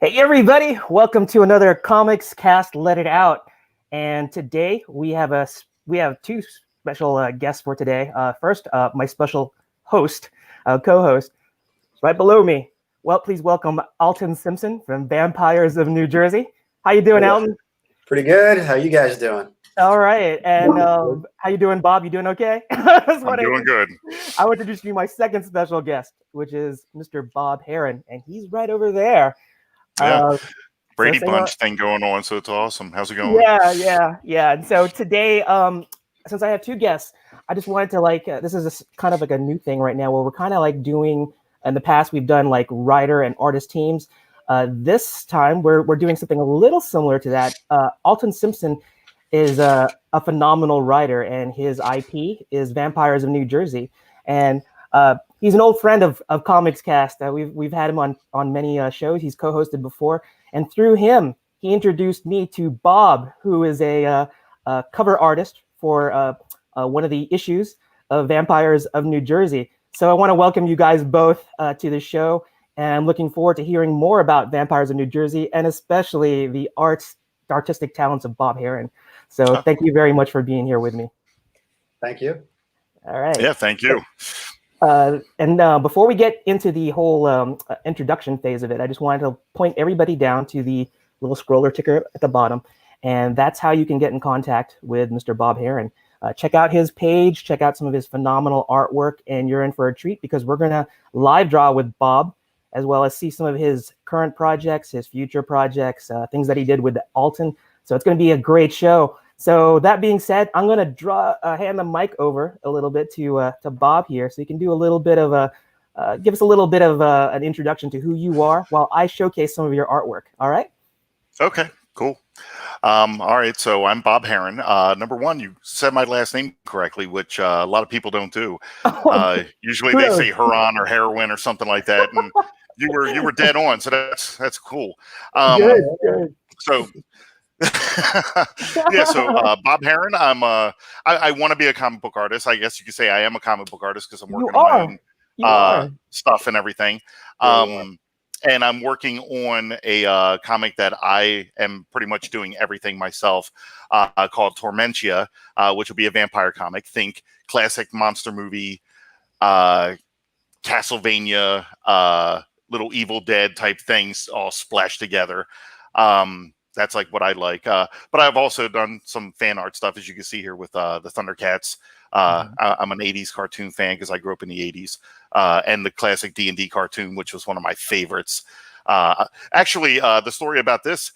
Hey everybody, welcome to another Comics Cast Let It Out. And today we have two special guests for today. First, my special host, co-host, right below me. Well, please welcome Alton Simpson from Vampires of New Jersey. How you doing, Alton? Pretty good. How you guys doing? All right. And how you doing, Bob? You doing okay? I'm doing good. I want to introduce you my second special guest, which is Mr. Bob Herron, and he's right over there. Yeah, Brady so Bunch thing going on, so it's awesome. How's it going? Yeah. And so today, since I have two guests, I just wanted to this is kind of like a new thing right now where we're kind of like doing. In the past, we've done like writer and artist teams. This time, we're doing something a little similar to that. Alton Simpson is a phenomenal writer, and his IP is Vampires of New Jersey, and he's an old friend of Comics Cast. We've had him on many shows. He's co-hosted before, and through him, he introduced me to Bob, who is a cover artist for one of the issues of Vampires of New Jersey. So I want to welcome you guys both to the show, and I'm looking forward to hearing more about Vampires of New Jersey, and especially the artistic talents of Bob Herron. So thank you very much for being here with me. Thank you. All right. Yeah, thank you. And before we get into the whole introduction phase of it, I just wanted to point everybody down to the little scroller ticker at the bottom. And that's how you can get in contact with Mr. Bob Herron. Check out his page, check out some of his phenomenal artwork, and you're in for a treat because we're going to live draw with Bob, as well as see some of his current projects, his future projects, things that he did with Alton. So it's going to be a great show. So that being said, I'm going to hand the mic over a little bit to Bob here, so you can do a little bit of give us a little bit of an introduction to who you are while I showcase some of your artwork. All right? Okay, cool. All right, so I'm Bob Herron. Number one, you said my last name correctly, which a lot of people don't do. Usually they say Herron or Heroin or something like that, and you were dead on. So that's cool. Good. So. Yeah, so Bob Herron, I want to be a comic book artist. I guess you could say I am a comic book artist because I'm working on my own stuff and everything. And I'm working on a comic that I am pretty much doing everything myself, called Tormentia, which will be a vampire comic. Think classic monster movie, Castlevania, little Evil Dead type things all splashed together. That's like what I like. But I've also done some fan art stuff, as you can see here with the Thundercats. I'm an 80s cartoon fan because I grew up in the 80s. And the classic D&D cartoon, which was one of my favorites. Actually, the story about this,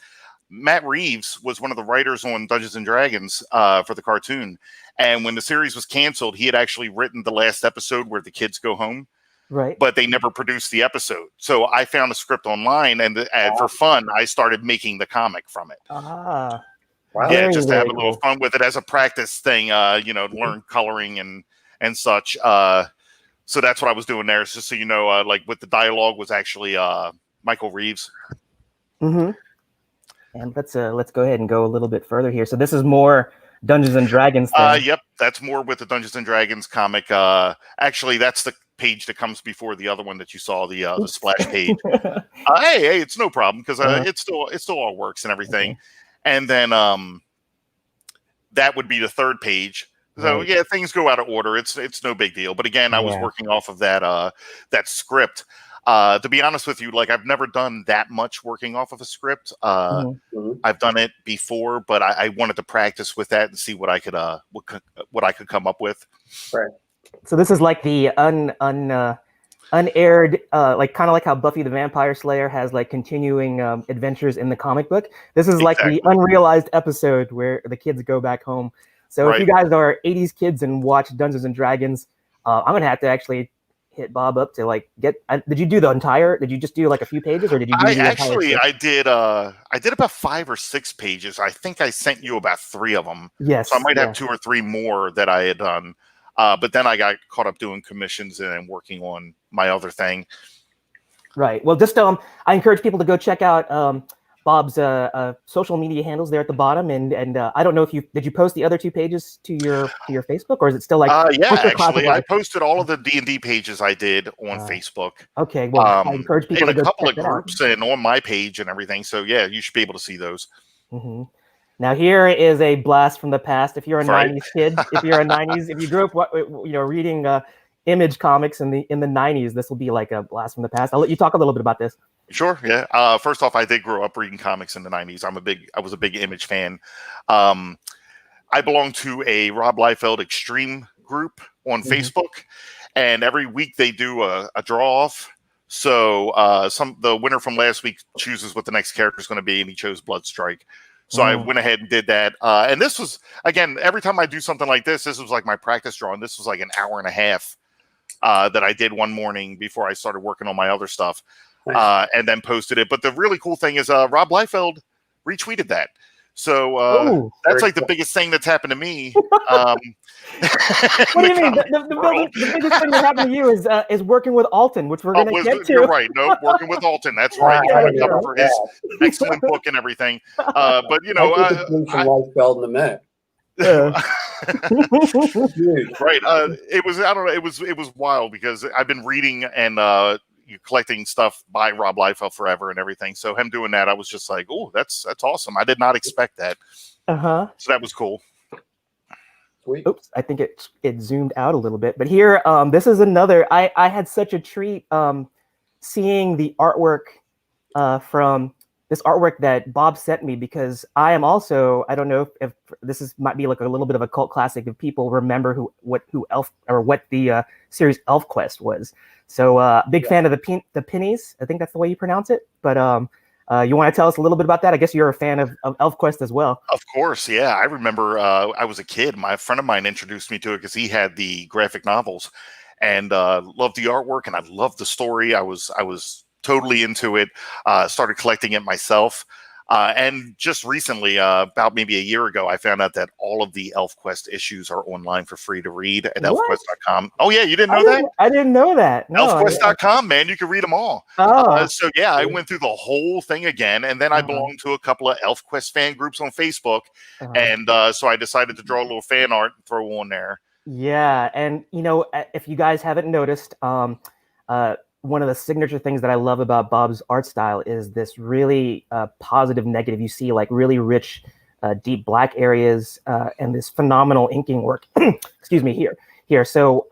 Matt Reeves was one of the writers on Dungeons & Dragons for the cartoon. And when the series was canceled, he had actually written the last episode where the kids go home. Right. But they never produced the episode. So I found a script online, and for fun, I started making the comic from it. Wow. Yeah, just to have a little fun with it as a practice thing, learn coloring and such. So that's what I was doing there. Just so you know, like with the dialogue was actually Michael Reeves. Mm-hmm. And let's go ahead and go a little bit further here. So this is more Dungeons and Dragons thing. Yep, that's more with the Dungeons and Dragons comic. Actually, that's the page that comes before the other one that you saw, the splash page. Hey, it's no problem because it still all works and everything. Okay. And then that would be the third page. So yeah, things go out of order. It's no big deal. But again, I was working off of that script. To be honest with you, like I've never done that much working off of a script. I've done it before, but I wanted to practice with that and see what I could what I could come up with. Right. So this is like the unaired, like kind of like how Buffy the Vampire Slayer has like continuing adventures in the comic book. This is like the unrealized episode where the kids go back home. So if you guys are 80s kids and watch Dungeons and Dragons, I'm gonna have to actually hit Bob up to like get. Did you do the entire? Did you just do like a few pages, or did you? I did about 5 or 6 pages. I think I sent you about 3 of them. Yes. So I might have 2 or 3 more that I had done. But then I got caught up doing commissions and working on my other thing. Right. Well, just I encourage people to go check out Bob's social media handles there at the bottom, and I don't know if did you post the other 2 pages to your Facebook, or is it still like yeah, what's your actually, I classified? posted all of the D&D pages I did on Facebook. Okay, well, I encourage people in to a go couple check of that out. groups and on my page and everything. So yeah, you should be able to see those. Mm-hmm. Now here is a blast from the past. If you're a Right. 90s kid, if you grew up reading Image comics in the 90s, this will be like a blast from the past. I'll let you talk a little bit about this. Sure. Yeah. First off, I did grow up reading comics in the 90s. I was a big Image fan. I belong to a Rob Liefeld Extreme group on Facebook, and every week they do a draw off. So the winner from last week chooses what the next character is going to be, and he chose Bloodstrike. So I went ahead and did that. And this was, again, every time I do something like this was like my practice drawing. This was like an hour and a half that I did one morning before I started working on my other stuff. Nice. And then posted it. But the really cool thing is Rob Liefeld retweeted that. So that's like the biggest thing that's happened to me. What do you mean? The biggest thing that happened to you is working with Alton, which we're going to get to. You're right. No, working with Alton. That's right. For his excellent book and everything. But you know, Liefeld in a minute. Right. It was. I don't know. It was wild because I've been reading and collecting stuff by Rob Liefeld forever and everything. So him doing that, I was just like, oh, that's awesome. I did not expect that. So that was cool. Sweet. Oops, I think it zoomed out a little bit. But here, this is another. I had such a treat seeing the artwork from this artwork that Bob sent me, because I am also, I don't know if this might be like a little bit of a cult classic if people remember what the series ElfQuest was. So big fan of the pennies. I think that's the way you pronounce it. But you want to tell us a little bit about that? I guess you're a fan of ElfQuest as well. Of course, yeah. I remember I was a kid. My friend of mine introduced me to it because he had the graphic novels and loved the artwork, and I loved the story. I was totally into it. Started collecting it myself. And just recently, about maybe a year ago, I found out that all of the ElfQuest issues are online for free to read at elfquest.com. Oh, yeah, you didn't know that? I didn't know that. No, elfquest.com, man, you can read them all. So, yeah, I went through the whole thing again, and then I belonged to a couple of ElfQuest fan groups on Facebook, and so I decided to draw a little fan art and throw on there. Yeah, and, you know, if you guys haven't noticed, one of the signature things that I love about Bob's art style is this really positive negative. You see like really rich, deep black areas and this phenomenal inking work. Excuse me, here. So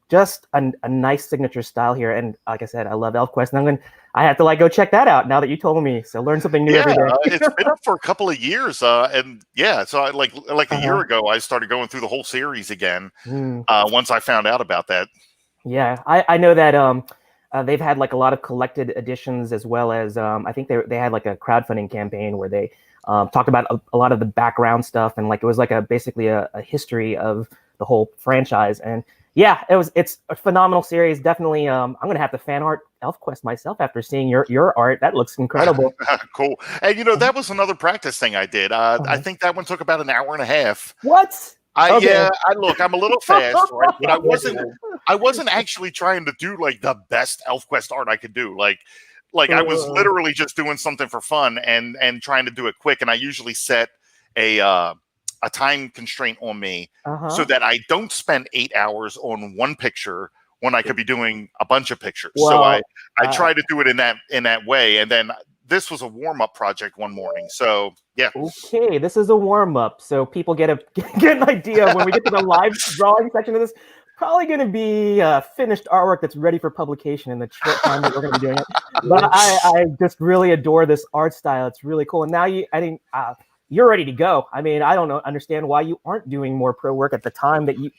just a nice signature style here. And like I said, I love ElfQuest, and I have to like go check that out now that you told me. So learn something new every day. It's been up for a couple of years, and yeah, so I like a year ago, I started going through the whole series again. Once I found out about that. Yeah, I know that. They've had like a lot of collected editions, as well as I think they had like a crowdfunding campaign where they talked about a lot of the background stuff, and like it was like basically a history of the whole franchise. And yeah, it's a phenomenal series. Definitely, I'm gonna have to fan art ElfQuest myself after seeing your art. That looks incredible. Cool. And you know, that was another practice thing I did. I think that one took about an hour and a half. What? Yeah, look, I'm a little fast, right? But I wasn't actually trying to do like the best ElfQuest art I could do. Like I was literally just doing something for fun and trying to do it quick. And I usually set a time constraint on me so that I don't spend 8 hours on one picture when I could be doing a bunch of pictures. Well, so I try to do it in that way. And then this was a warm-up project one morning. So yeah. Okay, this is a warm-up. So people get an idea when we get to the live drawing section of this. Probably going to be finished artwork that's ready for publication in the short time that we're going to be doing it. But I just really adore this art style. It's really cool. And now you're ready to go. I mean, I don't understand why you aren't doing more pro work at the time that you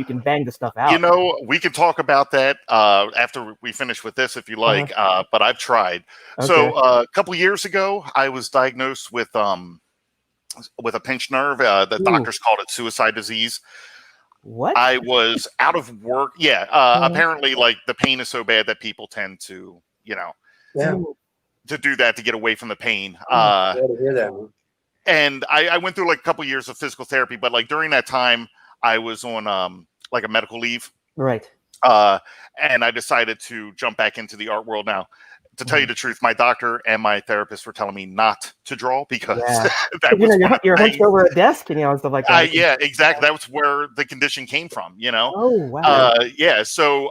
can bang the stuff out. You know, we can talk about that after we finish with this, if you like. But I've tried. Okay. So a couple years ago, I was diagnosed with a pinched nerve. The doctors called it suicide disease. What? I was out of work. Yeah. Apparently, like the pain is so bad that people tend to, to do that to get away from the pain. Glad to hear that, man. And I went through like a couple years of physical therapy, but like during that time, I was on like a medical leave. Right. And I decided to jump back into the art world now. to tell you the truth, my doctor and my therapist were telling me not to draw because that you was know, one of the you're hunched things. over a desk, and stuff like that. Yeah, exactly. That was where the condition came from. Oh wow. Yeah. So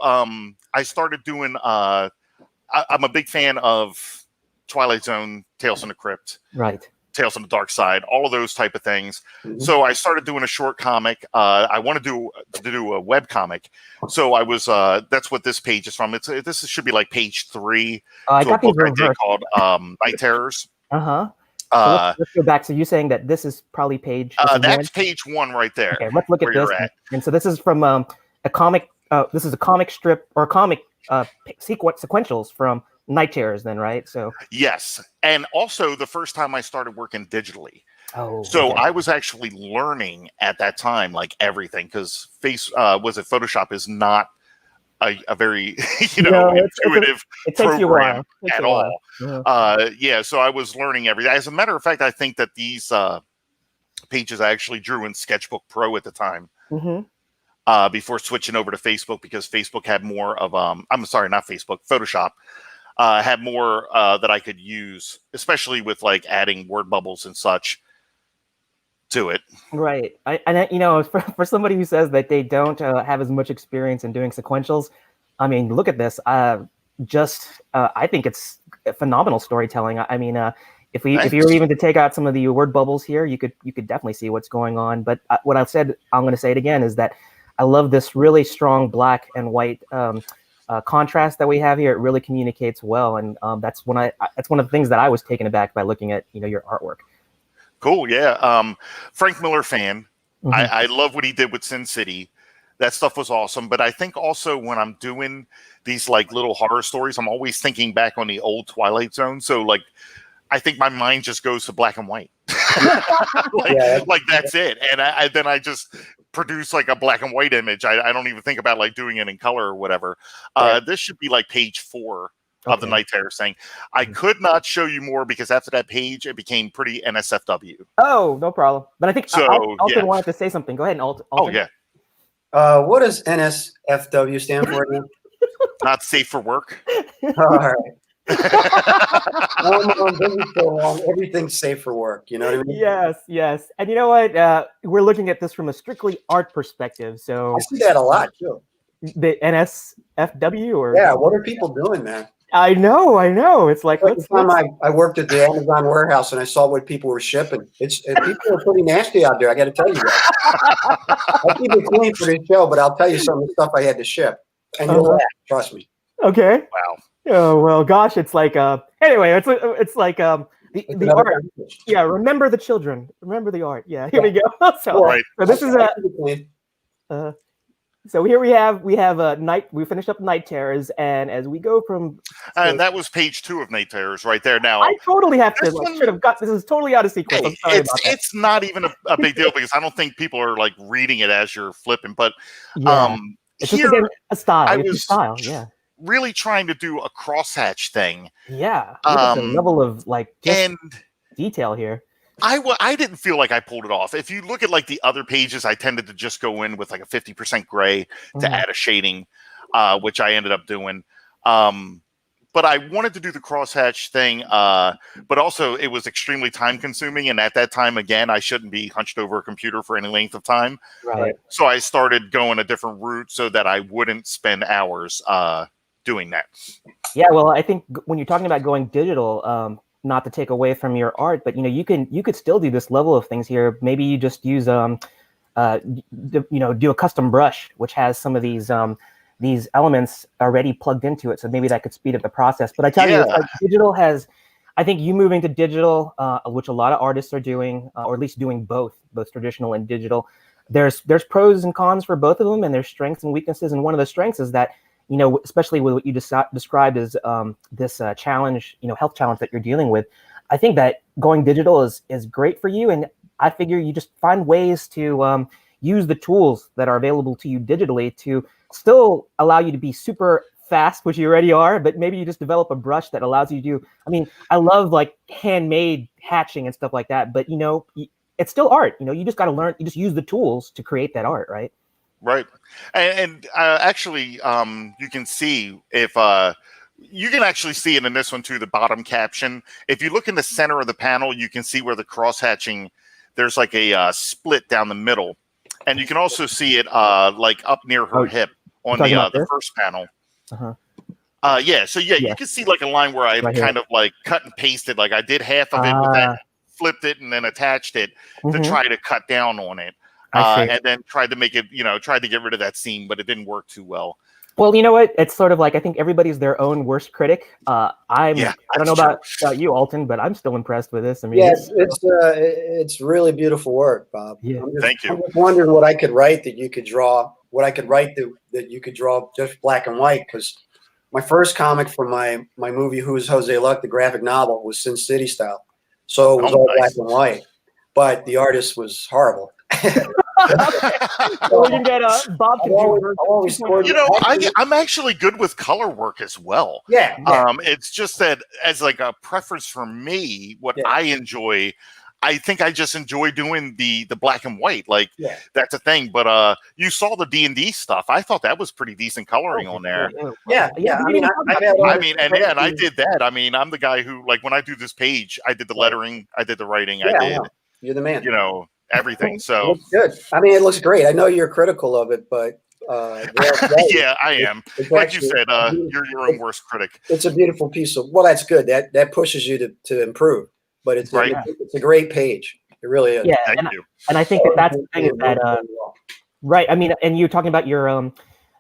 I started doing. I'm a big fan of Twilight Zone, Tales from the Crypt, Right. Tales from the Dark Side, all of those type of things. Mhm. So I started doing a short comic. I wanted to do a web comic. So I was. That's what this page is from. This should be like page 3 I to a got these book I did reversed. called Night Terrors. So let's go back. So you're saying that this is probably page. That's page 1 right there. Okay, let's look at where this. you're at. And so this is from a comic. This is a comic strip or comic sequentials from Night Terrors, then, right? So Yes, and also the first time I started working digitally. oh, So okay. I was actually learning at that time, like everything, because Photoshop is not a very intuitive it takes you a program while. It takes at you a while. all. Yeah, so I was learning everything. As a matter of fact, I think that these pages I actually drew in Sketchbook Pro at the time. Before switching over to Facebook, because Facebook had more of I'm sorry, not Facebook, Photoshop had more that I could use, especially with like adding word bubbles and such to it. Right. For somebody who says that they don't have as much experience in doing sequentials, I mean, look at this. I think it's phenomenal storytelling. I mean, if you were even to take out some of the word bubbles here, you could definitely see what's going on. But what I've said, I'm going to say it again, is that I love this really strong black and white contrast that we have here. It really communicates well, and that's one of the things that I was taken aback by looking at your artwork. Cool, yeah. Frank Miller fan. I love what he did with Sin City. That stuff was awesome. But I think also when I'm doing these like little horror stories, I'm always thinking back on the old Twilight Zone. So like, I think my mind just goes to black and white. like that's it. And then I just produce like a black and white image. I don't even think about like doing it in color or whatever. This should be like page 4 of the Night Terror thing. I could not show you more because after that page, it became pretty NSFW. Oh, no problem. But I think So, Alton wanted to say something. Go ahead, Alton. Oh, yeah. What does NSFW stand for again? Not safe for work. All right. Everything's safe for work. You know what I mean? Yes. And you know what? We're looking at this from a strictly art perspective. So I see that a lot too. The NSFW, or what are people doing, man? I know. It's like the time I worked at the Amazon warehouse and I saw what people were shipping. People are pretty nasty out there. I got to tell you that. I keep it clean for this show, but I'll tell you some of the stuff I had to ship, and you'll laugh. Trust me. Okay. Wow. Oh well, gosh, it's like anyway, it's like the art. Yeah, remember the children. Remember the art. Yeah, here we go. So this is so here we have a night. We finished up Night Terrors, and as we go from, and that was page 2 of Night Terrors right there. Now I totally have to should have got this is totally out of sequence. I'm sorry about that. It's not even a big deal because I don't think people are like reading it as you're flipping. But it's here, just again a style. I it's was a style. Yeah. Really trying to do a crosshatch thing. Yeah. Look at the level of like and detail here. I didn't feel like I pulled it off. If you look at like the other pages, I tended to just go in with like a 50% gray to add a shading, which I ended up doing. But I wanted to do the crosshatch thing, but also it was extremely time consuming. And at that time, again, I shouldn't be hunched over a computer for any length of time. Right. So I started going a different route so that I wouldn't spend hours doing that. Yeah, well, I think when you're talking about going digital, not to take away from your art, but you could still do this level of things here. Maybe you just use do a custom brush, which has some of these elements already plugged into it. So maybe that could speed up the process. But I tell you, like, digital has, I think you moving to digital, which a lot of artists are doing, or at least doing both traditional and digital. There's pros and cons for both of them, and there's strengths and weaknesses. And one of the strengths is that, especially with what you described as this challenge, health challenge that you're dealing with, I think that going digital is great for you. And I figure you just find ways to use the tools that are available to you digitally to still allow you to be super fast, which you already are, but maybe you just develop a brush that allows you to do, I love like handmade hatching and stuff like that, but it's still art. You just got to learn, you just use the tools to create that art, right? Right. And actually, you can see if You can actually see it in this one too, the bottom caption. If you look in the center of the panel, you can see where the cross-hatching, there's like a split down the middle. And you can also see it like up near her hip on the first panel. Yeah, so you can see like a line where I kind of like cut and pasted. Like I did half of it with that, flipped it, and then attached it to try to cut down on it. And then tried to make it, tried to get rid of that seam, but it didn't work too well. Well, you know what? It's sort of like I think everybody's their own worst critic. I don't know about you, Alton, but I'm still impressed with this. I mean, it's really beautiful work, Bob. Yeah. Thank you. I'm just wondering what I could write that you could draw. What I could write that you could draw just black and white, because my first comic for my movie Who's Jose Luck, the graphic novel, was Sin City style, so it was all black and white, but the artist was horrible. So we can get Bob to do. I'm actually good with color work as well. Yeah. It's just that as like a preference for me, what I enjoy, I think I just enjoy doing the black and white. Like that's a thing. But you saw the D&D stuff. I thought that was pretty decent coloring on there. Yeah. I did that. I mean, I'm the guy who, like, when I do this page, I did the lettering, I did the writing, I did. You're the man. Everything. So it looks good. I mean, it looks great. I know you're critical of it, but yeah, I am. Like you said, you're your own worst critic. It's a beautiful piece of. Well, that's good. That pushes you to improve. But it's a great page. It really is. Yeah, Thank you. And I think that's the thing is that right. I mean, and you're talking about your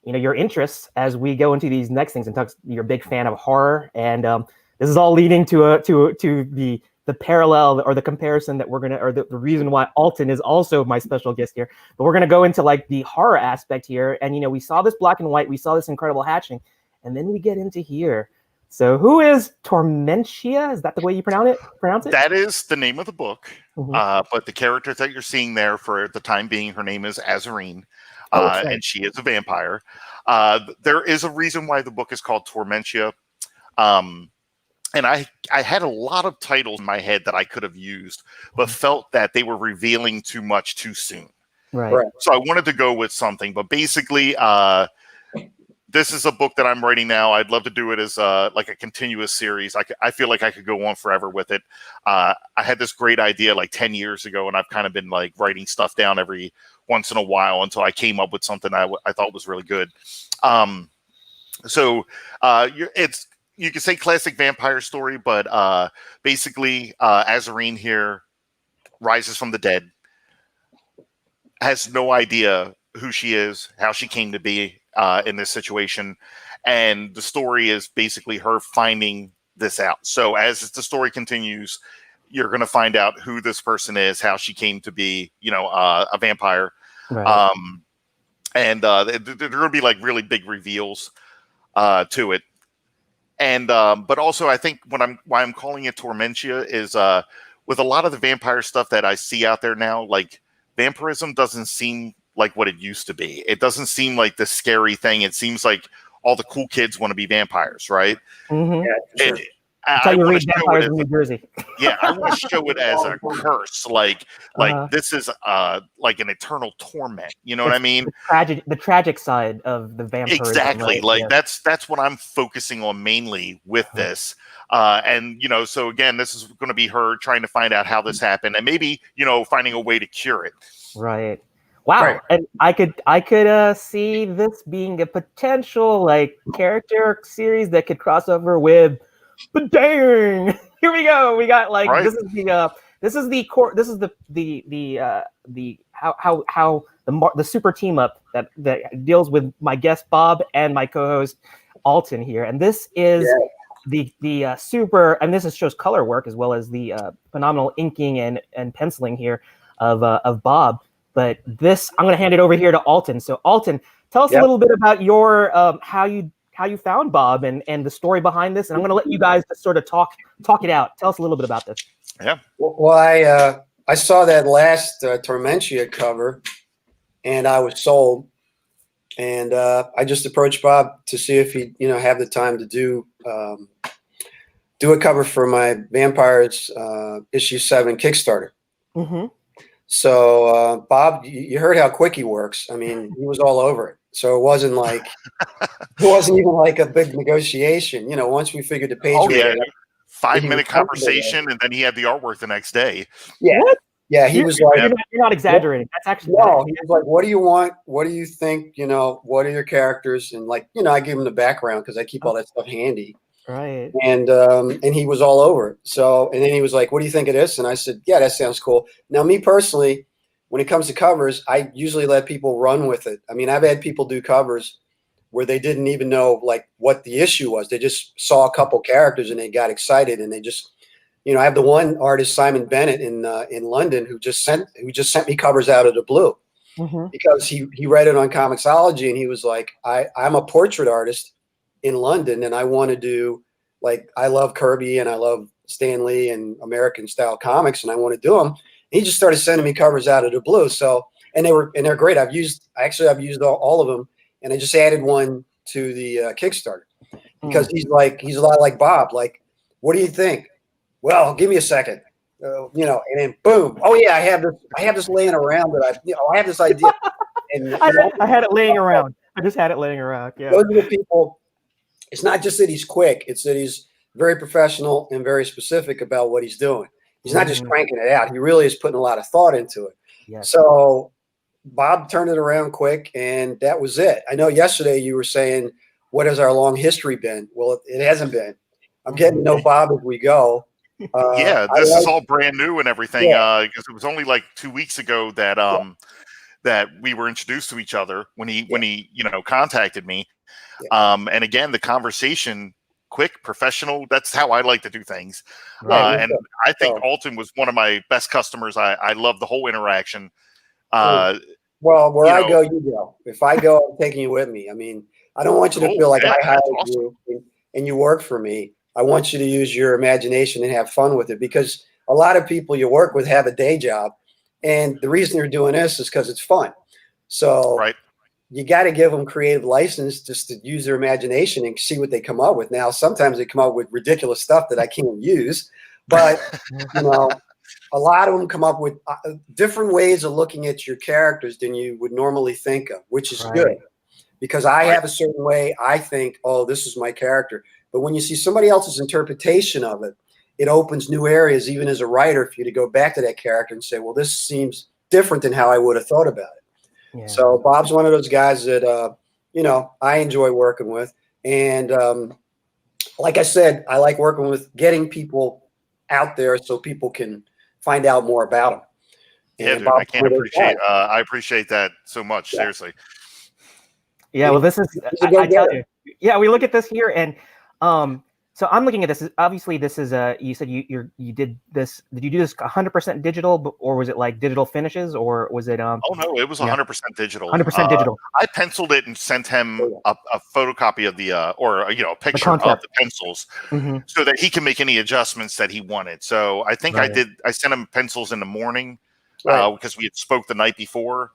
your interests as we go into these next things and talk. You're a big fan of horror, and this is all leading to the parallel or the comparison that we're gonna, or the reason why Alton is also my special guest here. But we're gonna go into like the horror aspect here, and we saw this black and white, we saw this incredible hatching, and then we get into here. So who is Tormentia? Is that the way you pronounce it? That is the name of the book. But the character that you're seeing there for the time being, her name is Azireen, and she is a vampire. There is a reason why the book is called Tormentia. And I had a lot of titles in my head that I could have used, but felt that they were revealing too much too soon. Right. So I wanted to go with something. But basically, this is a book that I'm writing now. I'd love to do it as like a continuous series. I feel like I could go on forever with it. I had this great idea like 10 years ago, and I've kind of been like writing stuff down every once in a while until I came up with something I thought was really good. You could say classic vampire story, but basically Azireen here rises from the dead, has no idea who she is, how she came to be in this situation. And the story is basically her finding this out. So as the story continues, you're going to find out who this person is, how she came to be, a vampire. Right. And there are going to be like really big reveals to it. And but also I think why I'm calling it Tormentia is with a lot of the vampire stuff that I see out there now, like vampirism doesn't seem like what it used to be. It doesn't seem like the scary thing. It seems like all the cool kids want to be vampires, right? Mm-hmm. Yeah, sure. I you read Vampires in New Jersey. Yeah, I want to show it as a curse, like this is like an eternal torment. You know what I mean? The tragic side of the vampirism. Exactly. Right? Like that's what I'm focusing on mainly with this. And so again, this is going to be her trying to find out how this happened, and maybe finding a way to cure it. Right. Wow. Right. And I could see this being a potential like character series that could cross over with. But dang, here we go. We got like this is the core. This is how the super team up that deals with my guest Bob and my co-host Alton here, and this is the super, and this shows color work as well as the phenomenal inking and penciling here of Bob. But this, I'm going to hand it over here to Alton. So Alton, tell us a little bit about your how you found Bob and the story behind this. And I'm going to let you guys just sort of talk it out. Tell us a little bit about this. Yeah. Well, I saw that last Tormentia cover, and I was sold. And I just approached Bob to see if he'd have the time to do a cover for my Vampires issue 7 Kickstarter. Mm-hmm. So Bob, you heard how quick he works. I mean, he was all over it. So it wasn't even like a big negotiation. Once we figured the page. Oh was yeah, out, 5-minute conversation, and then he had the artwork the next day. Yeah. What? Yeah, he was like, you're not exaggerating. That's actually no. He was like, "What do you want? What do you think? What are your characters?" And I give him the background because I keep all that stuff handy. Right. And he was all over it. So, and then he was like, "What do you think of this?" And I said, "Yeah, that sounds cool." Now, me personally, when it comes to covers, I usually let people run with it. I mean, I've had people do covers where they didn't even know like what the issue was. They just saw a couple characters and they got excited, and they just. I have the one artist, Simon Bennett, in London, who just sent me covers out of the blue because he read it on Comixology and he was like, I'm a portrait artist in London and I want to do I love Kirby and I love Stan Lee and American style comics and I want to do them. And he just started sending me covers out of the blue. So they're great. I've used all of them, and I just added one to the Kickstarter because he's a lot like Bob. Like, what do you think? Well, give me a second, and then boom. Oh yeah, I have this laying around that I have this idea. And I had it laying around. I just had it laying around. Yeah. Those are the people. It's not just that he's quick; it's that he's very professional and very specific about what he's doing. He's not just cranking it out; he really is putting a lot of thought into it. Yes. So Bob turned it around quick, and that was it. I know yesterday you were saying, "What has our long history been?" Well, it hasn't been. I'm getting to know Bob as we go. This is all brand new and everything. Because it was only like 2 weeks ago that that we were introduced to each other when he contacted me. And again, the conversation, quick, professional. That's how I like to do things. And I think Alton was one of my best customers. I love the whole interaction. Well, where I go, you go. If I go, I'm taking you with me. I mean, I don't want you to feel like I hired you and you work for me. I want you to use your imagination and have fun with it, because a lot of people you work with have a day job. And the reason they're doing this is because it's fun. So you got to give them creative license just to use their imagination and see what they come up with. Now, sometimes they come up with ridiculous stuff that I can't use, but a lot of them come up with different ways of looking at your characters than you would normally think of, which is good, because I have a certain way I think, oh, this is my character. But when you see somebody else's interpretation of it, it opens new areas, even as a writer, for you to go back to that character and say, well, this seems different than how I would have thought about it. Yeah. So Bob's one of those guys that, I enjoy working with. And like I said, I like working with getting people out there so people can find out more about them. Yeah, dude, I can't appreciate I appreciate that so much. Yeah. Seriously. Yeah, well, this is, I tell you. Yeah, we look at this here, and so I'm looking at this. Obviously, this is you said you did this. Did you do this 100% digital, or was it like digital finishes, or was it? Oh no, it was 100% digital. 100% digital. I penciled it and sent him a photocopy of the a picture of the pencils, so that he can make any adjustments that he wanted. So I think I sent him pencils in the morning because we had spoke the night before,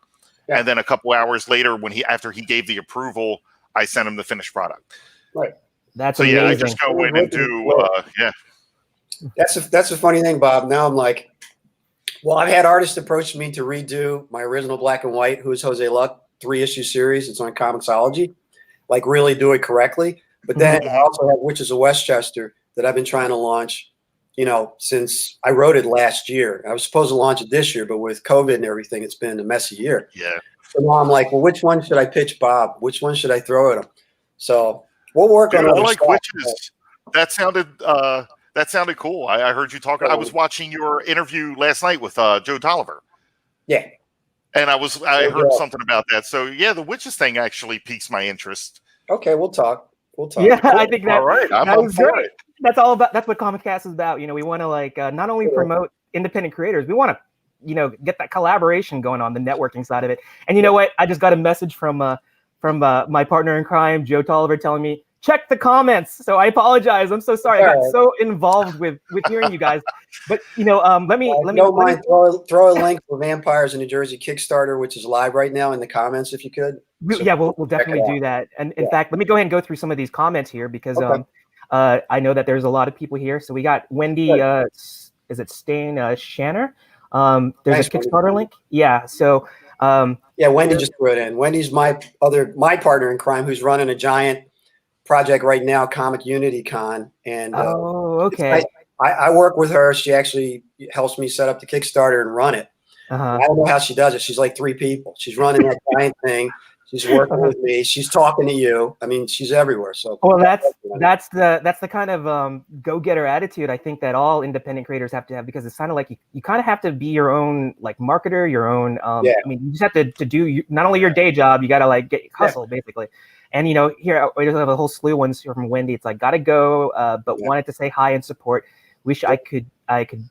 and then a couple hours later, after he gave the approval, I sent him the finished product. Right. That's so amazing. I just go in and do That's a funny thing, Bob. Now I'm like, well, I've had artists approach me to redo my original black and white Who's Jose Luck 3-issue series. It's on Comixology, like really do it correctly. But then I also have Witches of Westchester that I've been trying to launch, since I wrote it last year. I was supposed to launch it this year, but with COVID and everything, it's been a messy year. Yeah. So now I'm like, well, which one should I pitch Bob? Which one should I throw at him? So we'll work on it. I like Witches. That sounded cool. I heard you talking. I was watching your interview last night with Joe Tolliver. Yeah. And I heard something about that. So yeah, the Witches thing actually piques my interest. Okay, we'll talk. Yeah, cool. I think that. All right, I'm up for it. That's all about. That's what Comicast is about. We want to not only promote independent creators, we want to get that collaboration going on, the networking side of it. And you know what? I just got a message from my partner in crime, Joe Tolliver, telling me, check the comments. So I apologize. I'm so sorry. I got so involved with hearing you guys. But let me throw a link for Vampires in New Jersey Kickstarter, which is live right now, in the comments, if you could. We'll definitely do that. And in fact, let me go ahead and go through some of these comments here, because I know that there's a lot of people here. So we got Wendy, is it Stain Shanner? There's a Kickstarter link. Yeah. So Yeah, Wendy just threw it in. Wendy's my partner in crime, who's running a giant project right now, Comic Unity Con. And okay. I work with her. She actually helps me set up the Kickstarter and run it. I don't know how she does it. She's like 3 people. She's running that giant thing. She's working with me. She's talking to you. I mean, she's everywhere. So well, that's the kind of go-getter attitude I think that all independent creators have to have, because it's kind of like you kind of have to be your own like marketer, your own. I mean, you just have to do not only your day job, you got to like get hustle basically. And here we just have a whole slew of ones here from Wendy. It's like gotta go, but wanted to say hi and support. Wish I could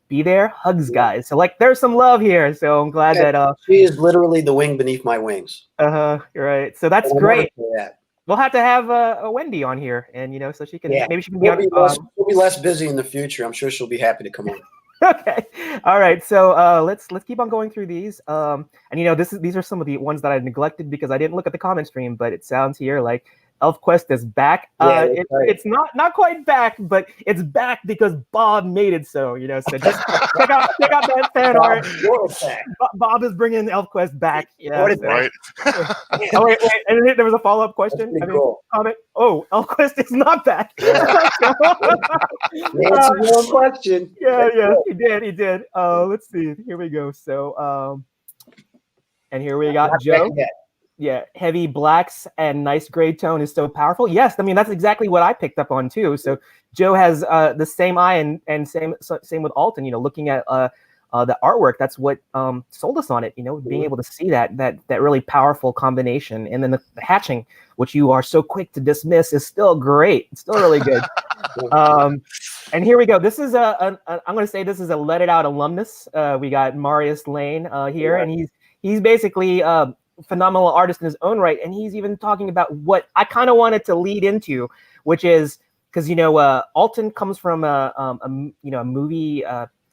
be there. Hugs, guys. So like, there's some love here. So I'm glad that she is literally the wing beneath my wings. You're right. So that's great. We'll have to have a Wendy on here, and so she can maybe she can be on. She'll be less busy in the future. I'm sure she'll be happy to come on. Okay. All right. So let's keep on going through these. And these are some of the ones that I neglected because I didn't look at the comment stream, but it sounds here like ElfQuest is back. It's not quite back, but it's back because Bob made it so. So just check out that fan art. Bob is bringing ElfQuest back. Yeah. Right. Oh wait, and there was a follow-up question. Comment. Oh, ElfQuest is not back. One question. Yeah, he did. Let's see. Here we go. So, and here we got Joe. Yeah, heavy blacks and nice gray tone is so powerful. Yes, I mean that's exactly what I picked up on too. So Joe has the same eye and same with Alton. Looking at the artwork, that's what sold us on it. Being able to see that really powerful combination, and then the hatching, which you are so quick to dismiss, is still great. It's still really good. And here we go. This is I'm going to say this is a Let It Out alumnus. We got Marius Lane here, and he's basically phenomenal artist in his own right, and he's even talking about what I kind of wanted to lead into, which is because Alton comes from a movie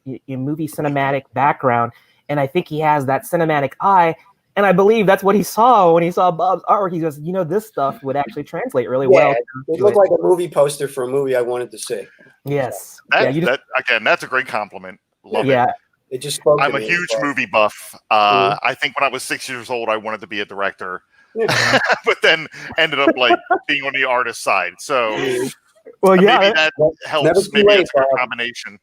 cinematic background, and I think he has that cinematic eye, and I believe that's what he saw when he saw Bob's artwork. He goes, this stuff would actually translate really well. It looked like a movie poster for a movie I wanted to see. Yes. Again, that's a great compliment. Love it. It just spoke I'm a huge movie buff. I think when I was 6 years old, I wanted to be a director, but then ended up like being on the artist side. So, maybe that helps. Maybe it's a combination.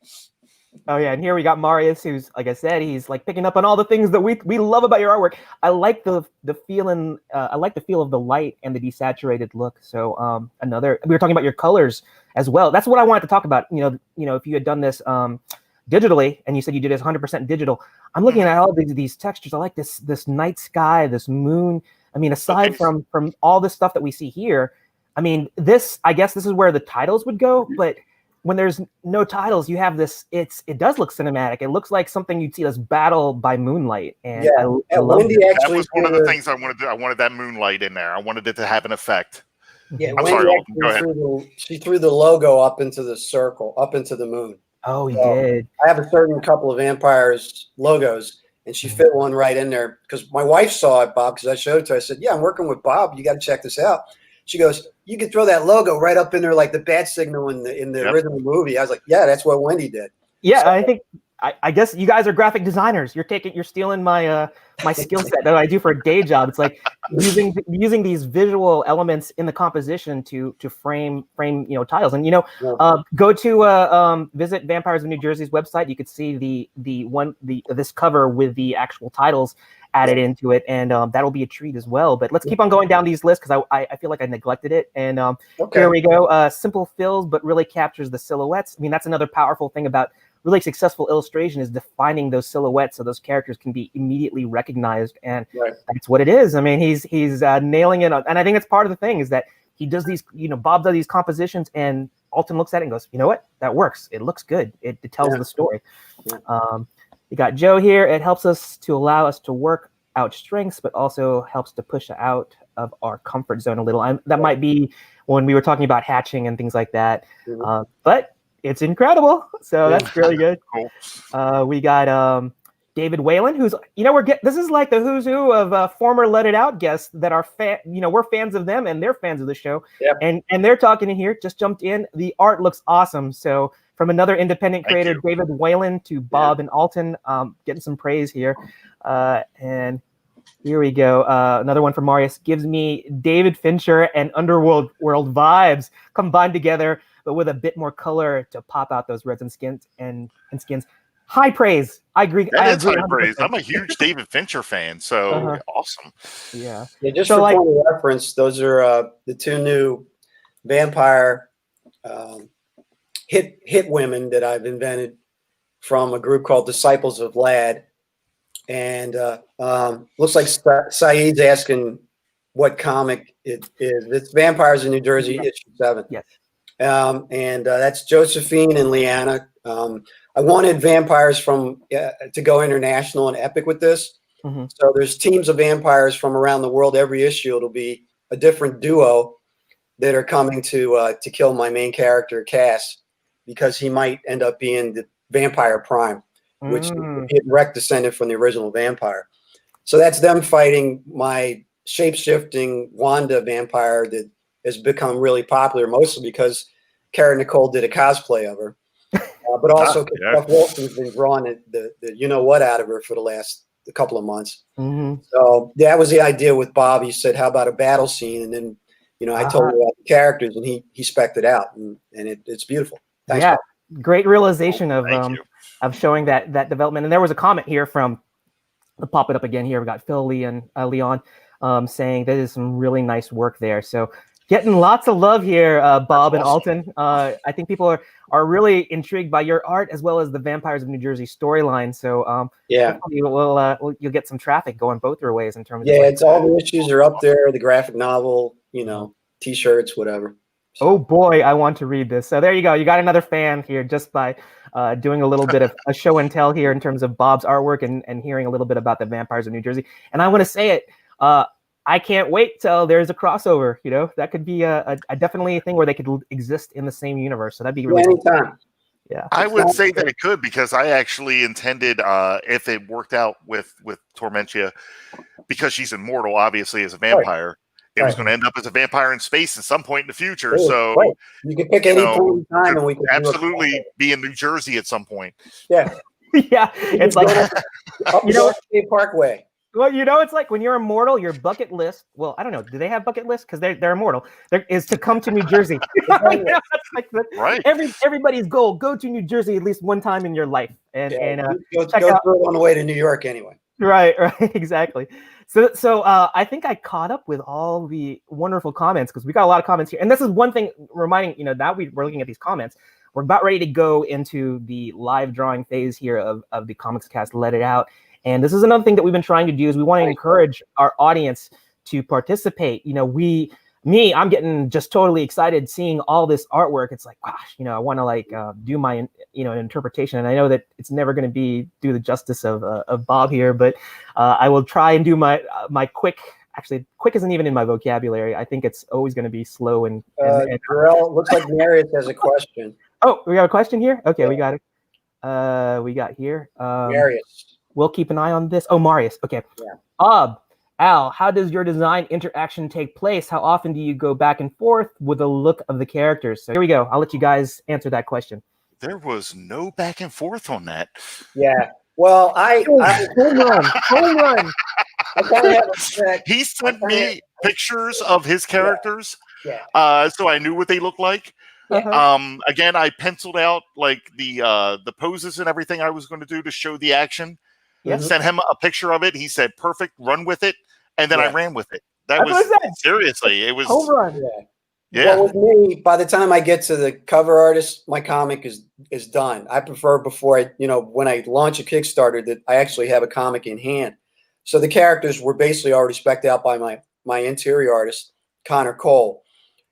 Oh yeah, and here we got Marius, who's like I said, he's like picking up on all the things that we love about your artwork. I like the feeling. I like the feel of the light and the desaturated look. So we were talking about your colors as well. That's what I wanted to talk about. If you had done this digitally, and you said you did it 100% digital. I'm looking at all these textures. I like this night sky, this moon. I mean, aside from all this stuff that we see here, I mean, I guess this is where the titles would go. But when there's no titles, you have this. It does look cinematic. It looks like something you'd see this battle by moonlight. And I love it. That was one of the things I wanted. I wanted that moonlight in there. I wanted it to have an effect. Yeah, I'm sorry, Alton, go ahead. She threw the logo up into the circle, up into the moon. Oh, he did. I have a certain couple of Vampires logos, and she fit one right in there because my wife saw it, Bob, because I showed it to her. I said, I'm working with Bob. You got to check this out. She goes, you can throw that logo right up in there like the bat signal in the original movie. I was like, that's what Wendy did. Yeah, so, I think I guess you guys are graphic designers. You're stealing my my skill set that I do for a day job. It's like using these visual elements in the composition to frame titles. And go to visit Vampires of New Jersey's website. You could see this cover with the actual titles added into it, and that'll be a treat as well. But let's keep on going down these lists because I feel like I neglected it. And here we go. Simple fills, but really captures the silhouettes. I mean, that's another powerful thing about really successful illustration is defining those silhouettes so those characters can be immediately recognized, and that's what it is. I mean, he's nailing it, and I think that's part of the thing is that he does these, Bob does these compositions, and Alton looks at it and goes, you know what, that works. It looks good. It tells the story. You got Joe here. It helps us to allow us to work out strengths, but also helps to push out of our comfort zone a little. That might be when we were talking about hatching and things like that, but it's incredible. So that's really good. Cool. We got David Whalen, who's this is like the who's who of former Let It Out guests that are we're fans of them and they're fans of the show. And they're talking in here. Just jumped in. The art looks awesome. So from another independent creator, David Whalen, to Bob and Alton, getting some praise here. And Here we go. Another one from Marius. Gives me David Fincher and Underworld world vibes combined together, but with a bit more color to pop out those reds and skins and skins. High praise. I agree. That I is agree high 100%. praise. I'm a huge David Fincher fan, so awesome. Yeah. Yeah, just So, for like- point of reference, those are the two new vampire hit women that I've invented from a group called Disciples of Lad. And looks like Saeed's asking what comic it is. It's Vampires in New Jersey, issue 7. Yes. And that's Josephine and Leanna. I wanted vampires from to go international and epic with this. Mm-hmm. So there's teams of vampires from around the world. Every issue it'll be a different duo that are coming to kill my main character Cass, because he might end up being the vampire prime, which would be a direct descendant from the original vampire. So that's them fighting my shape-shifting Wanda vampire that has become really popular, mostly because Kara Nicole did a cosplay of her. But also Jeff Wilson's been drawing the you-know-what out of her for the last couple of months. Mm-hmm. So that was the idea with Bob. He said, how about a battle scene? And then, I told him about the characters, and he spec'd it out, and it's beautiful. Thanks, yeah, Bob. great realization of showing that development. And there was a comment here from, I'll pop it up again here. We got Phil Leon saying that is some really nice work there. So getting lots of love here, Bob and Alton. I think people are really intrigued by your art as well as the Vampires of New Jersey storyline. So you'll get some traffic going both your ways in terms of it's all the issues are up there, the graphic novel, T-shirts, whatever. So. Oh boy, I want to read this. So there you go. You got another fan here just by doing a little bit of a show and tell here in terms of Bob's artwork and hearing a little bit about the Vampires of New Jersey. And I want to say it. I can't wait till there's a crossover. That could be a definitely a thing where they could exist in the same universe. So that'd be really anytime. Yeah, I would say that it could, because I actually intended, if it worked out with Tormentia, because she's immortal, obviously, as a vampire. Right. It was going to end up as a vampire in space at some point in the future. So you can pick any point in time, and we can absolutely be in New Jersey at some point. Yeah, yeah. It's like up State Parkway. Well, it's like when you're immortal, your bucket list. Well, I don't know. Do they have bucket lists? Because they're immortal. There is to come to New Jersey. Right. Everybody's goal: go to New Jersey at least one time in your life, and go through it on the way to New York anyway. Right, exactly. So I think I caught up with all the wonderful comments, because we got a lot of comments here. And this is one thing reminding, now we're looking at these comments. We're about ready to go into the live drawing phase here of the Comics Cast Let It Out. And this is another thing that we've been trying to do, is we want to encourage our audience to participate. I'm getting just totally excited seeing all this artwork. It's like, gosh, I want to do my, interpretation. And I know that it's never going to do the justice of Bob here, but I will try and do my quick. Actually, quick isn't even in my vocabulary. I think it's always going to be slow and Jerel, looks like Marius has a question. Oh, we got a question here? Okay, we got it. We got here. Marius. We'll keep an eye on this. Oh, Marius. Okay. Yeah. Al, how does your design interaction take place? How often do you go back and forth with the look of the characters? So here we go. I'll let you guys answer that question. There was no back and forth on that. Yeah. Well, home run. He sent me pictures of his characters, Yeah. so I knew what they looked like. Again, I penciled out the poses and everything I was going to do to show the action. Sent him a picture of it. He said, "Perfect, run with it," and then I ran with it. That was seriously. It was home run. Yeah. Well, with me, by the time I get to the cover artist, my comic is done. I prefer before when I launch a Kickstarter that I actually have a comic in hand. So the characters were basically already spec'd out by my interior artist, Connor Cole.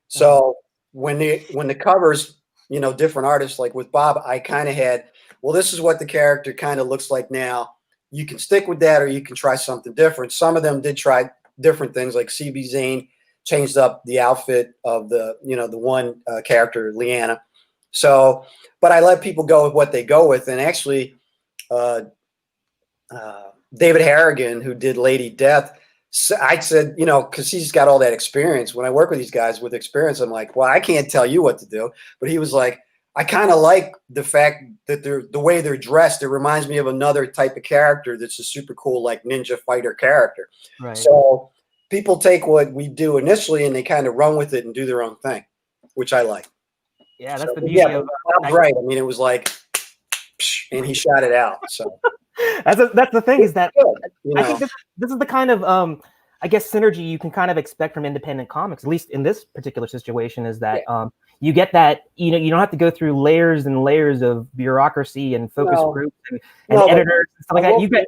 So when the covers, different artists, like with Bob, I kind of had, well, this is what the character kind of looks like now. You can stick with that, or you can try something different. Some of them did try different things, like CB Zane changed up the outfit of the one character, Leanna. So, but I let people go with what they go with. And actually, David Harrigan, who did Lady Death, I said, because he's got all that experience. When I work with these guys with experience, I'm like, well, I can't tell you what to do. But he was like, I kind of like the fact that the way they're dressed. It reminds me of another type of character that's a super cool, like ninja fighter character. Right. So people take what we do initially and they kind of run with it and do their own thing, which I like. Yeah, that's So, the beauty of Bob's right. I mean, it was like, and he shot it out. So that's the thing is that you I know, think this is the kind of I guess synergy you can kind of expect from independent comics, at least in this particular situation, is that you get that, you know, you don't have to go through layers and layers of bureaucracy and focus groups and editors and stuff like that. You get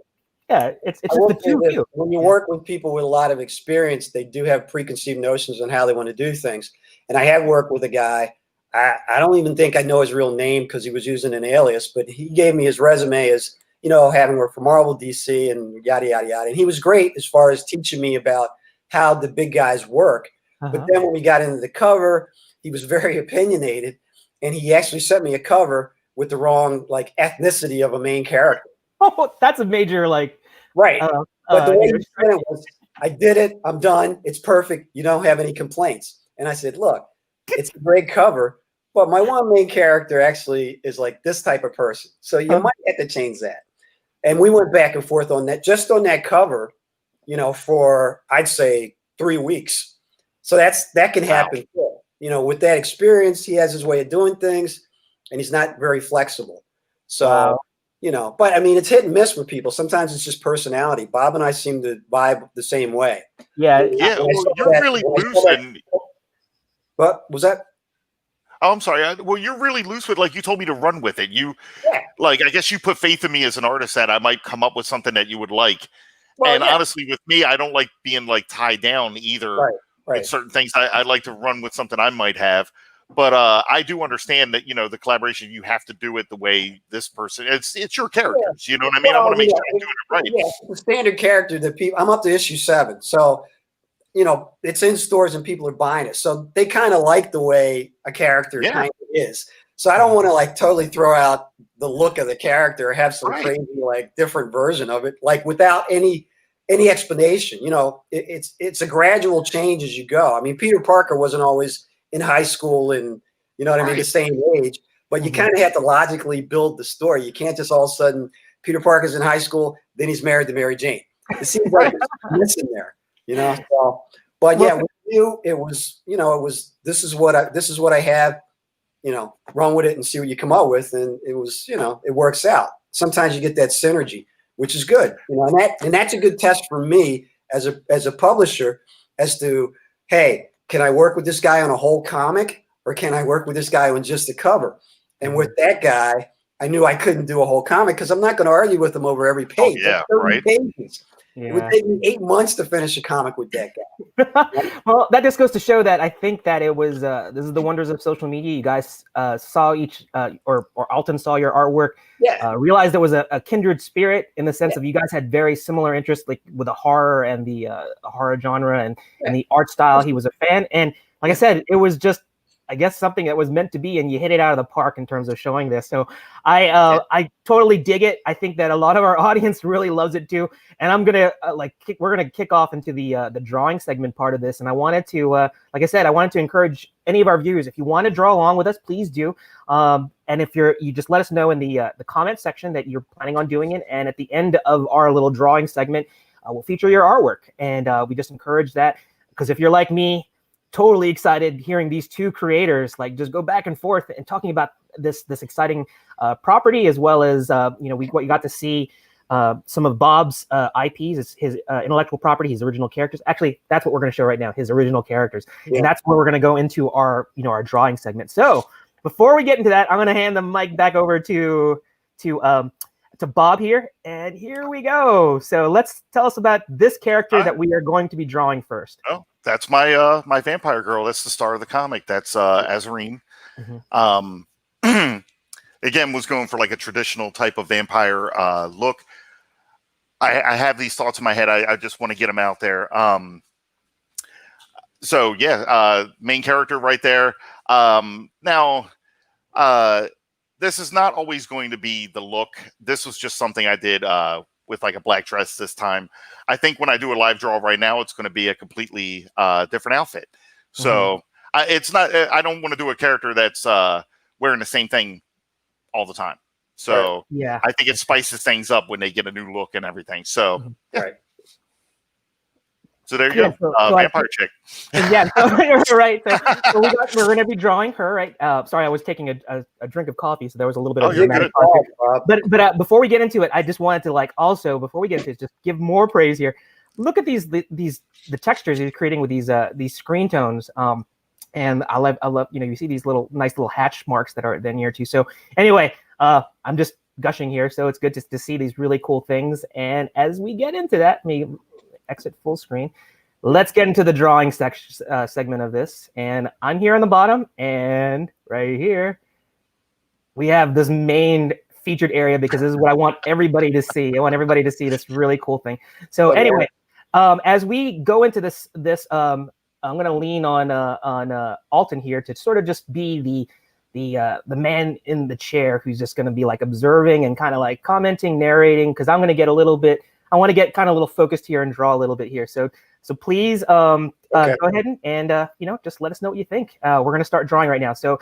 it's just the two of you. When you work with people with a lot of experience, they do have preconceived notions on how they want to do things. And I have worked with a guy. I don't even think I know his real name because he was using an alias, but he gave me his resume as, you know, having worked for Marvel, DC, and yada, yada, yada. And he was great as far as teaching me about how the big guys work. But then when we got into the cover, he was very opinionated, and he actually sent me a cover with the wrong, like, ethnicity of a main character. Oh, that's a major, like, right. But the way he said it was, I did it. I'm done. It's perfect. You don't have any complaints. And I said, look, it's a great cover, but my one main character actually is like this type of person. So you might have to change that. And we went back and forth on that, just on that cover, you know, for, I'd say, 3 weeks. So that can happen. Wow. You know, with that experience, he has his way of doing things, and he's not very flexible. So, you know, but I mean, it's hit and miss with people. Sometimes it's just personality. Bob and I seem to vibe the same way. Yeah. Yeah. Well, you're really loose. What was that? Oh, I'm sorry. Well, you're really loose with, like, you told me to run with it. You, like, I guess you put faith in me as an artist that I might come up with something that you would like. Well, and honestly, with me, I don't like being, like, tied down either. Right. Certain things. I like to run with something I might have. But I do understand that, you know, the collaboration, you have to do it the way this person, it's your characters. You know what I mean? I want to make sure I'm doing it right. Yeah, the standard character that people, I'm up to issue 7. So, you know, it's in stores and people are buying it. So they kind of like the way a character kind of is. So I don't want to, like, totally throw out the look of the character or have some crazy, like, different version of it, like, without any explanation. You know, it's a gradual change as you go. I mean, Peter Parker wasn't always in high school and, you know what I mean, the same age, but you kind of have to logically build the story. You can't just all of a sudden, Peter Parker's in high school, then he's married to Mary Jane. It seems like there's missing there. You know, so, but yeah, with you, it was, you know, it was, this is what I have, you know, run with it and see what you come up with. And it was, you know, it works out. Sometimes you get that synergy, which is good, you know, and that's a good test for me as a publisher as to, hey, can I work with this guy on a whole comic, or can I work with this guy on just the cover? And with that guy, I knew I couldn't do a whole comic because I'm not going to argue with him over every page. Oh, yeah, right. Pages. Yeah. It would take me 8 months to finish a comic with that guy. Well, that just goes to show that I think that it was this is the wonders of social media. You guys saw or Alton saw your artwork, realized there was a kindred spirit in the sense of you guys had very similar interests, like with the horror and the horror genre and the art style. He was a fan, and like I said, it was just, I guess, something that was meant to be, and you hit it out of the park in terms of showing this. So I totally dig it. I think that a lot of our audience really loves it too. And I'm gonna we're gonna kick off into the drawing segment part of this. And I wanted to, like I said, I wanted to encourage any of our viewers, if you want to draw along with us, please do. And if you just let us know in the comment section that you're planning on doing it. And at the end of our little drawing segment, we'll feature your artwork. And we just encourage that, because if you're like me, totally excited hearing these two creators like just go back and forth and talking about this exciting property, as well as what you got to see some of Bob's IPs, his intellectual property, his original characters. Actually, that's what we're going to show right now, his original characters, and that's where we're going to go into our our drawing segment. So before we get into that, I'm going to hand the mic back over to Bob here, and here we go. So let's tell us about this character that we are going to be drawing first. Oh, that's my my vampire girl. That's the star of the comic. That's Azireen. Again, was going for like a traditional type of vampire look. I have these thoughts in my head. I just want to get them out there. So yeah, main character right there. Now, this is not always going to be the look. This was just something I did with like a black dress this time. I think when I do a live draw right now, it's going to be a completely different outfit. So it's not, I don't want to do a character that's wearing the same thing all the time. So Yeah. I think it spices things up when they get a new look and everything. So Right. So there you go. Vampire chick. Yeah, so, right. So we're going to be drawing her, right? Sorry, I was taking a drink of coffee, so there was a little bit of dramatic pause. But before we get into it, I just wanted to also before we get into it, just give more praise here. Look at the textures he's creating with these screen tones. And I love you see these nice little hatch marks that are then here too. So anyway, I'm just gushing here, so it's good to see these really cool things. And as we get into that, exit full screen. Let's get into the drawing segment of this. And I'm here on the bottom, and right here, we have this main featured area because this is what I want everybody to see. I want everybody to see this really cool thing. So anyway, as we go into this, I'm going to lean on Alton here to sort of just be the man in the chair who's just going to be observing and kind of commenting, narrating, because I'm going to get I want to get kind of a little focused here and draw a little bit here. So please go ahead and just let us know what you think. We're going to start drawing right now. So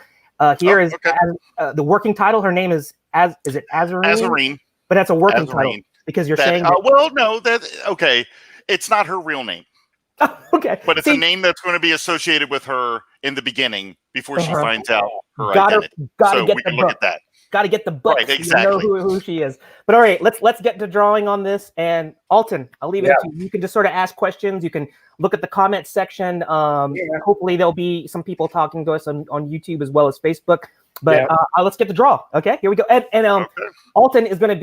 here is the working title. Her name is it Azireen? Azireen. But that's a working title because you're saying it's not her real name. Okay. But it's a name that's going to be associated with her in the beginning before she finds out her identity. So we can look at that. Got to get the book. Right, exactly. You know who she is. But all right, let's get to drawing on this. And Alton, I'll leave it to you. You can just sort of ask questions. You can look at the comment section. Hopefully there'll be some people talking to us on YouTube as well as Facebook. But let's get the draw. Okay, here we go. And Alton is going to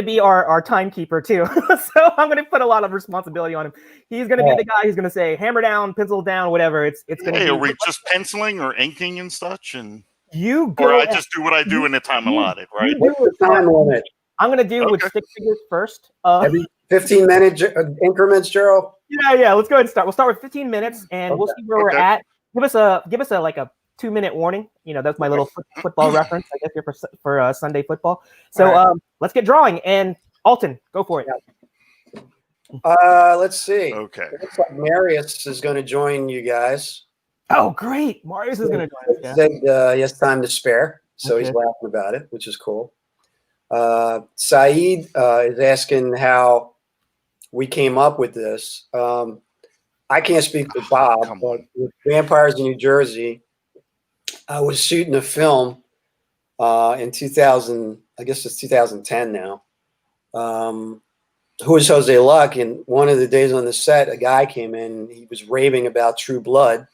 be our timekeeper too. So I'm going to put a lot of responsibility on him. He's going to be the guy who's going to say hammer down, pencil down, whatever. It's going to be. Are we just penciling or inking and such and? You go. Or I just do what I do in the time allotted, right? What's the time limit? I'm going to do with stick figures first. Every 15-minute increments, Jerel? Yeah. Let's go ahead and start. We'll start with 15 minutes, and we'll see where we're at. Give us a 2-minute warning. That's my little football reference, I guess, here for Sunday football. So let's get drawing. And Alton, go for it. Let's see. Okay. It looks like Marius is going to join you guys. Oh, great. Marius is going to join us. Said he has time to spare, so he's laughing about it, which is cool. Saeed is asking how we came up with this. I can't speak for Bob, but with Vampires in New Jersey, I was shooting a film in 2000, I guess it's 2010 now. Who is Jose Luck? And one of the days on the set, a guy came in and he was raving about True Blood.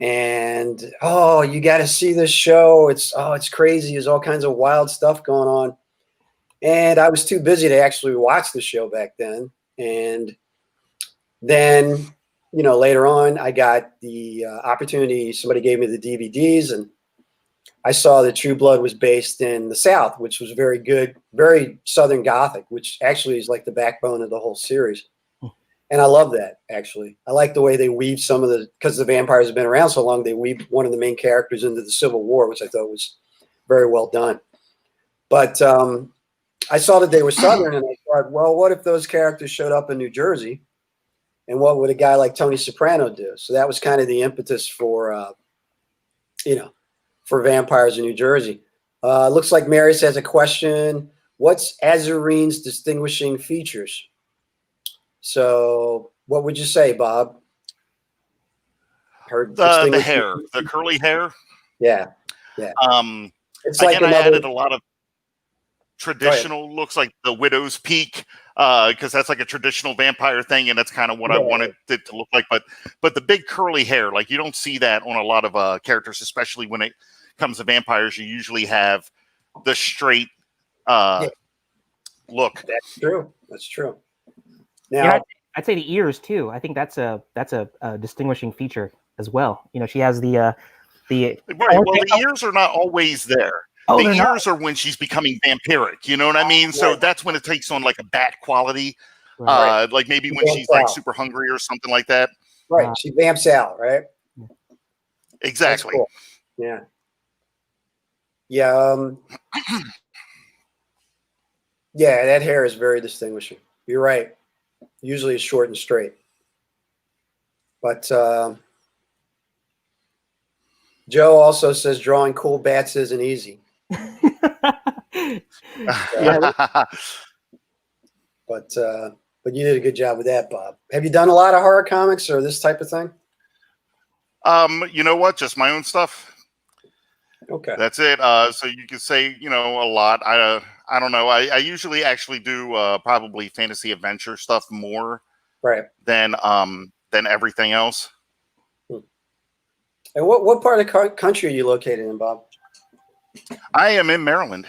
And you got to see this show. It's crazy. There's all kinds of wild stuff going on. And I was too busy to actually watch the show back then. And then, later on, I got the opportunity. Somebody gave me the DVDs, and I saw that True Blood was based in the South, which was very good, very Southern Gothic, which actually is like the backbone of the whole series. And I love that, actually. I like the way they weave because the vampires have been around so long, they weave one of the main characters into the Civil War, which I thought was very well done. But I saw that they were Southern, and I thought, well, what if those characters showed up in New Jersey? And what would a guy like Tony Soprano do? So that was kind of the impetus for, for Vampires in New Jersey. Looks like Marius has a question. What's Azireen's distinguishing features? So what would you say, Bob? The hair, the curly hair. Yeah. It's like I added a lot of traditional looks, like the Widow's Peak, because that's like a traditional vampire thing, and that's kind of what I wanted it to look like. But the big curly hair, like you don't see that on a lot of characters, especially when it comes to vampires. You usually have the straight look. That's true. Now, I'd say the ears too. I think that's a distinguishing feature as well. She has the right. Well, the ears are not always there. The ears are when she's becoming vampiric. You know what I mean? So that's when it takes on like a bat quality. Right. Like maybe when she's like super hungry or something like that. Right. She vamps out, right? Exactly. Cool. Yeah. Yeah. Yeah, that hair is very distinguishing. You're right. Usually it's short and straight. But Joe also says drawing cool bats isn't easy. Yeah. But you did a good job with that, Bob. Have you done a lot of horror comics or this type of thing? You know what? Just my own stuff. Okay. That's it. So you could say, you know, a lot. I don't know. I usually actually do probably fantasy adventure stuff more Right. than everything else. And what part of the country are you located in, Bob? I am in Maryland.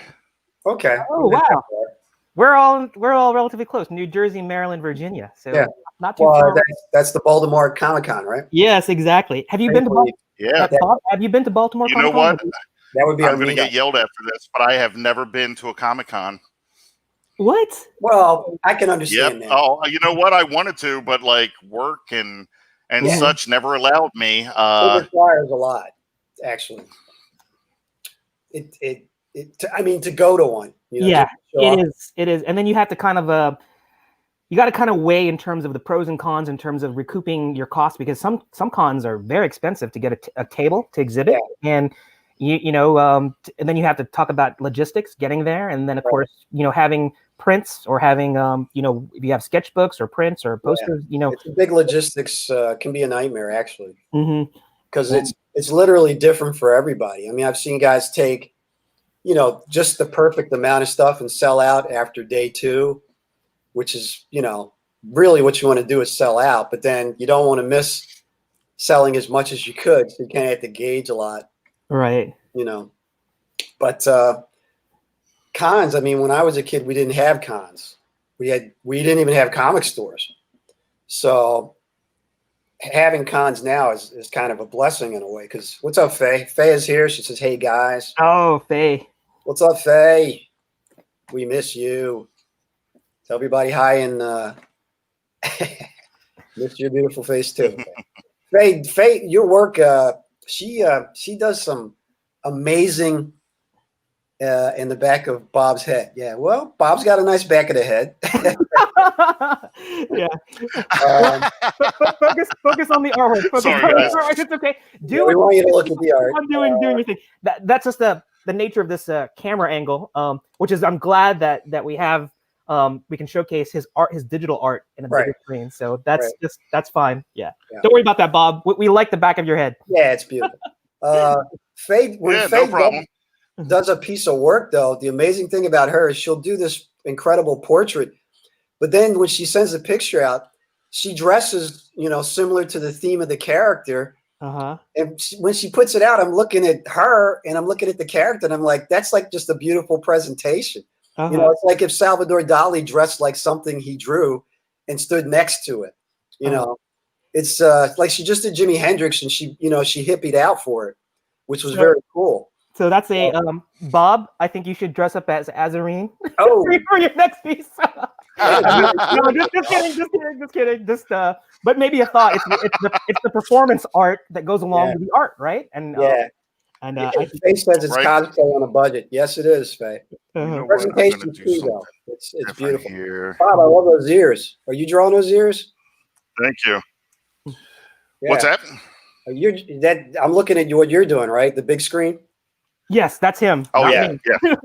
Okay. Oh wow. We're all relatively close. New Jersey, Maryland, Virginia. So Yeah. not too far. That's the Baltimore Comic-Con, right? Yes, exactly. Have you been to Baltimore? Yeah. Bob, have you been to Baltimore? You know what? That would be I'm going to get yelled at for this, but I have never been to a Comic-Con. What? Well, I can understand that. Oh, you know what? I wanted to, but like work and such never allowed me. It requires a lot, actually. I mean, to go to one. You know, yeah, it is. And then you have to kind of you got to kind of weigh in terms of the pros and cons in terms of recouping your costs, because some cons are very expensive to get a table to exhibit, and you know, and then you have to talk about logistics getting there, and then of course, you know, having prints or having you know, if you have sketchbooks or prints or posters, you know, it's a big logistics can be a nightmare actually, because Mm-hmm. it's literally different for everybody. I mean, I've seen guys take, you know, just the perfect amount of stuff and sell out after day 2, which is, you know, really what you want to do is sell out, but then you don't want to miss selling as much as you could, so you kind of have to gauge a lot, right? You know. But cons, I mean, when I was a kid, we didn't have cons. We didn't even have comic stores. So having cons now is kind of a blessing in a way. Because what's up, Faye? Faye is here. She says, "Hey guys." Oh, Faye. What's up, Faye? We miss you. Tell everybody hi and miss your beautiful face too. Faye, your work. She does some amazing. In the back of Bob's head. Yeah, well, Bob's got a nice back of the head. Yeah. Focus on the artwork. Sorry, guys. It's okay. We want you to look at the art. I'm doing your thing. That's just the nature of this camera angle, which is I'm glad that we have we can showcase his art, his digital art in a bigger screen. So that's fine. Yeah. Don't worry about that, Bob. We like the back of your head. Yeah, it's beautiful. Faye, no problem. Does a piece of work though, the amazing thing about her is she'll do this incredible portrait, but then when she sends a picture out, she dresses, you know, similar to the theme of the character. And when she puts it out, I'm looking at her and I'm looking at the character and I'm like, that's like just a beautiful presentation. You know, it's like if Salvador Dali dressed like something he drew and stood next to it. You know, it's like she just did Jimi Hendrix and she, you know, she hippied out for it, which was very cool. So that's a Bob. I think you should dress up as Azireen. Oh, for your next piece. No, just kidding. But maybe a thought. It's the performance art that goes along with the art, right? And Faye says it's cosplay on a budget. Yes, it is, Faye. Presentation too, though. It's beautiful. Here. Bob, I love those ears. Are you drawing those ears? Thank you. Yeah. What's that? I'm looking at what you're doing, right? The big screen. Yes, that's him. Oh yeah, yeah.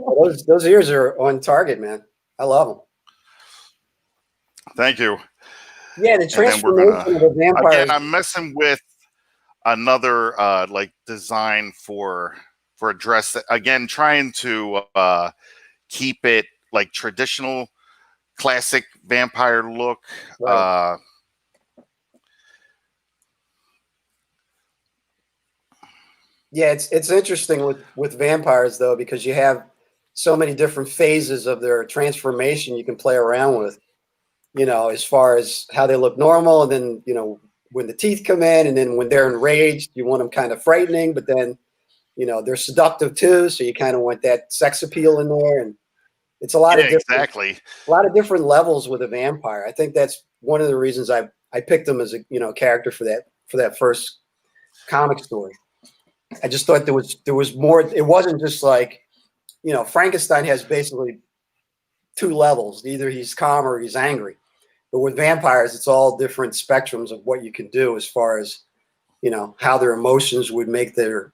Those ears are on target, man. I love them. Thank you. Yeah, the transformation of the vampire. Again, I'm messing with another like design for a dress. Again, trying to keep it like traditional, classic vampire look. Right. Yeah, it's interesting with vampires though, because you have so many different phases of their transformation you can play around with, you know, as far as how they look normal, and then, you know, when the teeth come in, and then when they're enraged, you want them kind of frightening, but then, you know, they're seductive too, so you kind of want that sex appeal in there, and it's a lot of different levels with a vampire. I think that's one of the reasons I picked them as a, you know, character for that first comic story. I just thought there was more. It wasn't just like, you know, Frankenstein has basically 2 levels. Either he's calm or he's angry. But with vampires, it's all different spectrums of what you can do as far as, you know, how their emotions would make their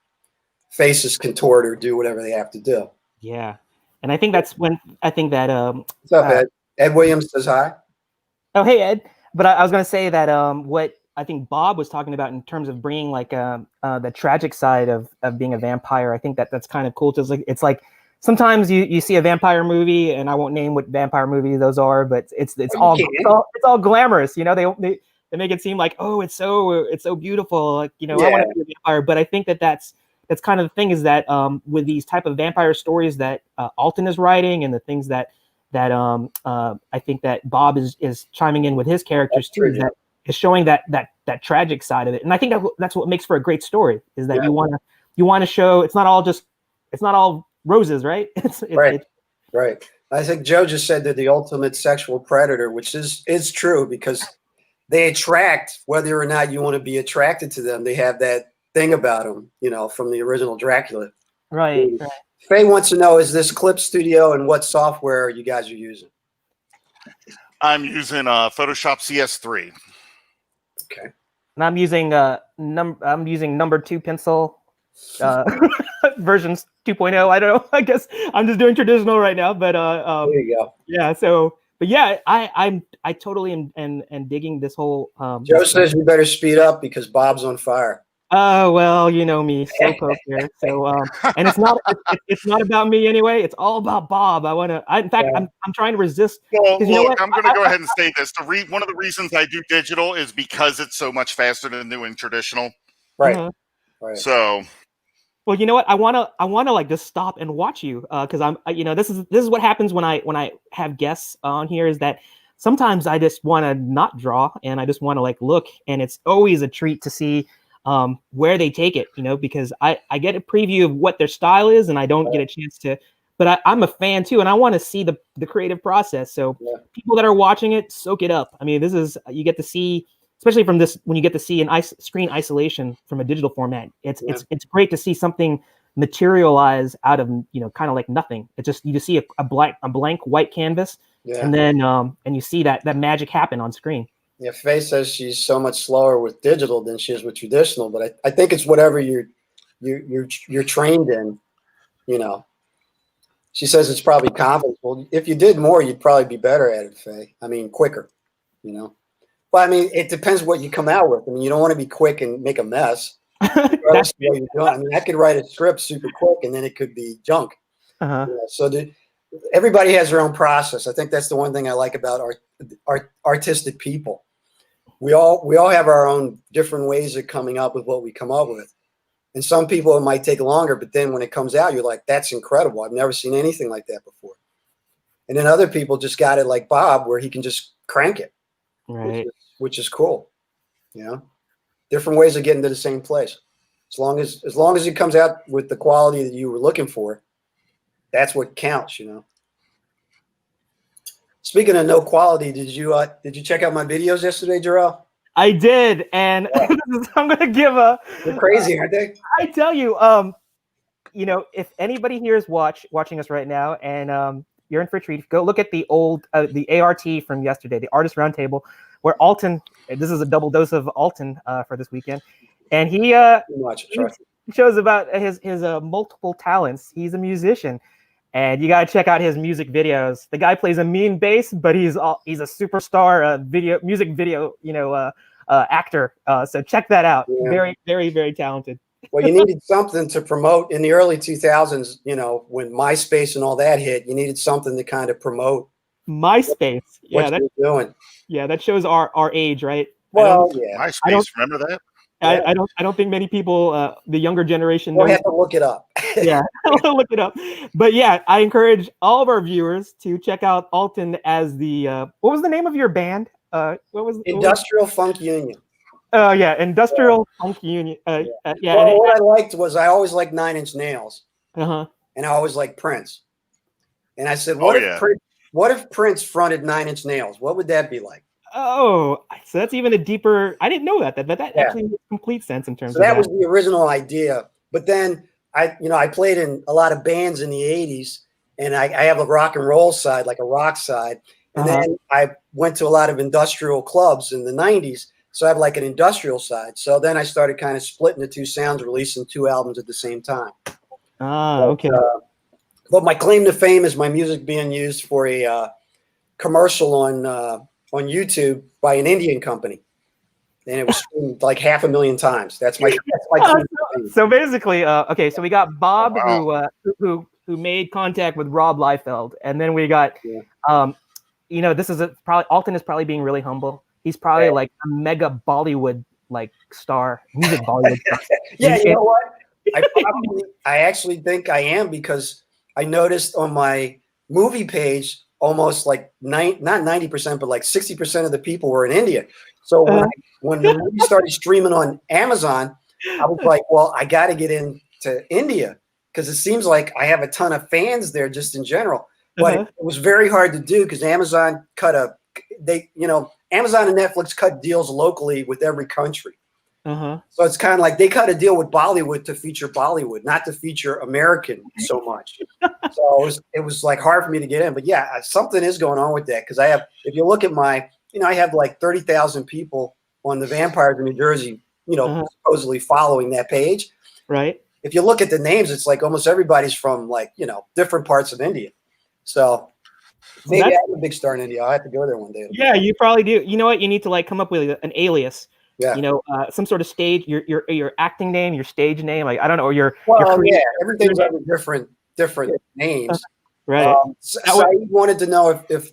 faces contort or do whatever they have to do. Yeah, and I think that's when I think that What's up, Ed? Ed Williams says hi. Oh, hey Ed. But I was gonna say that what I think Bob was talking about in terms of bringing like the tragic side of being a vampire. I think that's kind of cool. Just like it's like sometimes you see a vampire movie, and I won't name what vampire movie those are, but it's all glamorous. You know, they make it seem like, oh, it's so beautiful. Like, you know, I want to be a vampire. But I think that's kind of the thing, is that with these type of vampire stories that Alton is writing, and the things that I think that Bob is chiming in with his characters too, is that is showing that tragic side of it. And I think that's what makes for a great story, is that you want to show it's not all roses, right? Right. I think Joe just said they're the ultimate sexual predator, which is true, because they attract whether or not you want to be attracted to them. They have that thing about them, you know, from the original Dracula. Right. Faye wants to know, is this Clip Studio and what software you guys are using? I'm using Photoshop CS3. Okay. And I'm using number 2 pencil versions 2.0. I don't know. I guess I'm just doing traditional right now, but there you go. Yeah. So, but yeah, I totally am digging this whole. Joe says we better speed up because Bob's on fire. Oh, well, you know me, so here. So, and it's not about me anyway. It's all about Bob. In fact, I'm trying to resist. Well, you know look, I'm going to go ahead and say this. One of the reasons I do digital is because it's so much faster than doing traditional. Right. Right. So. Well, you know what? I wanna like just stop and watch you, because this is what happens when I have guests on here, is that sometimes I just want to not draw, and I just want to like look, and it's always a treat to see where they take it, you know, because I get a preview of what their style is, and I don't get a chance to, but I'm a fan too, and I want to see the creative process. So people that are watching it, soak it up. I mean, you get to see, especially from this, when you get to see an screen isolation from a digital format, it's great to see something materialize out of, you know, kind of like nothing. It's just, you just see a blank white canvas, and then and you see that magic happen on screen. Yeah, Faye says she's so much slower with digital than she is with traditional, but I think it's whatever you're trained in, you know. She says it's probably confidence. Well, if you did more, you'd probably be better at it, Faye. I mean, quicker, you know. But I mean, it depends what you come out with. I mean, you don't want to be quick and make a mess. That's what you're doing. I mean, I could write a script super quick, and then it could be junk. You know, so everybody has their own process. I think that's the one thing I like about artistic people. We all have our own different ways of coming up with what we come up with. And some people, it might take longer, but then when it comes out, you're like, that's incredible. I've never seen anything like that before. And then other people just got it like Bob, where he can just crank it, right? Which is cool. You know, different ways of getting to the same place. As long as it comes out with the quality that you were looking for, that's what counts, you know. Speaking of no quality, did you check out my videos yesterday, Jerel? I did, and I'm gonna give They're crazy, aren't they? I tell you, you know, if anybody here is watching us right now, and you're in for a treat, go look at the old the ART from yesterday, the Artist Roundtable, where Alton. This is a double dose of Alton for this weekend, and he shows about his multiple talents. He's a musician. And you gotta check out his music videos. The guy plays a mean bass, but he's a superstar music video, you know, actor. So check that out. Yeah. Very, very, very talented. Well, you needed something to promote in the early 2000s. You know, when MySpace and all that hit, you needed something to kind of promote MySpace. What you're doing. Yeah, that shows our age, right? Well, yeah. MySpace. Remember that? I don't think many people, the younger generation, we'll have to look it up. Yeah, look it up. But yeah, I encourage all of our viewers to check out Alton as the what was the name of your band? Industrial Funk Union. Oh yeah, Industrial Funk Union. Yeah. Well, what I liked was I always liked Nine Inch Nails. And I always liked Prince. And I said, what if Prince fronted Nine Inch Nails? What would that be like? Oh, so that's even a deeper. I didn't know that actually makes complete sense in terms of that. Was the original idea. But then I played in a lot of bands in the 80s, and I have a rock and roll side, like a rock side. And then I went to a lot of industrial clubs in the 90s. So I have like an industrial side. So then I started kind of splitting the two sounds, releasing 2 albums at the same time. Okay. But my claim to fame is my music being used for a commercial on YouTube by an Indian company, and it was streamed like 500,000 times. That's my claim to fame. So basically, okay. So we got Bob, Wow. who made contact with Rob Liefeld, and then we got, this is probably Alton is probably being really humble. He's probably like a mega Bollywood like star, music Bollywood star. Yeah, you know what? I actually think I am, because I noticed on my movie page almost like not 90%, but like 60% of the people were in India. So when the movie started streaming on Amazon, I was like, well, I got to get into India, because it seems like I have a ton of fans there just in general. But it was very hard to do, because Amazon Amazon and Netflix cut deals locally with every country. So it's kind of like they cut a deal with Bollywood to feature Bollywood, not to feature American so much. So it was like hard for me to get in. But yeah, something is going on with that, because if you look at I have like 30,000 people on the Vampires in New Jersey, supposedly following that page. Right. If you look at the names, it's like almost everybody's from like, different parts of India. So maybe I'm a big star in India. I'll have to go there one day. Yeah, you probably do. You know what? You need to like come up with an alias. Yeah. Some sort of stage, your acting name, your stage name, like I don't know, everything's under different names. Right. So I wanted to know if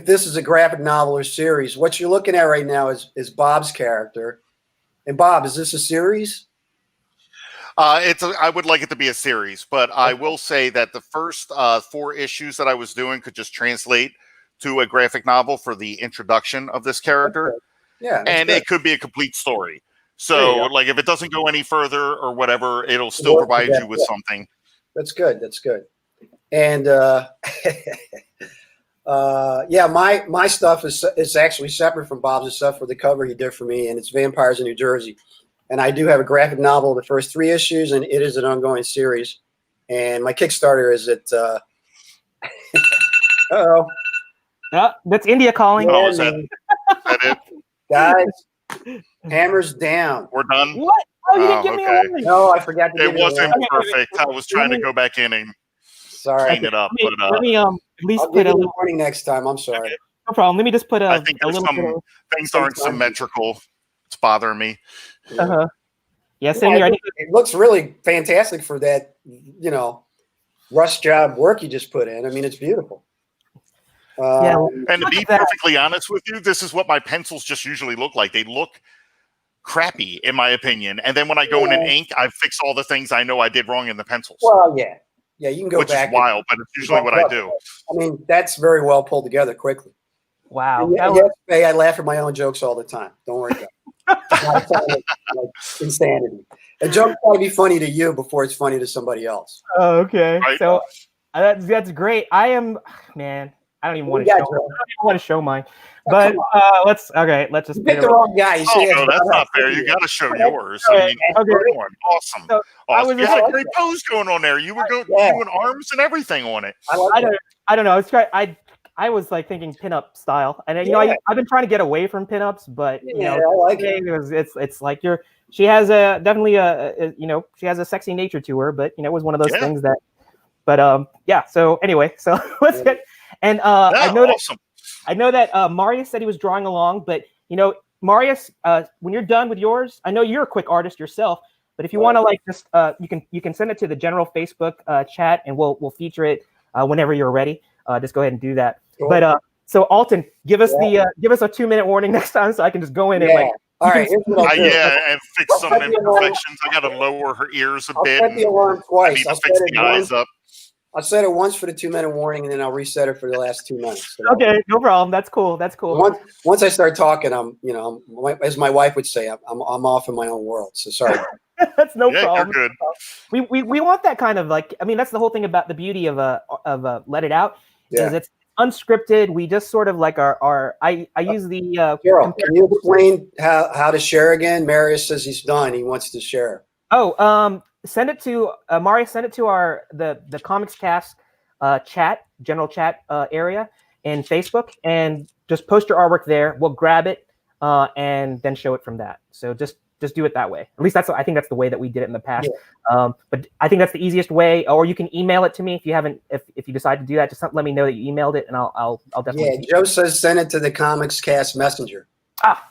this is a graphic novel or series. What you're looking at right now is Bob's character. And Bob, is this a series? I would like it to be a series, but I will say that the first 4 issues that I was doing could just translate to a graphic novel for the introduction of this character. Okay. Yeah. And it could be a complete story. So like if it doesn't go any further or whatever, it'll still provide you with something. That's good. That's good. And my stuff is actually separate from Bob's stuff for the cover he did for me, and it's Vampires in New Jersey. And I do have a graphic novel, the first 3 issues, and it is an ongoing series. And my Kickstarter is at uh-oh. That's India calling. Oh, is that it? Guys, hammers down. We're done. What? Oh, you didn't give me a warning. No, I forgot to give It wasn't perfect. I was trying to go back in and clean it up. Let me at least I'll put give a you a warning next time. I'm sorry. No problem. Let me just put I think there's some things aren't symmetrical. It's bothering me. Yeah, same here. It looks really fantastic for that, rush job work you just put in. I mean, it's beautiful. And to be perfectly honest with you, this is what my pencils just usually look like. They look crappy, in my opinion. And then when I go in and ink, I fix all the things I know I did wrong in the pencils. Well, yeah, you can go which back. Which is wild, but it's usually what I do. I mean, that's very well pulled together quickly. Wow. Yesterday, I laugh at my own jokes all the time. Don't worry about it. It's not like insanity. A joke's got to be funny to you before it's funny to somebody else. Oh, okay. Right. So that's great. I don't even want to show mine. But let's just pick the wrong guy. No, that's not fair. You got to show yours. I mean, awesome. So awesome. You had a great pose going on there. You were doing arms and everything on it. I don't know. I was like thinking pinup style, and I've been trying to get away from pinups, but I like it's like she has she has a sexy nature to her, but it was one of those things that. But so anyway, so let's get and I know that Marius said he was drawing along, but Marius, when you're done with yours, I know you're a quick artist yourself, but if you want to like just you can send it to the general Facebook chat, and we'll feature it whenever you're ready. Just go ahead and do that. Cool. But so Alton, give us a 2-minute warning next time, so I can just go in and like. All right. And fix some imperfections. I got to lower her ears a bit. I'll set the alarm twice. I need to fix the eyes up. I'll set it once for the 2-minute warning, and then I'll reset it for the last 2 minutes. So okay, no problem. That's cool. Once I start talking, as my wife would say, I'm off in my own world. So sorry. That's no problem. You're good. We want that kind of like. I mean, that's the whole thing about the beauty of Let It Out. Is it's unscripted. We just sort of like I use the. Jerel, can you explain how to share again? Marius says he's done. He wants to share. Oh, send it to Marius. Send it to the Comics Cast chat, general chat area, in Facebook and just post your artwork there. We'll grab it and then show it from that. So just do it that way. At least I think that's the way that we did it in the past. Yeah. But I think that's the easiest way. Or you can email it to me if you haven't. If you decide to do that, just let me know that you emailed it, and I'll definitely. Yeah, Joe says send it to the Comics Cast Messenger.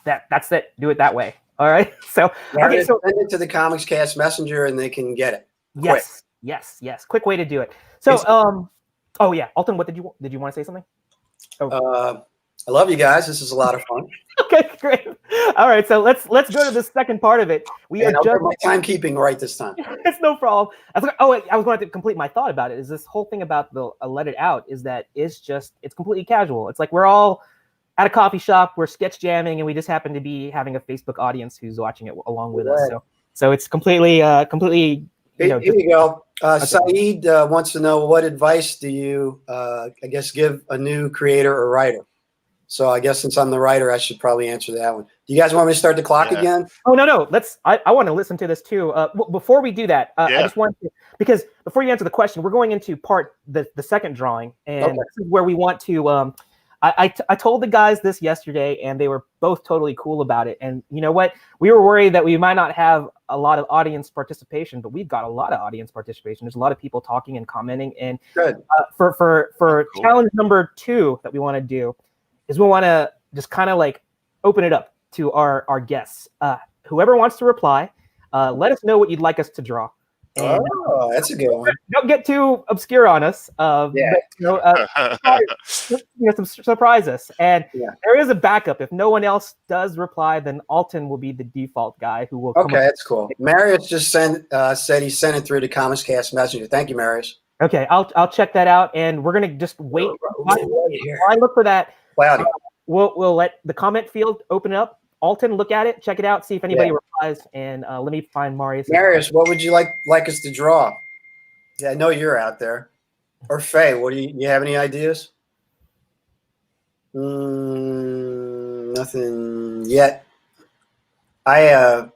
That's it. Do it that way. All right. So okay, so send it to the Comics Cast Messenger, and they can get it. Yes. Quick. Yes. Quick way to do it. So oh yeah, Alton, what did you want to say something? Oh. I love you guys. This is a lot of fun. Okay, great. All right, so let's go to the second part of it. I'll get my timekeeping right this time. It's no problem. I was going to complete my thought about it. Is this whole thing about the Let It Out is that it's completely casual. It's like we're all at a coffee shop, we're sketch jamming, and we just happen to be having a Facebook audience who's watching it along with us. So it's completely. Here you go. Saeed wants to know, what advice do you, give a new creator or writer? So I guess since I'm the writer, I should probably answer that one. Do you guys want me to start the clock again? Oh, no. I want to listen to this too. Before we do that, I just want to, because before you answer the question, we're going into the second drawing, and this is where we want to. I told the guys this yesterday, and they were both totally cool about it. And you know what? We were worried that we might not have a lot of audience participation, but we've got a lot of audience participation. There's a lot of people talking and commenting. And for challenge number 2 that we want to do is we want to just kind of like open it up to our guests. Whoever wants to reply, let us know what you'd like us to draw. And, that's a good one. Don't get too obscure on us. But, surprise us. And there is a backup. If no one else does reply, then Alton will be the default guy who will. Okay, that's cool. Marius just said he sent it through the Comics Cast Messenger. Thank you, Marius. Okay, I'll check that out, and we're gonna just wait. While I look for that. We'll let the comment field open up. Alton, look at it, check it out, see if anybody replies, and let me find Marius. Marius, what would you like us to draw? Yeah, I know you're out there. Or Faye, what do you have any ideas? Nothing yet. I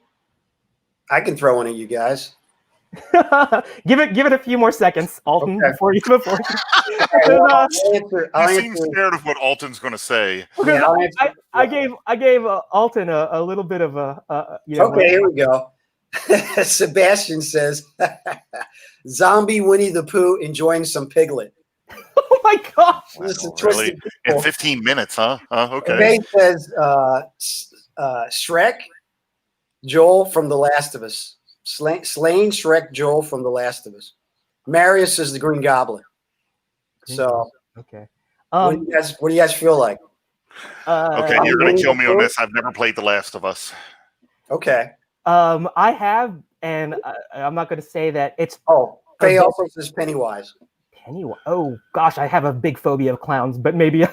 can throw one at you guys. give it a few more seconds, Alton, before you. You seem scared of what Alton's going to say. I gave Alton a little bit of a. Okay, here we go. Sebastian says, "Zombie Winnie the Pooh enjoying some Piglet." Oh my gosh! Really? In 15 minutes, huh? Okay. Faye says, "Shrek, Joel from The Last of Us." Slain Shrek Joel from The Last of Us. Marius is the Green Goblin. So okay. What do you guys feel like? Okay, you're gonna kill me on this. I've never played The Last of Us. Okay. I have, and I'm not gonna say that it's. Faye also says Pennywise. Pennywise. Oh gosh, I have a big phobia of clowns, but maybe. But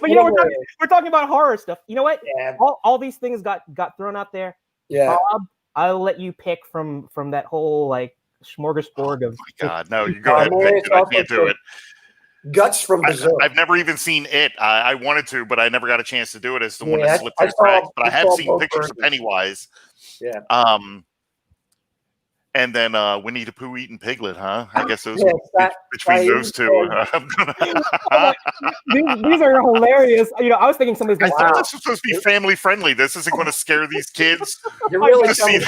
we're talking about horror stuff. You know what? Yeah. All these things got thrown out there. Yeah. Bob, I'll let you pick from that whole like smorgasbord of. Oh my God, no! You go ahead and pick it. I can't do it. Guts from Berserk. I've never even seen it. I wanted to, but I never got a chance to do it. It's the one that slipped through the cracks. But I have seen pictures of Pennywise. Yeah. And then Winnie the Pooh eating Piglet, huh? I guess those between those two. These are hilarious. I was thinking somebody's going to. I thought this was supposed to be family friendly. This isn't going to scare these kids. You're really see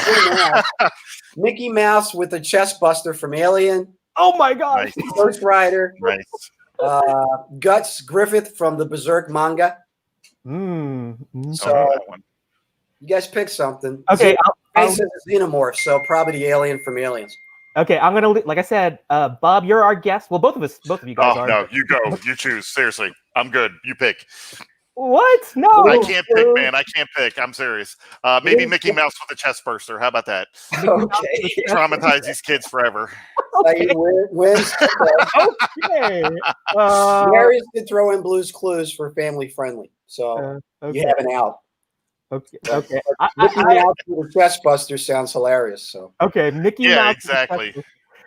Mickey Mouse with a chest buster from Alien. Oh my gosh! Nice. Ghost Rider. Nice. Guts Griffith from the Berserk manga. So you guys pick something. Okay. Face is a xenomorph, so probably the alien from Aliens. Okay, I'm gonna like I said, Bob, you're our guest. Well, both of you guys are. No, you go. You choose. Seriously, I'm good. You pick. What? No, I can't pick, man. I can't pick. I'm serious. Maybe Mickey Mouse with a chest burster. How about that? Okay. Traumatize these kids forever. Okay. Wins. Okay. Marius could throw in Blue's Clues for family friendly, so you have an out. Okay. Mickey Mouse with a chest buster sounds hilarious. So Mickey Mouse. Yeah, exactly.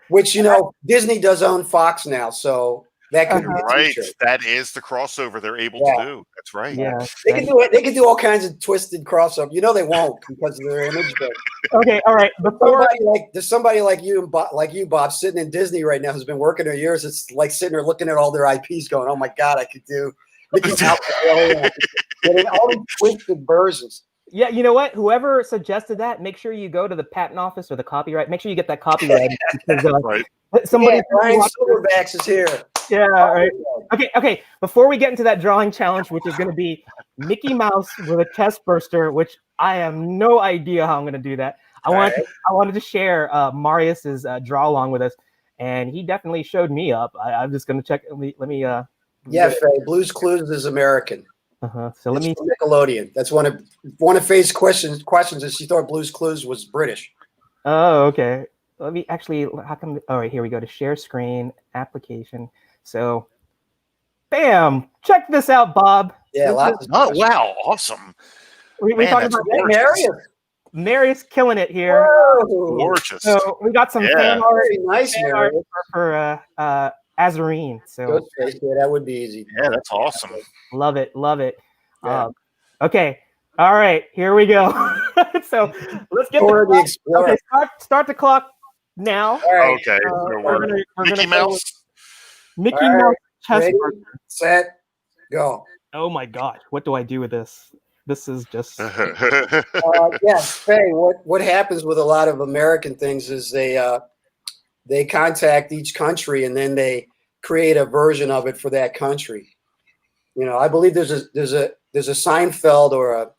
Which Disney does own Fox now, so That could be a Right. t-shirt. That is the crossover they're able Yeah. to do. That's right. Yeah. They can do it. They can do all kinds of twisted crossover. You know they won't because of their image. But Okay. All right. Before there's somebody like you, Bob, sitting in Disney right now who's been working there years. It's like sitting there looking at all their IPs, going, "Oh my God, I could do Mickey Mouse." Getting all these twisted versions. Yeah, you know what? Whoever suggested that, make sure you go to the patent office or the copyright. Make sure you get that copyright. Because, Right. somebody, Ryan Silverbacks is here. yeah, right. Okay. Before we get into that drawing challenge, which is going to be Mickey Mouse with a chest burster, which I have no idea how I'm going to do that. I wanted to share Marius's draw along with us, and he definitely showed me up. I'm just going to check. Let me. Yeah, Faye. Blue's Clues is American. So let me. Nickelodeon. That's one of Faye's questions is she thought Blue's Clues was British. Oh, okay. Let me actually. How come? All right, here we go to share screen application. So, bam! Check this out, Bob. Yeah, lots. Oh wow, awesome! We talking about Marius killing it here. Whoa. Gorgeous. So we got some fan art. Very nice, art Marius. for Azireen. So Ghostface, yeah, that would be easy. Yeah, that's awesome. love it. Yeah. Okay. All right, here we go. So let's get Dora the the Explorer. okay. Start the clock now. All right. Okay. So we're gonna Mickey Mouse. Mickey All right, Mouse chest ready? burster. Set, go. Oh my God, what do I do with this? This is just Yeah, Faye, what happens with a lot of American things is they contact each country and then they create a version of it for that country. You know, I believe there's a Seinfeld or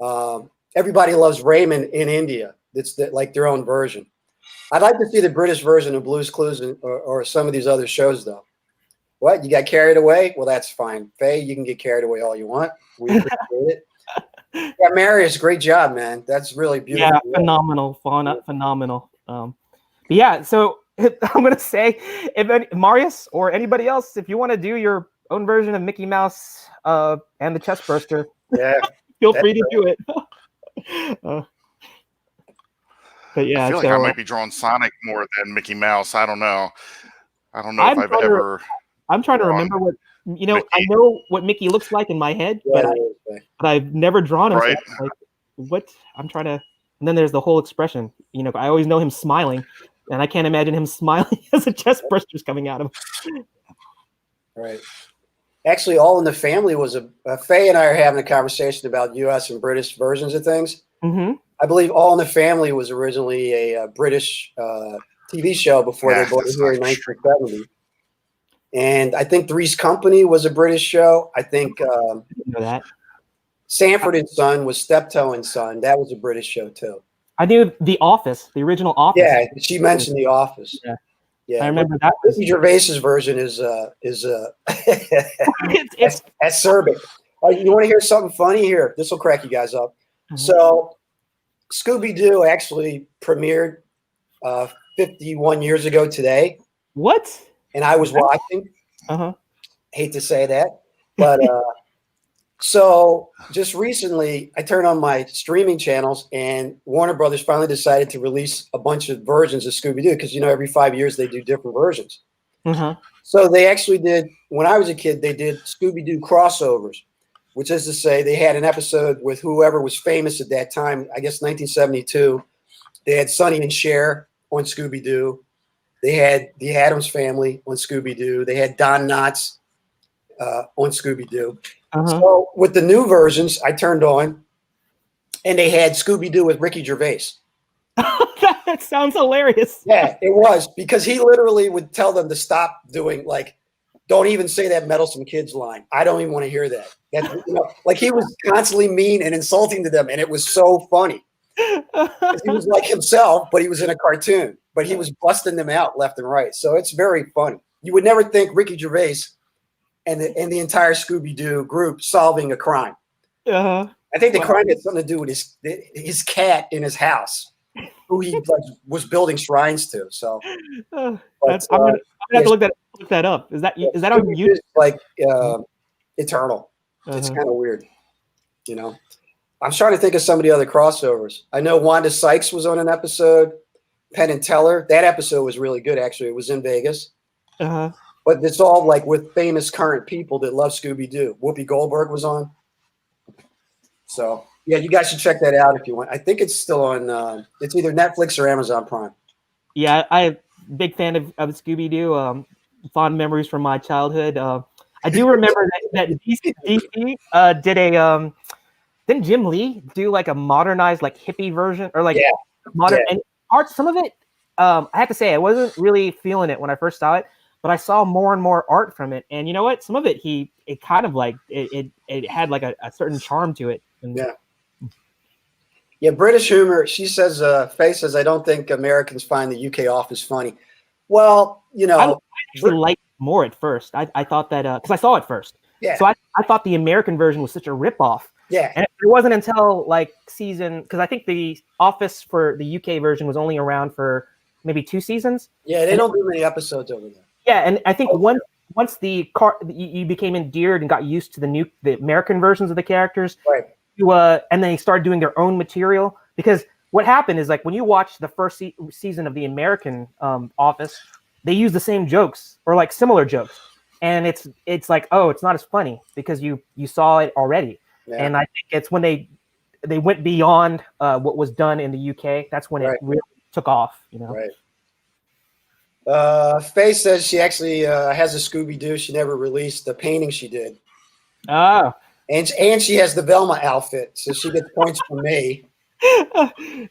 a Everybody Loves Raymond in India. It's like their own version. I'd like to see the British version of Blue's Clues or some of these other shows, though. What? You got carried away? Well, that's fine. Faye, you can get carried away all you want. We appreciate it. Yeah, Marius, great job, man. That's really beautiful. yeah, phenomenal, phenomenal. Yeah, so I'm gonna say, if Marius or anybody else, if you want to do your own version of Mickey Mouse and the chest burster, Yeah, feel free to do it. But yeah, I feel like I might be drawing Sonic more than Mickey Mouse. I don't know. I don't know if I've ever. I'm trying to remember what Mickey. I know what Mickey looks like in my head, yeah, but I've never drawn him. Right. So like, what I'm trying to, and then there's the whole expression. You know, I always know him smiling, and I can't imagine him smiling as a chest burster's coming at him. right. Actually, All in the Family was Faye and I are having a conversation about U.S. and British versions of things. Mm-hmm. I believe All in the Family was originally a British TV show before they bought it here in 1970. And I think Three's Company was a British show. I think Know that. Sanford and Son was Steptoe and Son. That was a British show too. I knew The Office, the original Office. Yeah, she mentioned The Office. Yeah. Yeah, I remember that. Ricky Gervais's version is It's acerbic. You want to hear something funny here? This will crack you guys up. So, Scooby-Doo actually premiered 51 years ago today, what? and I was watching. Uh-huh. Hate to say that, but so just recently I turned on my streaming channels, and Warner Brothers finally decided to release a bunch of versions of Scooby-Doo because every 5 years they do different versions. Uh-huh. So they actually did, when I was a kid, they did Scooby-Doo crossovers, which is to say they had an episode with whoever was famous at that time, I guess 1972. They had Sonny and Cher on Scooby-Doo. They had the Addams Family on Scooby-Doo. They had Don Knotts on Scooby-Doo. Uh-huh. So with the new versions, I turned on, and they had Scooby-Doo with Ricky Gervais. That sounds hilarious. Yeah, it was, because he literally would tell them to stop doing, like, don't even say that meddlesome kids line. I don't even want to hear that. Like he was constantly mean and insulting to them, and it was so funny. He was like himself, but he was in a cartoon. But he was busting them out left and right. So it's very funny. You would never think Ricky Gervais and the entire Scooby-Doo group solving a crime. Uh-huh. I think the crime had something to do with his cat in his house, who he was building shrines to. So I'm gonna have to look that up. Is that on YouTube? It's like eternal. Uh-huh. It's kind of weird, I'm trying to think of some of the other crossovers. I know Wanda Sykes was on an episode. Penn and Teller. That episode was really good, actually. It was in Vegas. Uh-huh. but it's all like with famous current people that love Scooby-Doo. Whoopi Goldberg was on. So yeah, you guys should check that out if you want. I think it's still on. It's either Netflix or Amazon Prime. Yeah, I'm a big fan of Scooby-Doo. Fond memories from my childhood. I do remember that DC did a didn't Jim Lee do like a modernized like hippie version or like modern and art? Some of it, I have to say, I wasn't really feeling it when I first saw it, but I saw more and more art from it, and you know what? Some of it it kind of like it had like a certain charm to it. And, yeah, British humor. She says, Faye says, I don't think Americans find the UK Office funny. Well, you know, I actually liked it more at first. I thought that because I saw it first. Yeah. So I thought the American version was such a ripoff. Yeah. And it wasn't until like because I think the Office for the UK version was only around for maybe 2 seasons. Yeah, they don't do many episodes over there. Yeah, and I think once you became endeared and got used to the American versions of the characters, right? And then they started doing their own material, because what happened is like when you watch the first season of the American Office, they use the same jokes or like similar jokes, and it's like, oh, it's not as funny because you saw it already. Yeah. And I think it's when they went beyond what was done in the UK. That's when it really took off, you know. Right. Faye says she actually has a Scooby-Doo. She never released the painting she did. Oh. And she has the Velma outfit, so she gets points from me.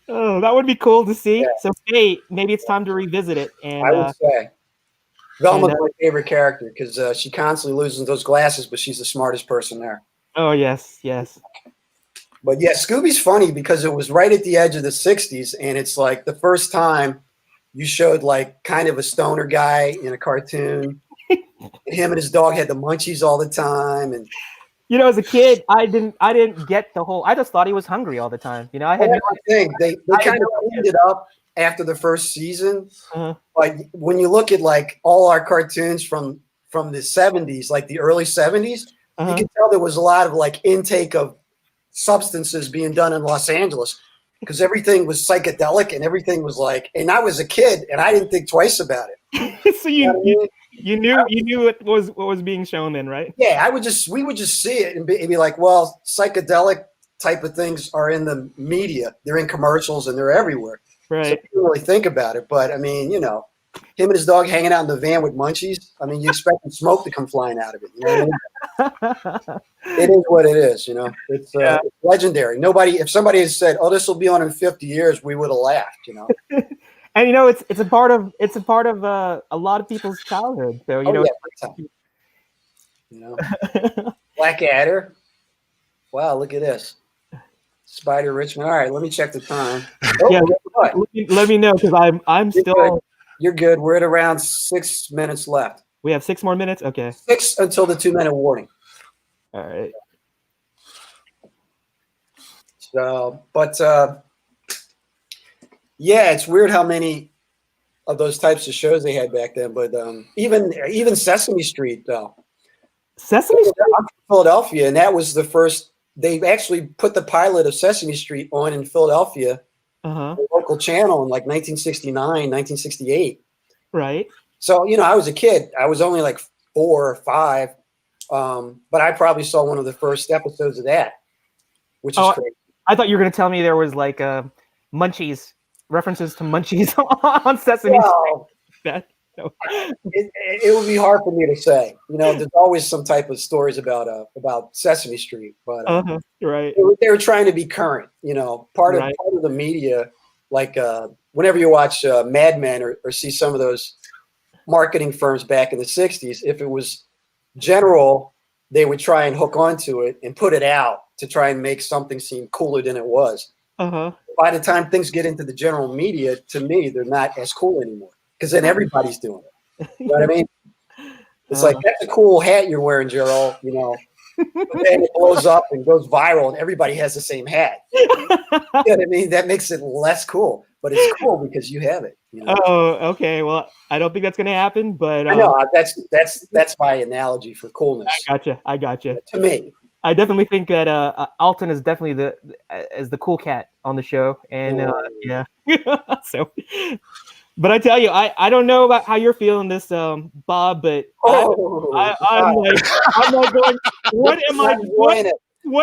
Oh, that would be cool to see. Yeah. So, hey, maybe it's time to revisit it. And I would say Velma's my favorite character because she constantly loses those glasses, but she's the smartest person there. Oh, yes, yes. But yeah, Scooby's funny because it was right at the edge of the 60s, and it's like the first time you showed like kind of a stoner guy in a cartoon. Him and his dog had the munchies all the time, and you know, as a kid, I didn't get the whole. I just thought he was hungry all the time. You know, I had no thing. They kind of cleaned it up after the first season. But when you look at like all our cartoons from the 70s, like the early 70s, you can tell there was a lot of like intake of substances being done in Los Angeles because everything was psychedelic and everything was like. And I was a kid and I didn't think twice about it. So you knew what was being shown then, right? Yeah, we would just see it and be like, well, psychedelic type of things are in the media. They're in commercials and they're everywhere. Right. So you don't really think about it. But I mean, you know, him and his dog hanging out in the van with munchies. I mean, you expect smoke to come flying out of it. You know what I mean? It is what it is, you know. It's legendary. If somebody had said, "Oh, this will be on in 50 years," we would have laughed, you know. And you know, it's a part of a lot of people's childhood. So you know, Blackadder. Wow, look at this. Spider Richmond. All right, let me check the time. Oh, yeah, let me know because I'm still. Good. You're good. We're at around 6 minutes left. We have 6 more minutes. Okay. 6 until the 2-minute warning. All right. So, but yeah, it's weird how many of those types of shows they had back then. But even Sesame Street, though. Sesame Street. I'm from Philadelphia, and that was the first. They actually put the pilot of Sesame Street on in Philadelphia, the local channel, in like 1969, 1968. Right. So you know, I was a kid. I was only like 4 or 5, but I probably saw one of the first episodes of that, which is crazy. I thought you were going to tell me there was like Munchies. References to munchies on Sesame Street. No. It would be hard for me to say. You know, there's always some type of stories about Sesame Street, but right. They were trying to be current. You know, part of the media, like whenever you watch Mad Men or see some of those marketing firms back in the 60s, if it was general, they would try and hook onto it and put it out to try and make something seem cooler than it was. By the time things get into the general media, to me, they're not as cool anymore because then everybody's doing it. You know what I mean? It's like, that's a cool hat you're wearing, Jerel, you know. But then it blows up and goes viral and everybody has the same hat. You know what I mean? That makes it less cool, but it's cool because you have it. You know? Oh, okay. Well, I don't think that's going to happen, but I know that's my analogy for coolness. I gotcha. To me. I definitely think that Alton is definitely the cool cat on the show, and yeah. So, But I tell you, I don't know about how you're feeling this, Bob, but I'm like going, what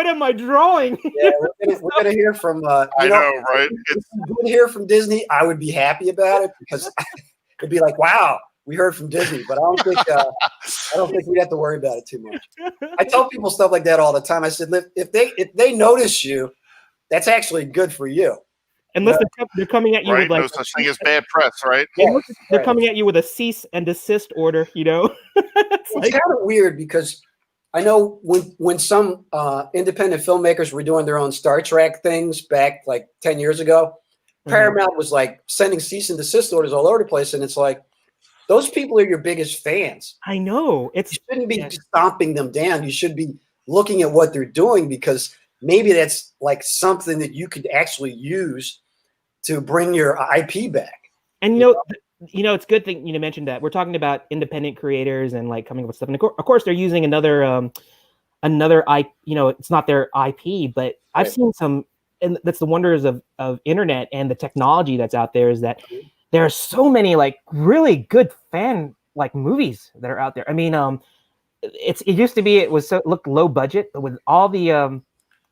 am I drawing? Yeah, we're gonna hear from. I know, right? If we did hear from Disney, I would be happy about it because it'd be like, wow, we heard from Disney. But I don't think we'd have to worry about it too much. I tell people stuff like that all the time. I said, if they notice you, that's actually good for you. Unless they're coming at you with like no such thing as bad press, right? Yeah, they're coming at you with a cease and desist order, it's kind of weird because I know when some independent filmmakers were doing their own Star Trek things back like 10 years ago, Paramount was like sending cease and desist orders all over the place, and it's like those people are your biggest fans. I know. You shouldn't be stomping them down. You should be looking at what they're doing because maybe that's like something that you could actually use to bring your IP back. And it's a good thing you mentioned that. We're talking about independent creators and like coming up with stuff. And of course they're using another IP, it's not their IP, but I've seen some, and that's the wonders of internet and the technology that's out there, is that there are so many like really good fan like movies that are out there. I mean, it used to be, it looked low budget, but with all the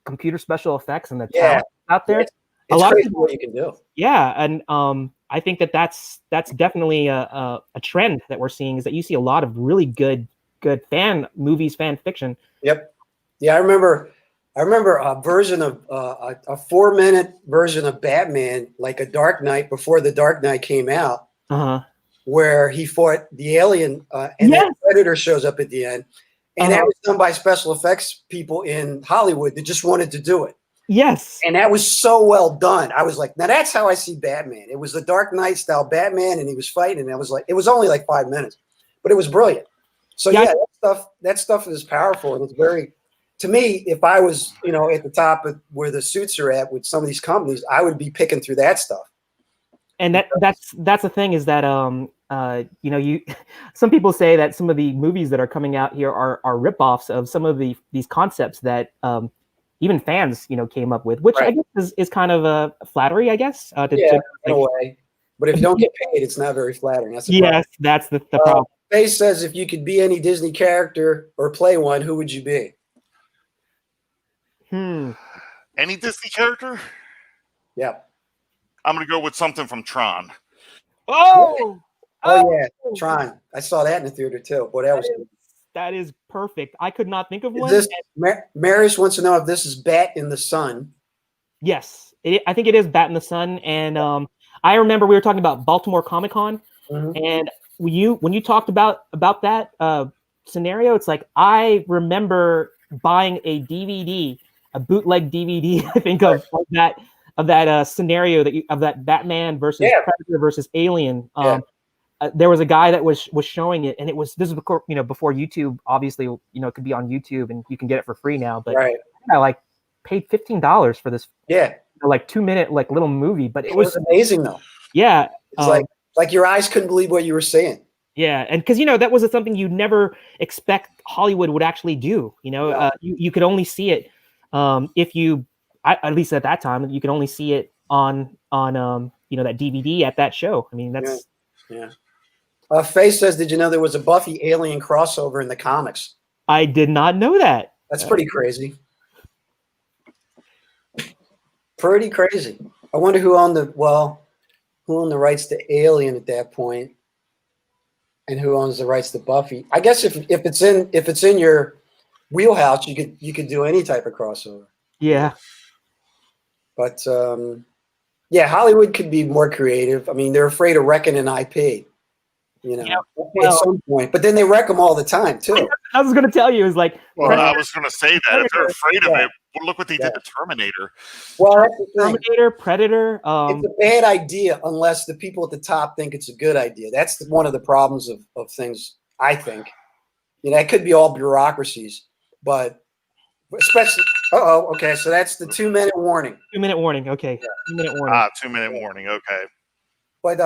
computer special effects and the talent out there, it's a lot of people, what you can do. Yeah, and I think that's definitely a trend that we're seeing, is that you see a lot of really good fan movies, fan fiction. Yep. Yeah, I remember a version of a 4-minute version of Batman, like a Dark Knight, before the Dark Knight came out, where he fought the alien and then Predator shows up at the end. And that was done by special effects people in Hollywood that just wanted to do it. Yes. And that was so well done. I was like, now that's how I see Batman. It was the Dark Knight style Batman, and he was fighting, and I was like, it was only like 5 minutes, but it was brilliant. So that stuff is powerful, and it's very, to me, if I was, at the top of where the suits are at with some of these companies, I would be picking through that stuff. And that's the thing, is that some people say that some of the movies that are coming out here are ripoffs of some of these concepts that even fans, came up with, which I guess is kind of a flattery, I guess. In a way. But if you don't get paid, it's not very flattering. That's the problem. That's the problem. Faye says, if you could be any Disney character or play one, who would you be? Any Disney character? Yeah. I'm going to go with something from Tron. Oh, yeah. Tron. I saw that in the theater, too. Boy, that is perfect. I could not think of one. Marius wants to know if this is Bat in the Sun. Yes, I think it is Bat in the Sun. And I remember we were talking about Baltimore Comic Con, and when you talked about that scenario, it's like I remember buying a DVD, a bootleg DVD. I think of that scenario of that Batman versus Predator versus Alien. There was a guy that was showing it, and this is before YouTube, obviously, it could be on YouTube and you can get it for free now, but I like paid $15 for this 2-minute like little movie, but it was amazing though. Yeah. It's like your eyes couldn't believe what you were seeing. Yeah. And because that was something you never expect Hollywood would actually do. You could only see it if you, at least at that time, you could only see it on that DVD at that show. I mean, that's Faye says, did you know there was a Buffy Alien crossover in the comics? I did not know that. That's pretty crazy. Pretty crazy. I wonder who owned the rights to Alien at that point, and who owns the rights to Buffy. I guess if it's in your wheelhouse, you could do any type of crossover. Yeah. But Hollywood could be more creative. I mean, they're afraid of wrecking an IP. At some point, but then they wreck them all the time too. I was going to tell you, is like. Well, I was going to say that if they're afraid of it, well, look what they did to Terminator. Well, that's the thing. Predator. It's a bad idea unless the people at the top think it's a good idea. That's one of the problems of things. I think, it could be all bureaucracies, but especially. Okay, so that's the 2-minute warning. 2-minute warning. Okay. 2-minute warning. 2-minute warning. Okay. But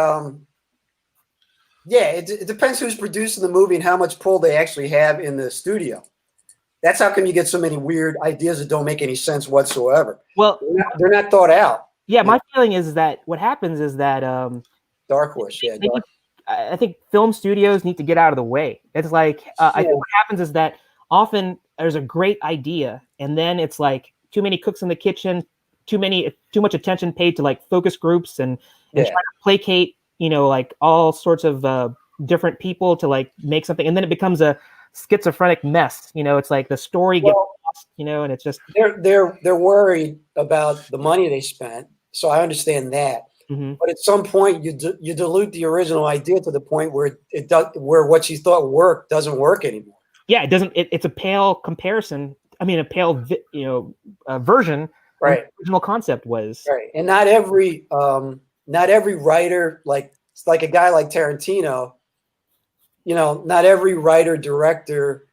it depends who's producing the movie and how much pull they actually have in the studio. That's how come you get so many weird ideas that don't make any sense whatsoever. Well, they're not thought out. Yeah, my feeling is that what happens is that Dark Horse. Yeah. I think film studios need to get out of the way. It's like I think what happens is that often there's a great idea, and then it's like too many cooks in the kitchen, too much attention paid to like focus groups and trying to placate, like all sorts of different people to like make something, and then it becomes a schizophrenic mess. It's like the story gets lost, and it's just they're worried about the money they spent. So I understand that. Mm-hmm. But at some point, you dilute the original idea to the point where where what you thought worked doesn't work anymore. Yeah, it doesn't. It's a pale comparison. I mean, a pale, version. Right. The original concept was right, and not every writer like a guy like Tarantino. Not every writer, director,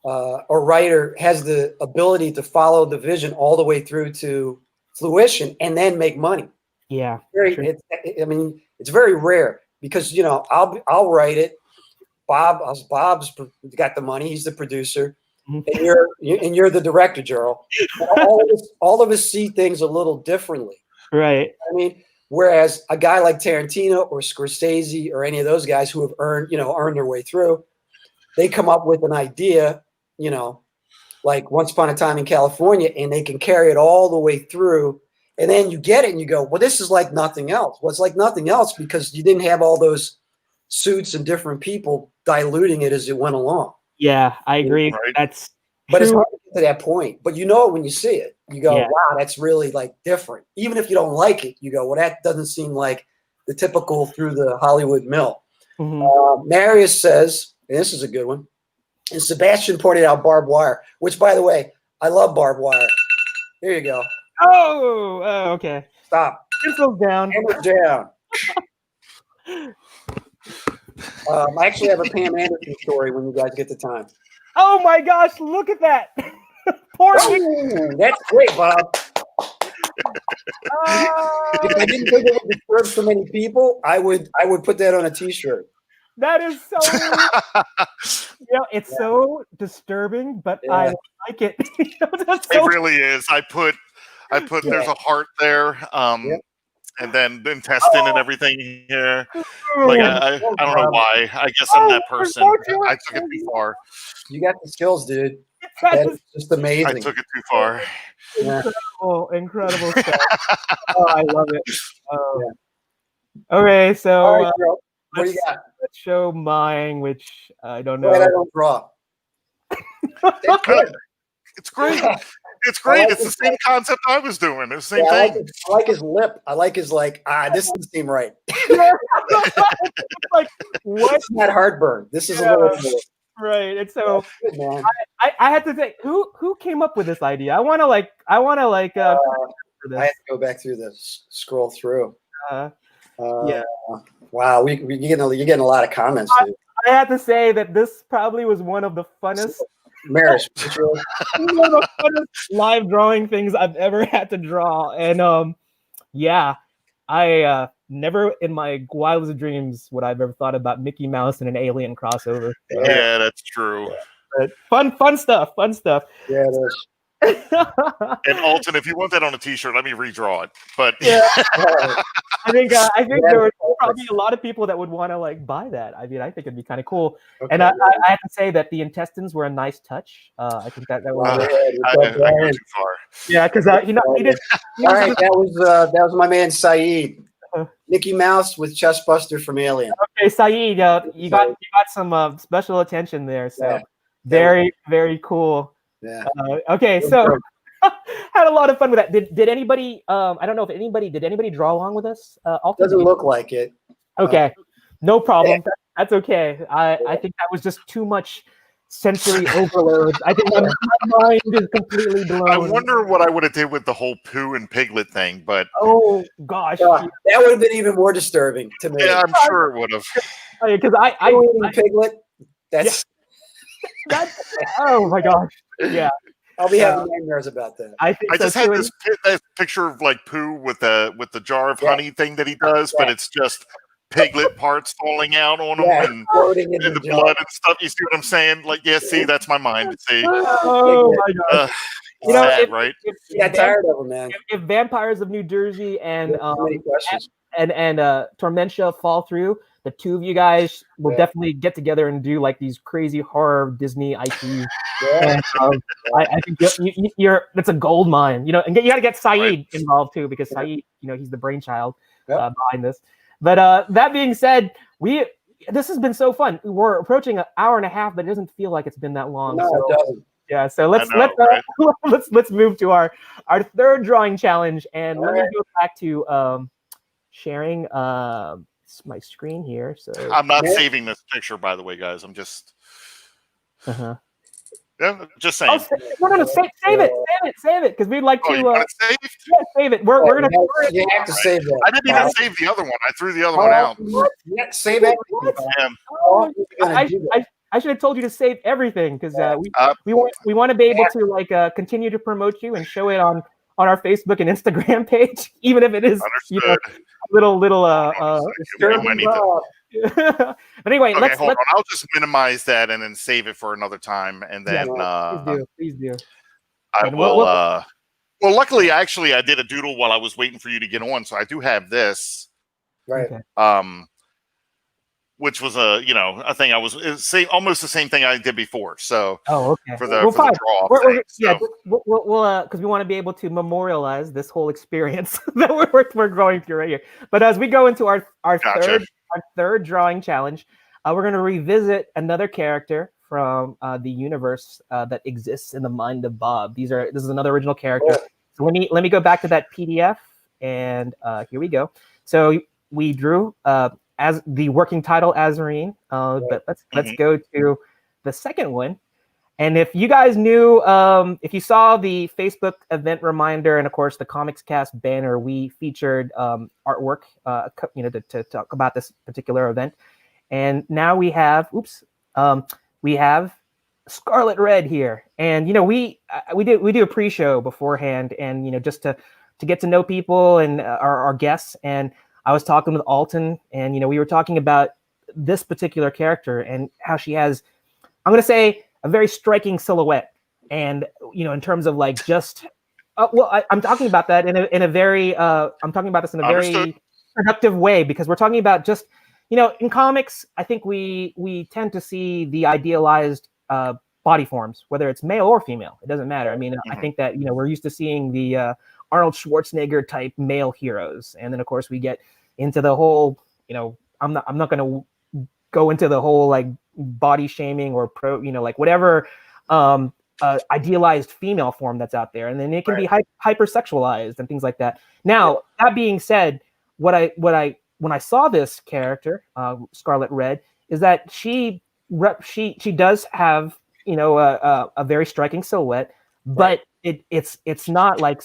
or writer has the ability to follow the vision all the way through to fruition and then make money. Yeah, it's very rare because I'll write it. Bob's got the money; he's the producer, and you're the director, Jerel. All of us see things a little differently, right? I mean, whereas a guy like Tarantino or Scorsese or any of those guys who have earned their way through, they come up with an idea, like Once Upon a Time in California, and they can carry it all the way through. And then you get it and you go, well, this is like nothing else. Well, it's like nothing else because you didn't have all those suits and different people diluting it as it went along. Yeah, I agree. Right. But it's hard to get to that point. But you know it when you see it. You go, wow, that's really like different. Even if you don't like it, you go, well, that doesn't seem like the typical through the Hollywood mill. Mm-hmm. Marius says, and this is a good one, and Sebastian pointed out barbed wire, which, by the way, I love barbed wire. Here you go. Oh, okay. Stop. Pencils down. Hammer down. I actually have a Pam Anderson story when you guys get the time. Oh my gosh, look at that. Poor that's great, Bob. If I didn't think it would disturb so many people, I would put that on a t-shirt. That is so it's so disturbing, but I like it. It really is. I put there's a heart there, and then the intestine and everything here. Like I don't know why. I guess I'm that person. I took it too far. You got the skills, dude. That's just amazing. I took it too far. Incredible stuff. Oh, I love it. Okay, so what do you got? Let's show mine, which I don't know. I don't draw. It's good. It's great. It's great. It's the same concept I was doing. It's the same thing. I like his lip. I like his this doesn't seem right. Like what? It's not heartburn. This is a little bit. Right. And so good, man. I had to think who came up with this idea. I want to for this. I have to go back through this, scroll through. Yeah. Wow, you're getting a lot of comments, dude. I had to say that this probably was one of the funnest Maris, one of the funnest live drawing things I've ever had to draw. And I never in my wildest dreams would I've ever thought about Mickey Mouse and an alien crossover. Yeah, that's true. But fun stuff. Yeah, it is. And Alton, if you want that on a t-shirt, let me redraw it. But I think there were probably a lot of people that would want to buy that. I mean, I think it'd be kind of cool. Okay. And I have to say that the intestines were a nice touch. I think that was I go too far. Yeah, because he did. All right, that was my man Saeed. Mickey Mouse with Chestbuster from Alien. Okay, Saeed, you got some special attention there. So very, very cool. Yeah. Okay, so had a lot of fun with that. Did anybody? I don't know if anybody did. Anybody draw along with us? Doesn't look like it. Okay, no problem. Yeah. That's okay. I think that was just too much sensory overload. I think my mind is completely blown. I wonder what I would have did with the whole poo and piglet thing, but oh gosh, that would have been even more disturbing to me. Yeah, I'm sure it would have. Because I piglet. That's oh my gosh. Yeah. I'll be having nightmares about that. I just had this picture of poo with the jar of honey thing that he does, but it's just piglet parts falling out on him and the blood and stuff. You see what I'm saying? See, that's my mind. See? Oh my god. Sad, right? You got tired of them, man. If Vampires of New Jersey and and Tormentia fall through, the two of you guys will definitely get together and do like these crazy horror Disney IPs. And, I think you're that's a gold mine, and you got to get Saeed involved too, because Saeed, he's the brainchild behind this. But that being said, this has been so fun. We're approaching an hour and a half, but it doesn't feel like it's been that long. No, so, it doesn't. Yeah, so let's move to our third drawing challenge, and let me go back to sharing my screen here. So I'm not saving this picture, by the way, guys. I'm just just saying. No, save it, because we'd like to. You want it saved? Yeah, save it. We're gonna. You have to save that. I didn't even save the other one. I threw the other one out. Yeah, save it. I should have told you to save everything, because we want to be able to like continue to promote you and show it on our Facebook and Instagram page, even if it is little. But anyway, okay, let's hold on. I'll just minimize that and then save it for another time, and then please do. I will. Well, luckily, actually, I did a doodle while I was waiting for you to get on, so I do have this. Right. Okay. Which was a thing almost the same thing I did before. So okay. For the draw, we'll because we want to be able to memorialize this whole experience that we're going through right here. But as we go into our third drawing challenge, we're going to revisit another character from the universe that exists in the mind of Bob. This is another original character. So let me go back to that PDF, and here we go. So we drew as the working title Azireen, but let's go to the second one. And if you guys knew, if you saw the Facebook event reminder and of course the Comics Cast banner, we featured artwork, to talk about this particular event. And now we have Scarlet Red here, and we do a pre-show beforehand, and just to get to know people and our guests. And I was talking with Alton, and we were talking about this particular character and how she has, I'm going to say, a very striking silhouette. And in terms of like just, I'm talking about that in a very, I'm talking about this in a very productive way, because we're talking about just, in comics, I think we tend to see the idealized body forms, whether it's male or female. It doesn't matter. I mean, I think that we're used to seeing the Arnold Schwarzenegger type male heroes, and then of course we get into the whole, I'm not going to go into the whole like body shaming or like whatever idealized female form that's out there, and then it can be hypersexualized and things like that. Now, that being said, when I saw this character, Scarlet Red, is that she does have a very striking silhouette, but it's not like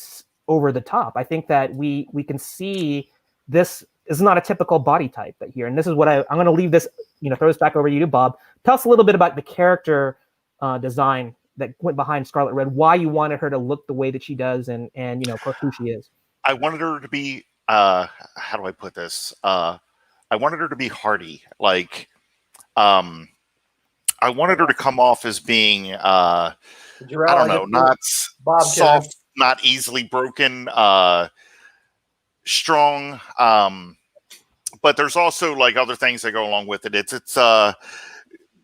over the top. I think that we can see this is not a typical body type here, and this is what I'm going to leave this, throw this back over to you, Bob. Tell us a little bit about the character design that went behind Scarlet Red, why you wanted her to look the way that she does, and of course who she is. I wanted her to be how do I put this? I wanted her to be hardy, like I wanted her to come off as being Jerel, I don't know, not Bob soft, not easily broken, strong, but there's also like other things that go along with it. It's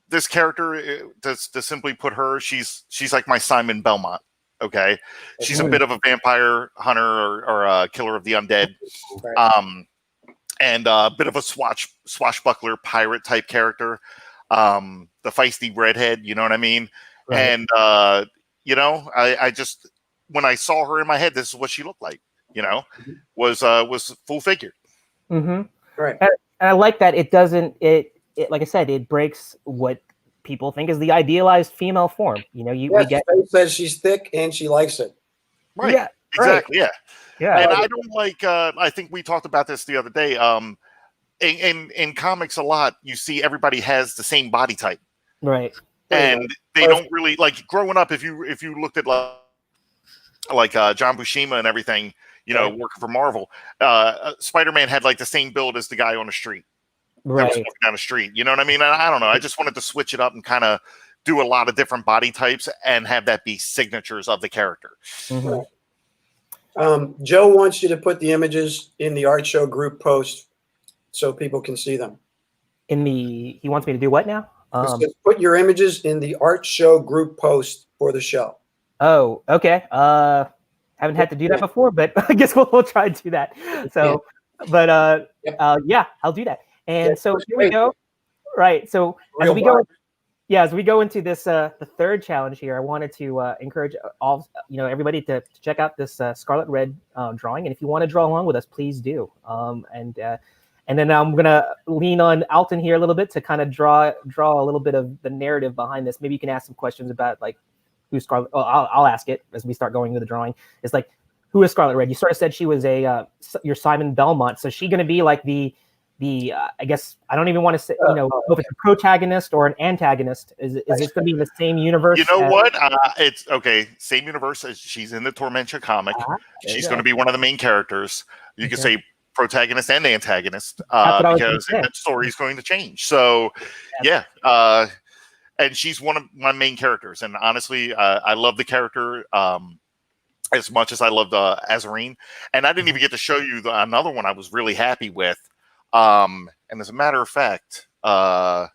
this character, to simply put her, she's like my Simon Belmont. Okay, she's a bit of a vampire hunter or a killer of the undead, and a bit of a swashbuckler pirate type character, the feisty redhead. You know what I mean? Right. And I just, when I saw her in my head, this is what she looked like. Was full figured. Mm-hmm. Right. And I like that it doesn't. It like I said, it breaks what people think is the idealized female form. We get says she's thick and she likes it. Right. Yeah. Exactly. Right. Yeah. And I don't like. I think we talked about this the other day. In comics, a lot you see everybody has the same body type. Right. And they don't really like growing up. If you looked at like John Buscema and everything, working for Marvel, Spider-Man had like the same build as the guy on the street. Right. Walking down the street. You know what I mean? I don't know. I just wanted to switch it up and kind of do a lot of different body types and have that be signatures of the character. Mm-hmm. Joe wants you to put the images in the art show group post so people can see them. He wants me to do what now? It says put your images in the art show group post for the show. Oh, okay. Haven't had to do that before, but I guess we'll try to do that. So, but yeah, I'll do that. And so here we go. Right. So as we go into this the third challenge here, I wanted to encourage all everybody to check out this Scarlet Red drawing, and if you want to draw along with us, please do. And then I'm gonna lean on Alton here a little bit to kind of draw a little bit of the narrative behind this. Maybe you can ask some questions about like who's Scarlet. Oh, I'll ask it as we start going into the drawing. It's like, who is Scarlet Red? You sort of said she was your Simon Belmont. So is she gonna be like the I guess I don't even want to say if it's a protagonist or an antagonist. Is it going to be in the same universe? You know what? It's okay. Same universe as she's in the Tormentia comic. She's going to be one of the main characters. You could say protagonist and antagonist because that story is going to change. So yeah, and she's one of my main characters. And honestly, I love the character as much as I loved Azireen. And I didn't even get to show you another one I was really happy with. And as a matter of fact, I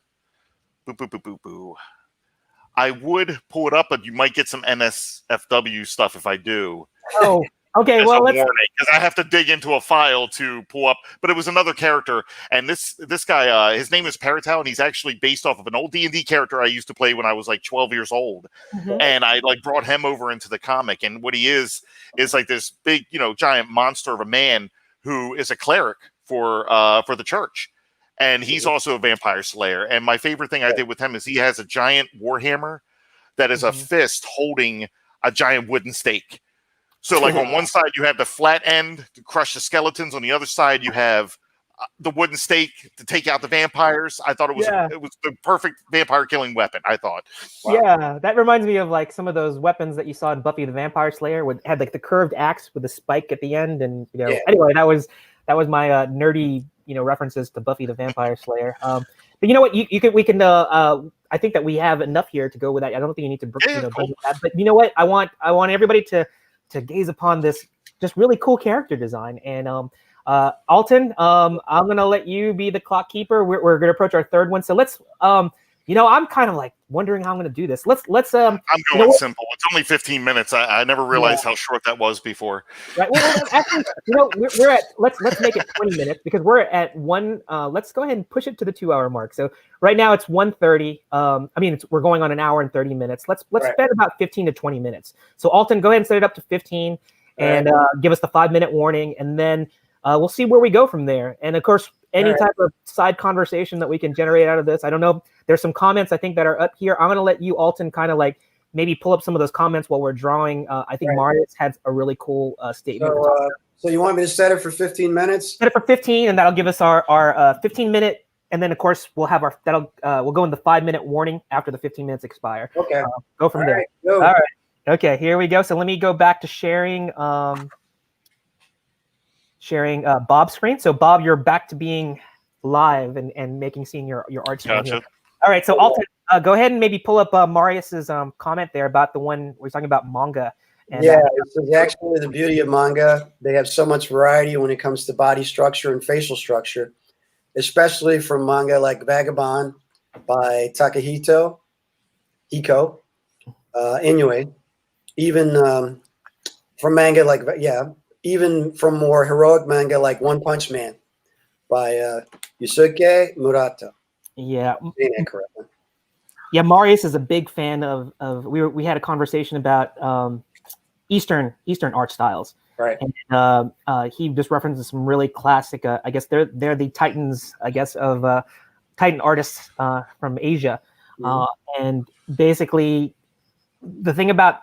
would pull it up, but you might get some NSFW stuff if I do. Oh, okay. Well, let's because I have to dig into a file to pull up. But it was another character, and this guy, his name is Paratau, and he's actually based off of an old D&D character I used to play when I was like 12 years old. And I like brought him over into the comic, and what he is like this big, giant monster of a man who is a cleric for the church, and he's also a vampire slayer. And my favorite thing I did with him is he has a giant warhammer that is a fist holding a giant wooden stake. So like on one side you have the flat end to crush the skeletons, on the other side you have the wooden stake to take out the vampires. I thought it was the perfect vampire killing weapon, I thought. Wow. Yeah, that reminds me of like some of those weapons that you saw in Buffy the Vampire Slayer, had like the curved axe with the spike at the end. And anyway, that was my nerdy references to Buffy the Vampire Slayer. But you know what, we can I think that we have enough here to go with that. I don't think you need to bring that. But you know what, I want everybody to gaze upon this just really cool character design. And Alton, I'm gonna let you be the clock keeper. We're gonna approach our third one. So let's I'm kind of like wondering how I'm gonna do this. Let's I'm going simple. It's only 15 minutes. I never realized how short that was before. Right. Well, actually, we're at let's make it 20 minutes because we're at one. Let's go ahead and push it to the 2-hour mark. So right now it's 1:30. We're going on an hour and 30 minutes. Let's spend about 15 to 20 minutes. So Alton, go ahead and set it up to 15 and give us the 5-minute warning, and then we'll see where we go from there. And of course, any type of side conversation that we can generate out of this. I don't know. There's some comments I think that are up here. I'm going to let you, Alton, kind of like maybe pull up some of those comments while we're drawing. I think Marius had a really cool statement. So you want me to set it for 15 minutes? Set it for 15, and that'll give us our 15-minute. And then of course we'll have we'll go in the 5-minute warning after the 15 minutes expire. Okay. Go from there. Go. All right. Okay. Here we go. So let me go back to sharing Bob's screen. So Bob, you're back to being live and seeing your art screen. Gotcha. Here. All right, so Alton, go ahead and maybe pull up Marius's comment there about the one we're talking about manga. And, this is actually the beauty of manga. They have so much variety when it comes to body structure and facial structure, especially from manga like Vagabond by Takahito Hiko Inoue. Even from manga like even from more heroic manga like One Punch Man by Yusuke Murata. Yeah. Correctly. Yeah, Marius is a big fan of we had a conversation about Eastern art styles. Right. And he just references some really classic I guess they're the titans, I guess, of titan artists from Asia. And basically the thing about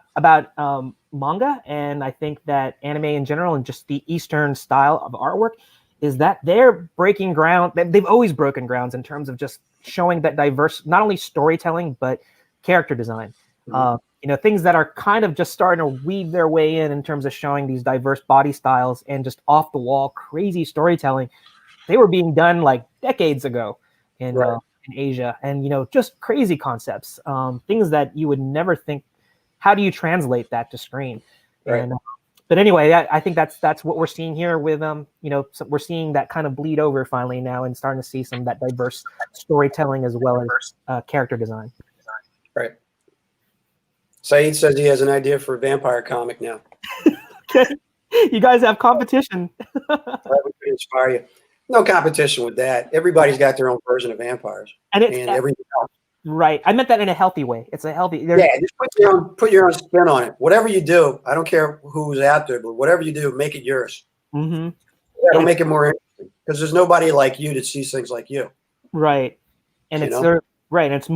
manga, and I think that anime in general and just the Eastern style of artwork, is that they're breaking ground. They've always broken grounds in terms of just showing that diverse, not only storytelling, but character design. Things that are kind of just starting to weave their way in terms of showing these diverse body styles and just off the wall, crazy storytelling. They were being done like decades ago in Asia, and, just crazy concepts, things that you would never think, how do you translate that to screen? Right. And But anyway, I think that's what we're seeing here with so we're seeing that kind of bleed over finally now and starting to see some of that diverse storytelling as well as character design. Right. Saeed says he has an idea for a vampire comic now. Okay. You guys have competition. That would inspire you. No competition with that. Everybody's got their own version of vampires, and everything else. Right. I meant that in a healthy way. It's a healthy. Just put your own spin on it. Whatever you do, I don't care who's out there, but whatever you do, make it yours. Mm-hmm. That'll make it more interesting because there's nobody like you that sees things like you. Right. And it's right. And it's the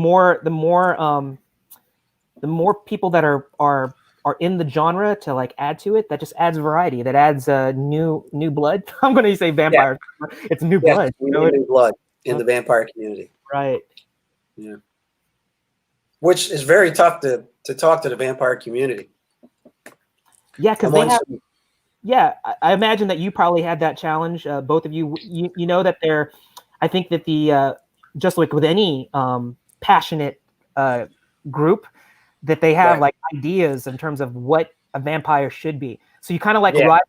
more people that are in the genre to like add to it, that just adds variety. That adds new blood. I'm going to say vampire. Yeah. It's new blood. New blood in the vampire community. Right. Yeah. Which is very tough to talk to the vampire community. Yeah, because they have. Yeah, I imagine that you probably had that challenge. Both of you, you know that they're. I think that the just like with any passionate group, that they have like ideas in terms of what a vampire should be. So you kind of like ride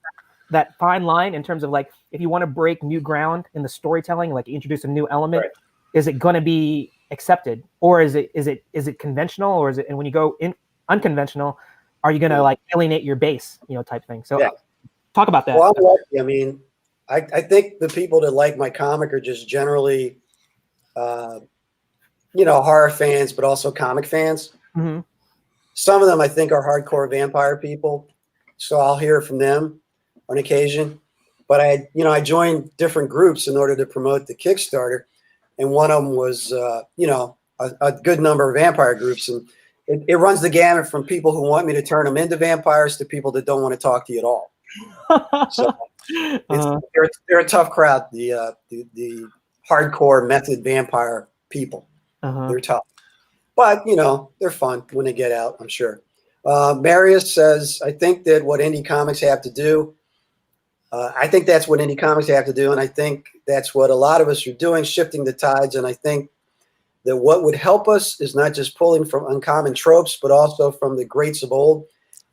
that fine line in terms of like if you want to break new ground in the storytelling, like introduce a new element, is it going to be accepted, or is it conventional, or is it, and when you go in unconventional, are you going to like alienate your base, type thing? So talk about that. Well, I'm lucky. I mean, I think the people that like my comic are just generally, horror fans, but also comic fans. Mm-hmm. Some of them I think are hardcore vampire people, so I'll hear from them on occasion. But I joined different groups in order to promote the Kickstarter. And one of them was, a good number of vampire groups. And it runs the gamut from people who want me to turn them into vampires to people that don't want to talk to you at all. So they're a tough crowd, the hardcore method vampire people. They're tough. But, they're fun when they get out, I'm sure. Marius says, I think that what indie comics have to do, I think that's what indie comics have to do, and I think that's what a lot of us are doing, shifting the tides. And I think that what would help us is not just pulling from uncommon tropes, but also from the greats of old,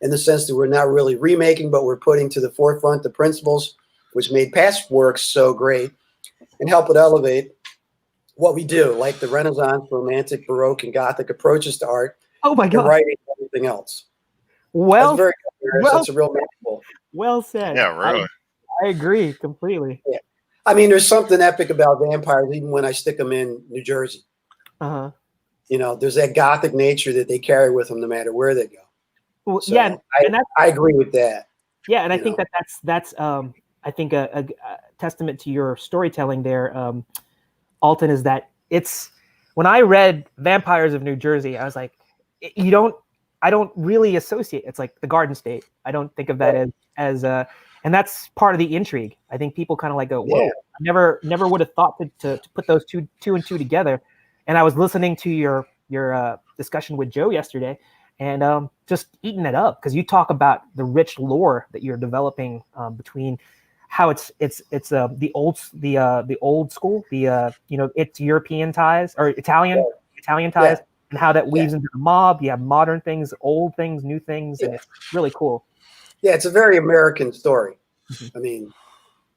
in the sense that we're not really remaking, but we're putting to the forefront the principles which made past works so great and help it elevate what we do, like the Renaissance, Romantic, Baroque, and Gothic approaches to art. Oh my God! And writing and everything else. Well, that's that's a real mouthful. Well said. Yeah, really. I agree completely. Yeah. I mean, there's something epic about vampires, even when I stick them in New Jersey. There's that Gothic nature that they carry with them no matter where they go. Well, so I agree with that. Yeah, and I think that's I think a testament to your storytelling there, Alton, is that it's when I read Vampires of New Jersey, I was like, I don't really associate. It's like the Garden State. I don't think of that as and that's part of the intrigue. I think people kind of like go, whoa, I never would have thought to put those two and two together. And I was listening to your discussion with Joe yesterday, and just eating it up because you talk about the rich lore that you're developing between how it's the old school, it's European ties or Italian ties, and how that weaves into the mob. You have modern things, old things, new things, and it's really cool. Yeah, it's a very American story. I mean,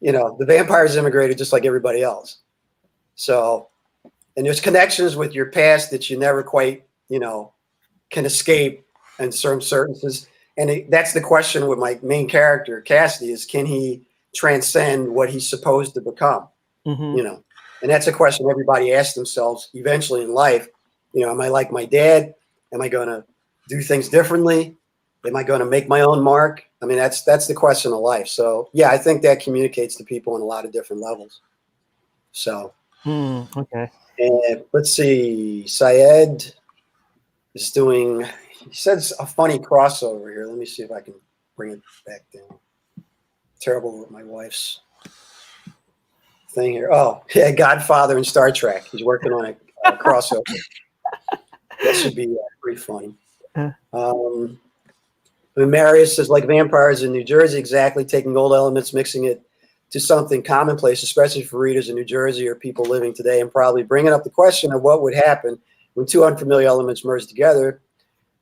the vampires immigrated just like everybody else. So, and there's connections with your past that you never quite, can escape in certain circumstances. And that's the question with my main character, Cassidy, is can he transcend what he's supposed to become? And that's a question everybody asks themselves eventually in life. Am I like my dad? Am I going to do things differently? Am I going to make my own mark? I mean, that's the question of life. So, yeah, I think that communicates to people on a lot of different levels. So, okay. And let's see. Syed is doing, he says a funny crossover here. Let me see if I can bring it back down. Terrible with my wife's thing here. Oh, yeah, Godfather and Star Trek. He's working on a crossover. That should be pretty funny. Marius says, like vampires in New Jersey, exactly, taking old elements, mixing it to something commonplace, especially for readers in New Jersey or people living today, and probably bringing up the question of what would happen when two unfamiliar elements merge together.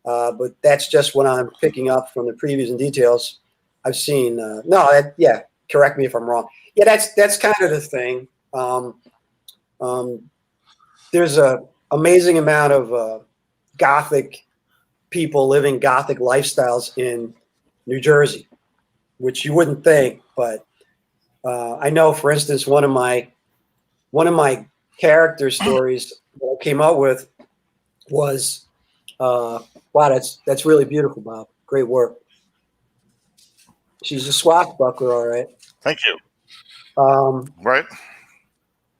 But that's just what I'm picking up from the previews and details. I've seen yeah. Correct me if I'm wrong. Yeah, that's kind of the thing. There's a amazing amount of Gothic people living Gothic lifestyles in New Jersey, which you wouldn't think, but I know, for instance, one of my character stories that I came up with was wow, that's really beautiful, Bob. Great work. She's a swashbuckler, all right. Thank you. Right.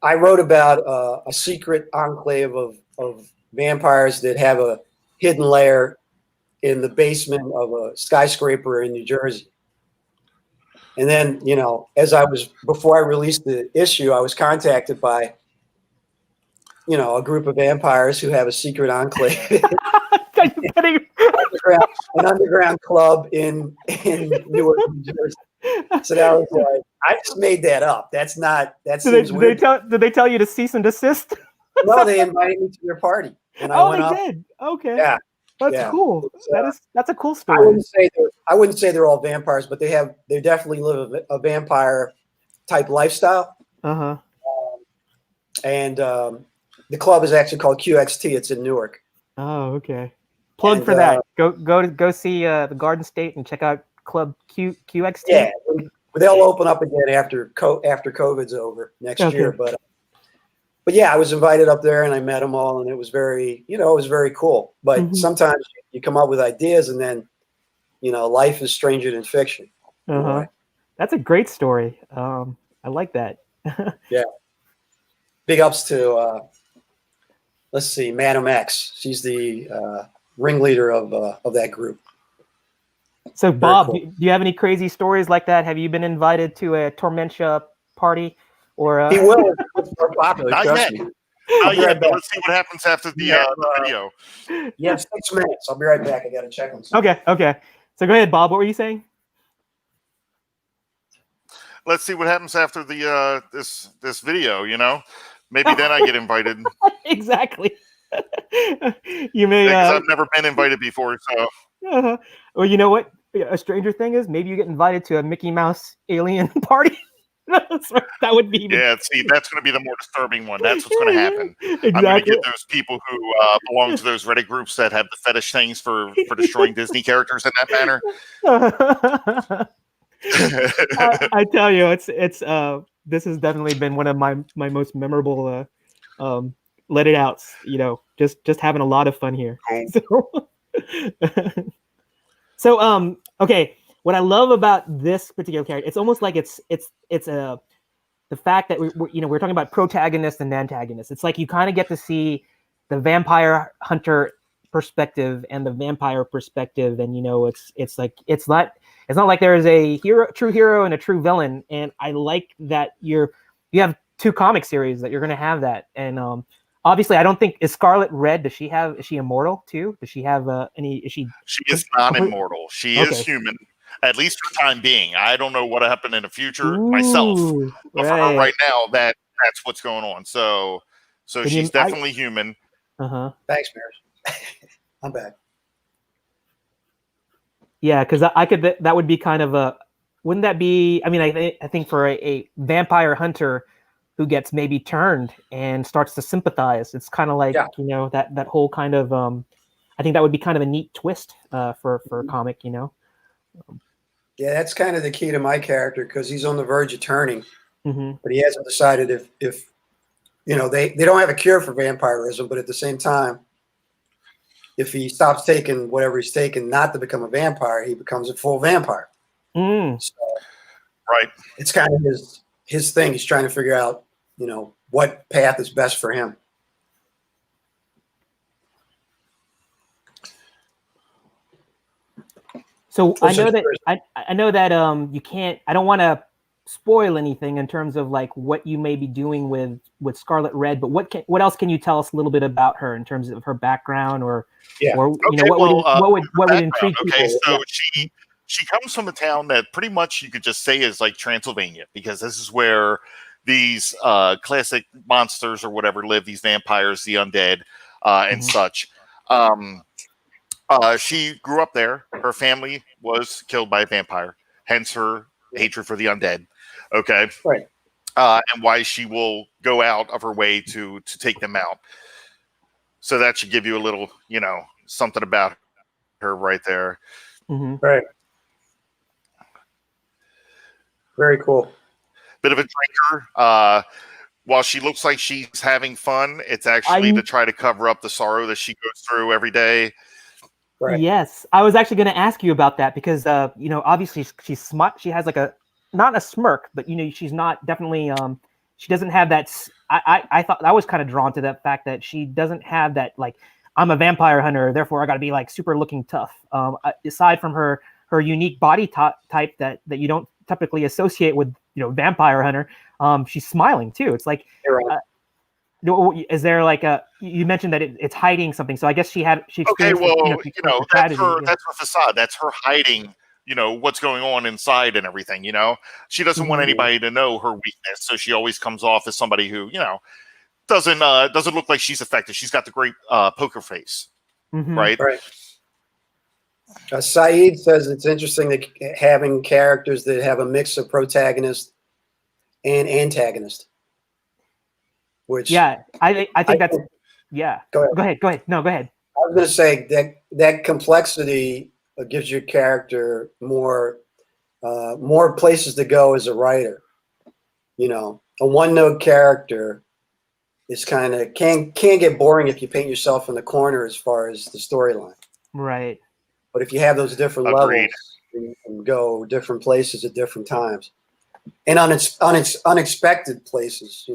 I wrote about a secret enclave of vampires that have a hidden lair in the basement of a skyscraper in New Jersey. And then, before I released the issue, I was contacted by, a group of vampires who have a secret enclave. Are you kidding? An underground club in Newark, New Jersey. So that was like, I just made that up. That's not, that seems weird. Did they tell you to cease and desist? No, they invited me to their party. And I went up. Did? Okay. Yeah. That's cool. That's a cool I story. wouldn't say they're all vampires, but they definitely live a vampire type lifestyle. Uh-huh. And the club is actually called QXT. It's in Newark. Oh, okay. Plug for that. Go see the Garden State and check out Club QXT. Yeah, they'll open up again after COVID's over next year. But yeah, I was invited up there and I met them all, and it was very, it was very cool. But sometimes you come up with ideas, and then, life is stranger than fiction. Uh-huh. That's a great story. I like that. Yeah. Big ups to let's see, Madam X. She's the ringleader of that group. So, Bob, cool. do you have any crazy stories like that? Have you been invited to a Tormentia party? Or he will. It's more popular. Not trust yet. me. Let's see what happens after the video. Yeah, 6 minutes. I'll be right back. I got to check on something. Okay. So go ahead, Bob. What were you saying? Let's see what happens after the this video. Maybe then I get invited. Exactly. You may. Because I've never been invited before, so. Well, you know what? A stranger thing is, maybe you get invited to a Mickey Mouse alien party. That would be. Yeah, see, that's going to be the more disturbing one. That's what's going to happen. Exactly. I'm going to get those people who belong to those Reddit groups that have the fetish things for destroying Disney characters in that manner. I tell you, it's this has definitely been one of my most memorable let it outs. Just having a lot of fun here. Cool. So okay. What I love about this particular character, it's almost like it's the fact that we're talking about protagonist and antagonist. It's like you kind of get to see the vampire hunter perspective and the vampire perspective, and it's not like there is a true hero and a true villain. And I like that you have two comic series that you're going to have that. And obviously, I don't think is Scarlet Red. Is she immortal too? Does she have any? Is she? She is not immortal. She is human. At least for the time being. I don't know what happened in the future myself. But for her right now, that's what's going on. So she's definitely human. Thanks, Maris. I'm back. Yeah, because that would be kind of a, wouldn't that be? I mean, I think for a vampire hunter who gets maybe turned and starts to sympathize, it's kind of like that whole kind of I think that would be kind of a neat twist for a comic. Yeah, that's kind of the key to my character, because he's on the verge of turning, but he hasn't decided if they don't have a cure for vampirism, but at the same time, if he stops taking whatever he's taking not to become a vampire, he becomes a full vampire. So, right. It's kind of his thing. He's trying to figure out, what path is best for him. So I know that you can't. I don't want to spoil anything in terms of like what you may be doing with Scarlet Red, but what else can you tell us a little bit about her in terms of her background, or what would intrigue people? Okay, so she comes from a town that pretty much you could just say is like Transylvania, because this is where these classic monsters or whatever live, these vampires, the undead, and such. She grew up there. Her family was killed by a vampire. hence her hatred for the undead. Okay. Right. And why she will go out of her way to take them out. So that should give you a little, something about her right there. Mm-hmm. Right. Very cool. Bit of a drinker. While she looks like she's having fun, it's actually to try to cover up the sorrow that she goes through every day. Right. Yes, I was actually going to ask you about that because, obviously she's smart. She has like not a smirk, but she's not definitely. She doesn't have that. I thought I was kind of drawn to that fact that she doesn't have that, like, I'm a vampire hunter, therefore I got to be like super looking tough. Aside from her unique body type that you don't typically associate with vampire hunter, she's smiling too. It's like. Is there like you mentioned that it's hiding something, so I guess she okay, well, that's her facade. That's her hiding, what's going on inside and everything. She doesn't want anybody to know her weakness, so she always comes off as somebody who doesn't look like she's affected. She's got the great poker face, right? Saeed says it's interesting that having characters that have a mix of protagonist and antagonist. Which I think that's Go ahead. No, go ahead. I was going to say that complexity gives your character more places to go as a writer. A one-note character is kind of can get boring if you paint yourself in the corner as far as the storyline. Right. But if you have those different levels, you can go different places at different times, and on its unexpected places,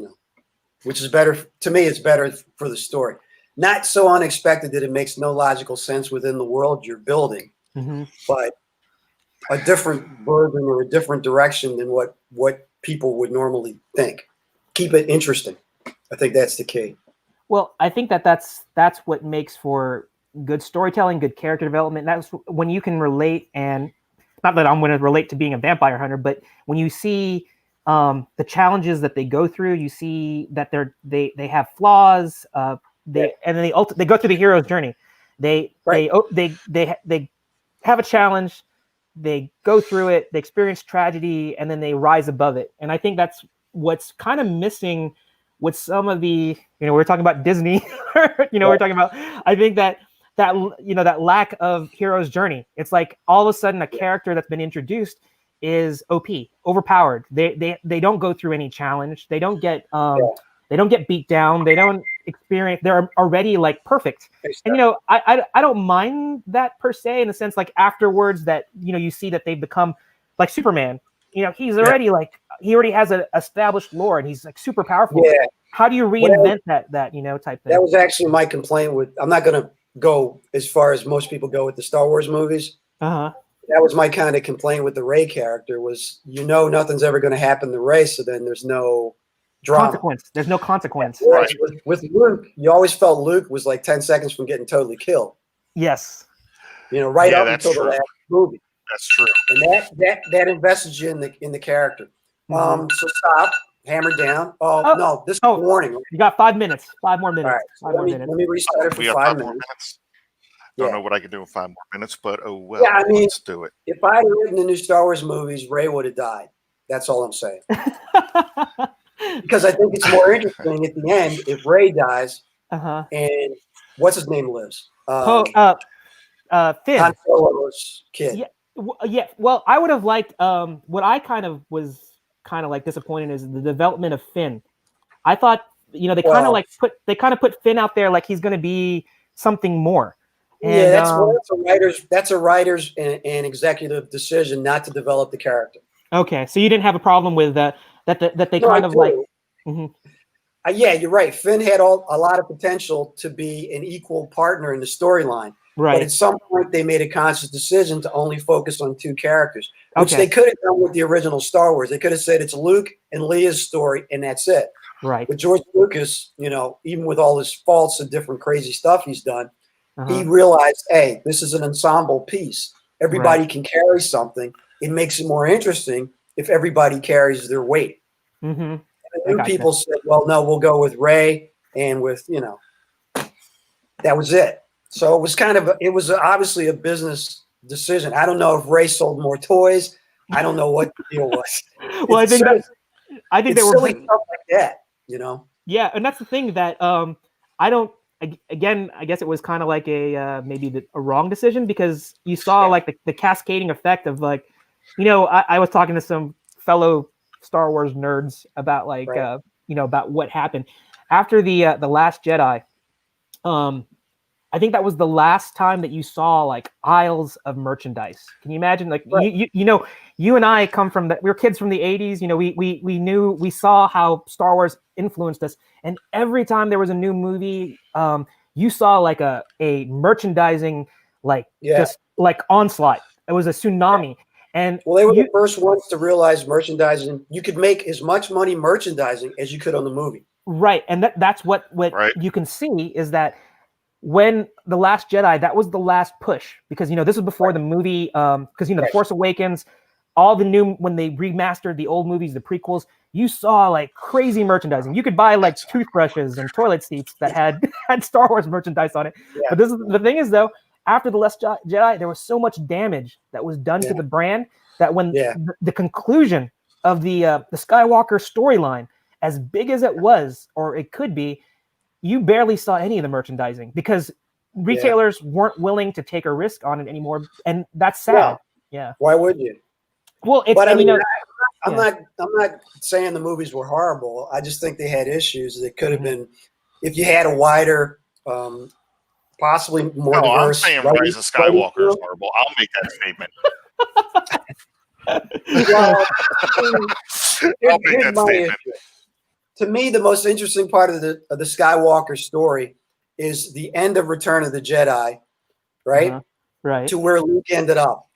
which is better to me. It's better for the story. Not so unexpected that it makes no logical sense within the world you're building, but a different version or a different direction than what people would normally think. Keep it interesting. I think that's the key. Well, I think that's what makes for good storytelling, good character development. That's when you can relate, and not that I'm going to relate to being a vampire hunter, but when you see the challenges that they go through, you see that they have flaws. And then they go through the hero's journey. They have a challenge, they go through it, they experience tragedy, and then they rise above it. And I think that's what's kind of missing with some of the, we're talking about Disney, we're talking about, I think that lack of hero's journey. It's like all of a sudden a character that's been introduced is OP, overpowered. They don't go through any challenge. They don't get beat down. They don't experience. They're already like perfect. And I don't mind that per se, in the sense like afterwards that you see that they become like Superman. He's already like he already has an established lore and he's like super powerful. Yeah. How do you reinvent that type thing? That was actually my complaint with. I'm not going to go as far as most people go with the Star Wars movies. That was my kind of complaint with the Rey character was, nothing's ever going to happen to Rey, so then there's no drama. Consequence. There's no consequence. Right. With Luke, you always felt Luke was like 10 seconds from getting totally killed. Yes. Right up until the last movie. That's true. And that invested you in the character. So stop, hammer down. No, this is a warning. You got 5 minutes. 5 more minutes. All right. Let me restart it for 5 minutes. Don't know what I can do in 5 more minutes, but well. Yeah, let's do it. If I had written the new Star Wars movies, Rey would have died. That's all I'm saying. Because I think it's more interesting at the end if Rey dies and what's his name lives. Finn. Han Solo's kid. Yeah. Well, I would have liked. What I kind of was like disappointed is the development of Finn. I thought they kind of put Finn out there like he's going to be something more. And, that's a writer's and executive decision not to develop the character. Okay, so you didn't have a problem with that they kind of like. Yeah, you're right. Finn had a lot of potential to be an equal partner in the storyline. Right. But at some point, they made a conscious decision to only focus on 2 characters, which they could have done with the original Star Wars. They could have said it's Luke and Leia's story, and that's it. Right. But George Lucas, even with all his faults and different crazy stuff he's done, he realized, hey, this is an ensemble piece. Everybody can carry something. It makes it more interesting if everybody carries their weight. And new people said, well, no, we'll go with Rey and with, that was it. So it was obviously a business decision. I don't know if Rey sold more toys. I don't know what the deal was. Well, It's I think it's they were silly stuff like that, you know. Yeah, and that's the thing that I don't. Again, I guess it was kind of like a maybe a wrong decision because you saw like the cascading effect of like, I was talking to some fellow Star Wars nerds about like Right. about what happened after the Last Jedi. I think that was the last time that you saw like aisles of merchandise. Can you imagine? Like Right. you and I come from we were kids from the 80s. We saw how Star Wars influenced us, and every time there was a new movie, you saw like a merchandising just like onslaught. It was a tsunami. And Well, they were the first ones to realize merchandising. You could make as much money merchandising as you could on the movie. Right, and that's what Right. you can see is that when The Last Jedi, that was the last push because this was before the movie because The Force Awakens, all the new when they remastered the old movies, the prequels, you saw like crazy merchandising. You could buy like toothbrushes and toilet seats that had Star Wars merchandise on it. Yeah. But the thing is though, after The Last Jedi, there was so much damage that was done to the brand that when the conclusion of the Skywalker storyline, as big as it was or it could be, you barely saw any of the merchandising because retailers weren't willing to take a risk on it anymore, and that's sad. Yeah. Why would you? Well, but I mean, I'm not saying the movies were horrible. I just think they had issues that could have been, if you had a wider, possibly more diverse. I'm saying Rise of Skywalker is horrible. I'll make that statement. I'll make that statement. To me, the most interesting part of the Skywalker story is the end of Return of the Jedi, right? Right. To where Luke ended up.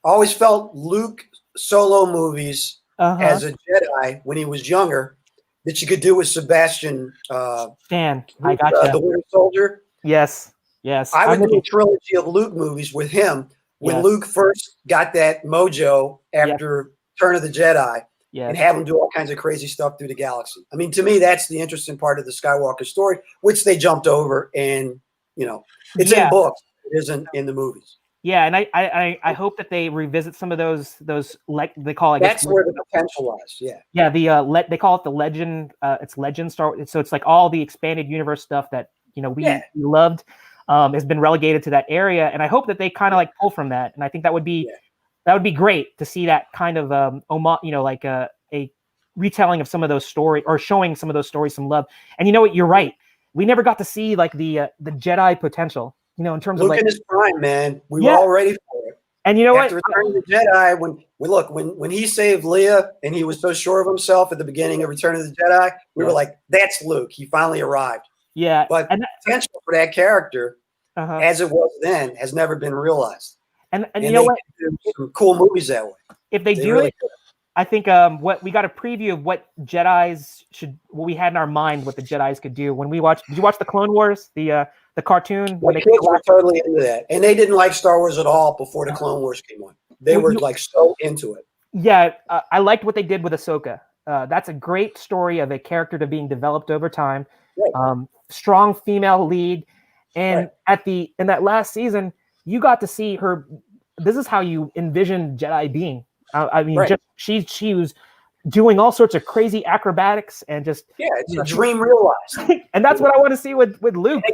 I always felt Luke solo movies as a Jedi when he was younger that you could do with Sebastian Stan. I gotcha. The Winter Soldier. Yes. I would do a trilogy of Luke movies with him when Luke first got that mojo after Return of the Jedi. And have them do all kinds of crazy stuff through the galaxy. I mean, to me, that's the interesting part of the Skywalker story, which they jumped over, and it's in books, it isn't in the movies. Yeah, and I hope that they revisit some of those like they call it. That's where the potential lies. Yeah. Yeah, they call it the Legend. It's Legend Star. So it's like all the expanded universe stuff that we loved has been relegated to that area, and I hope that they kind of like pull from that, and I think that would be. Yeah. That would be great to see that kind of like a retelling of some of those stories or showing some of those stories some love. And you know what? You're right. We never got to see like the Jedi potential. In terms Luke of like in his prime, man. We were all ready for it. And you know After Return of the Jedi, when he saved Leia and he was so sure of himself at the beginning of Return of the Jedi, we were like, that's Luke. He finally arrived. Yeah. But the potential for that character, as it was then, has never been realized. And you know what? Some cool movies that way. If they do it, I think what we got a preview of what what we had in our mind, what the Jedis could do when we watched. Did you watch the Clone Wars, the cartoon? My kids were totally into that, and they didn't like Star Wars at all before the Clone Wars came on. They were like so into it. Yeah, I liked what they did with Ahsoka. That's a great story of a character to being developed over time. Right. Strong female lead, and in that last season. You got to see her. This is how you envision Jedi being. I mean, just she was doing all sorts of crazy acrobatics and just it's a dream realized. And that's what I want to see with Luke.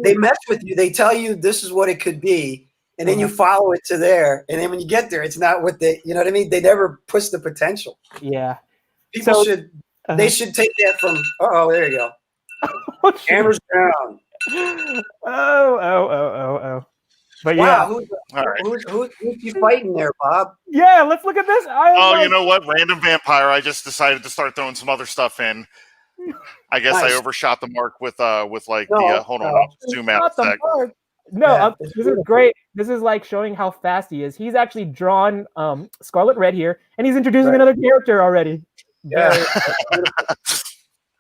They mess with you. They tell you this is what it could be, and then you follow it to there. And then when you get there, it's not what they. You know what I mean? They never push the potential. Yeah. People should. They should take that from. Oh, there you go. Cameras down. Oh. But wow, who's you fighting there, Bob? Yeah, let's look at this. You know what? Random vampire. I just decided to start throwing some other stuff in. I guess I overshot the mark with like hold on, I'll zoom out a sec. No, this is great. This is like showing how fast he is. He's actually drawn Scarlet Red here, and he's introducing another character already. Yeah.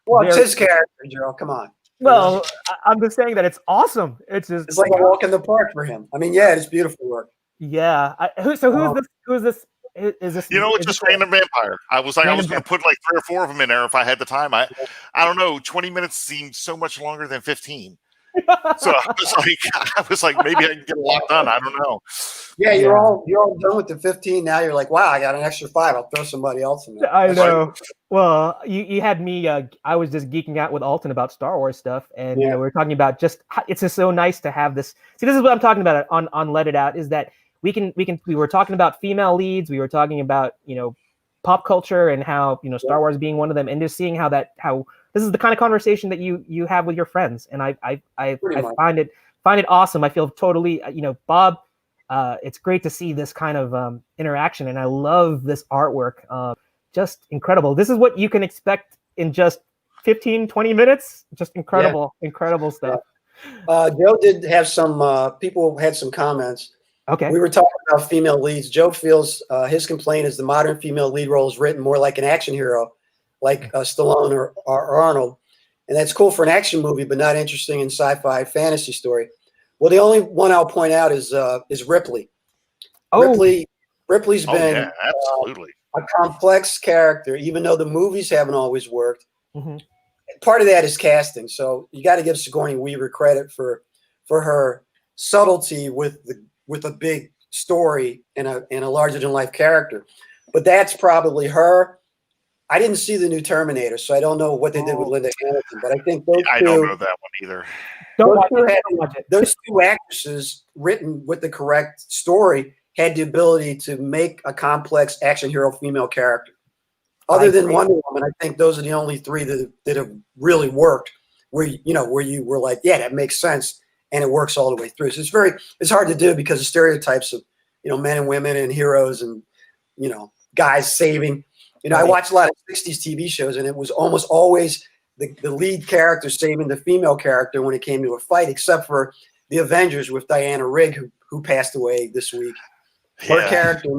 Well, it's his character, Jerel. Come on. Well, I'm just saying that it's awesome. It's like a walk in the park for him. I mean, it's beautiful work. Yeah. Who's this? Is this? It's just random vampire. I was like, I was going to put like 3 or 4 of them in there if I had the time. I don't know. 20 minutes seemed so much longer than 15. So I was like, maybe I can get a lot done. I don't know. Yeah, you're all done with the 15. Now you're like, wow, I got an extra 5. I'll throw somebody else in there. I know. Well, you had me. I was just geeking out with Alton about Star Wars stuff, and you know, we were talking about it's just so nice to have this. See, this is what I'm talking about on Let It Out. Is that we were talking about female leads. We were talking about pop culture and how Star Wars being one of them, and just seeing how this is the kind of conversation that you have with your friends, and I find it awesome. I feel totally Bob. It's great to see this kind of interaction, and I love this artwork. Just incredible. This is what you can expect in just 15, 20 minutes. Just incredible stuff. Joe did have some people had some comments. Okay. We were talking about female leads. Joe feels his complaint is the modern female lead role is written more like an action hero, like Stallone or Arnold. And that's cool for an action movie, but not interesting in sci-fi fantasy story. Well, the only one I'll point out is Ripley. Ripley's been absolutely a complex character, even though the movies haven't always worked. Mm-hmm. Part of that is casting. So you got to give Sigourney Weaver credit for her subtlety with a big story and a larger than life character. But that's probably her. I didn't see the new Terminator, so I don't know what they did with Linda Hamilton. But I think I don't know that one either. Those two actresses, written with the correct story, had the ability to make a complex action hero female character. Other than Wonder Woman, I think those are the only 3 that have really worked. Where you were like, yeah, that makes sense, and it works all the way through. So it's hard to do because of stereotypes of men and women and heroes and guys saving. I watched a lot of 60s TV shows, and it was almost always the lead character saving the female character when it came to a fight, except for the Avengers with Diana Rigg, who passed away this week. Her character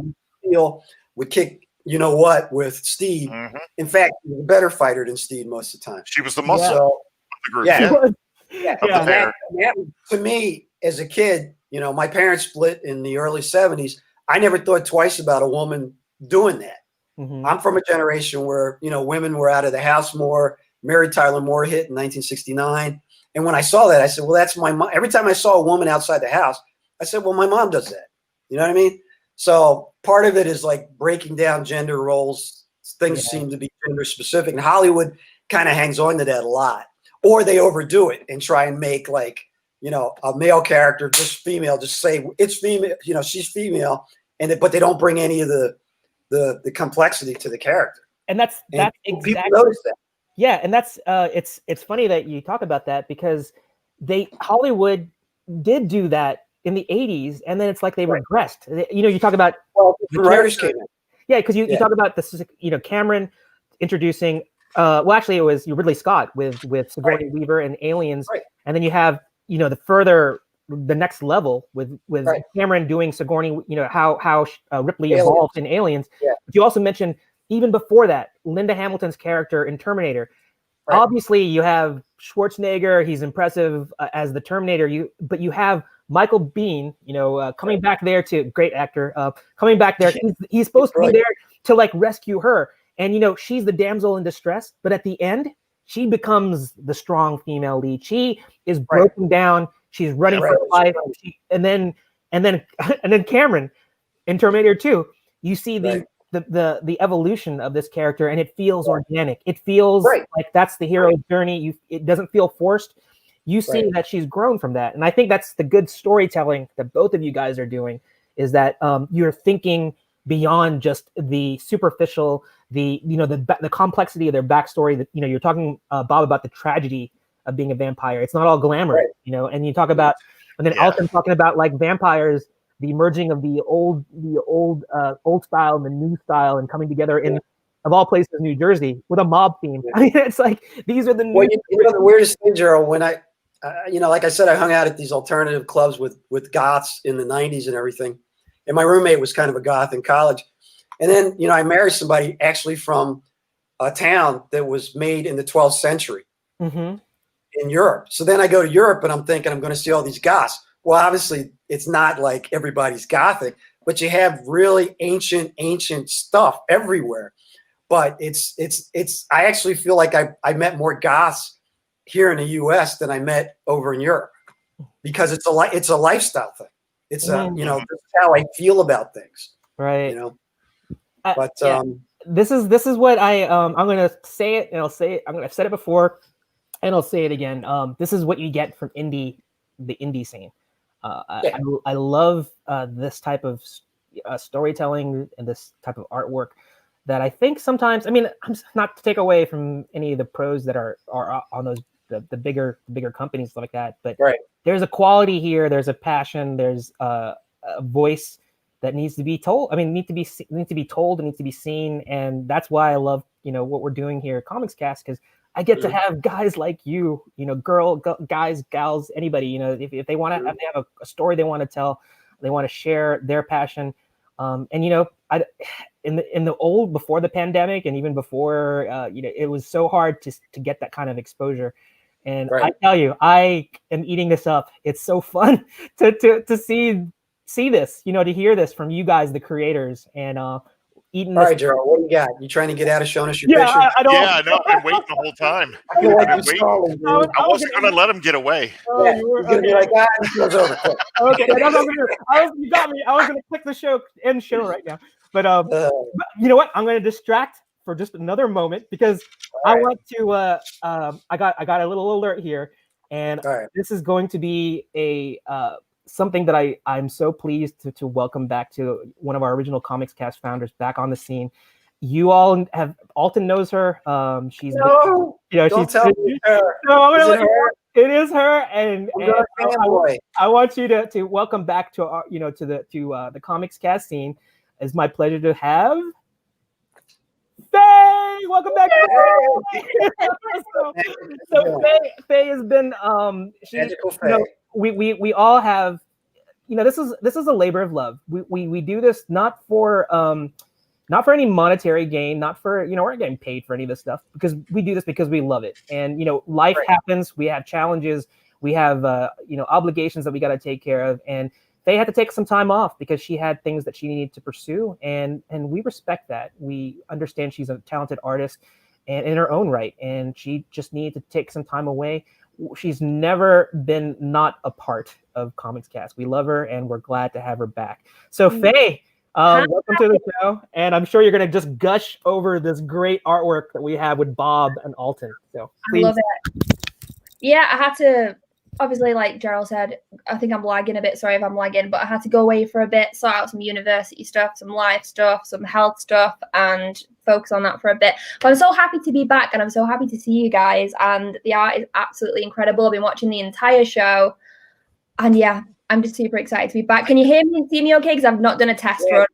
would kick with Steve. Mm-hmm. In fact, she was a better fighter than Steve most of the time. She was the muscle of the group. That, to me, as a kid, my parents split in the early 70s. I never thought twice about a woman doing that. Mm-hmm. I'm from a generation where, women were out of the house more. Mary Tyler Moore hit in 1969. And when I saw that, I said, well, that's my mom. Every time I saw a woman outside the house, I said, well, my mom does that. You know what I mean? So part of it is like breaking down gender roles. Things seem to be gender specific. And Hollywood kind of hangs on to that a lot. Or they overdo it and try and make a male character just female, just say it's female, she's female. But they don't bring any of the complexity to the character. And that's exactly, people notice that. Yeah, and that's it's funny that you talk about that because Hollywood did do that in the 80s, and then it's like they regressed. You talk about the writers came in. Yeah, because you talk about this, Cameron introducing. Actually, it was Ridley Scott with Sigourney Weaver and Aliens, and then you have the next level with Cameron doing Sigourney. How Ripley evolved in Aliens. Yeah. But you also mentioned, even before that, Linda Hamilton's character in Terminator. Right. Obviously, you have Schwarzenegger. He's impressive as the Terminator. But you have Michael Biehn, coming back there to great actor. Coming back there, he's supposed to be there to rescue her. And she's the damsel in distress. But at the end, she becomes the strong female lead. She is broken down. She's running for her life. And then Cameron in Terminator 2, you see the evolution of this character, and it feels organic. It feels like that's the hero's journey. It doesn't feel forced. You see that she's grown from that. And I think that's the good storytelling that both of you guys are doing, is that you're thinking beyond just the superficial, the complexity of their backstory. That you're talking, Bob, about the tragedy of being a vampire. It's not all glamour, and you talk about, and then Alton talking about vampires, the merging of the old style and the new style, and coming together in, of all places, New Jersey, with a mob theme. I mean, it's like these are the new. Well, the weirdest thing, Jerel, when I, like I said, I hung out at these alternative clubs with goths in the 90s and everything, and my roommate was kind of a goth in college, and then I married somebody actually from a town that was made in the 12th century in Europe. So then I go to Europe, and I'm thinking I'm going to see all these goths. Well, obviously, it's not like everybody's gothic, but you have really ancient stuff everywhere. But it's I actually feel like I met more goths here in the U.S. than I met over in Europe, because it's a lifestyle thing. It's you know, this is how I feel about things. Right. You know, but yeah. This is what I'm gonna say it, and I'll say it. I've said it before, and I'll say it again. This is what you get from the indie scene. I love this type of storytelling and this type of artwork that I think sometimes. I mean, I'm not to take away from any of the pros that are on those the bigger companies, stuff like that, but there's a quality here. There's a passion. There's a voice that needs to be told. I mean, needs to be told and needs to be seen, and that's why I love what we're doing here at Comics Cast, because I get to have guys like you, guys, gals, anybody, if they want to, if they have a story they want to tell, they want to share their passion, and in the old, before the pandemic, and even before, it was so hard to get that kind of exposure. And I tell you, I am eating this up. It's so fun to see this, to hear this from you guys, the creators, and eating. All right, Jerel, what do you got? You trying to get out of showing us your picture? I know. I've been waiting the whole time. I feel like you're stalling, dude. I wasn't going to let him get away. Yeah, you're going to be like, this goes over. Okay, you got me. I was going to click the end show right now. But you know what? I'm going to distract for just another moment, because I want to. I got a little alert here, and this is going to be a something that I'm so pleased to welcome back to one of our original Comics Cast founders back on the scene. You all have, Alton knows her. She's don't tell me her. No, I'm gonna let her. It is her, and I want you to welcome back to our, to the Comics Cast scene. It's my pleasure to have Faye. Welcome back. So Faye has been Magical Faye. We all have, this is a labor of love. We do this not for any monetary gain, not for, we're not getting paid for any of this stuff, because we do this because we love it. And, life happens, we have challenges, we have, obligations that we got to take care of. And Faye had to take some time off because she had things that she needed to pursue. And we respect that. We understand she's a talented artist and in her own right. And she just needed to take some time away. She's never been not a part of Comics Cast. We love her, and we're glad to have her back. So Faye, welcome to the show, and I'm sure you're going to just gush over this great artwork that we have with Bob and Alton. So please. I love it. Yeah, I had to, obviously, like Jerel said, I think I'm lagging a bit. Sorry if I'm lagging, but I had to go away for a bit, sort out some university stuff, some life stuff, some health stuff, and focus on that for a bit. But I'm so happy to be back, and I'm so happy to see you guys. And the art is absolutely incredible. I've been watching the entire show, and yeah, I'm just super excited to be back. Can you hear me and see me okay? Because I've not done a test run.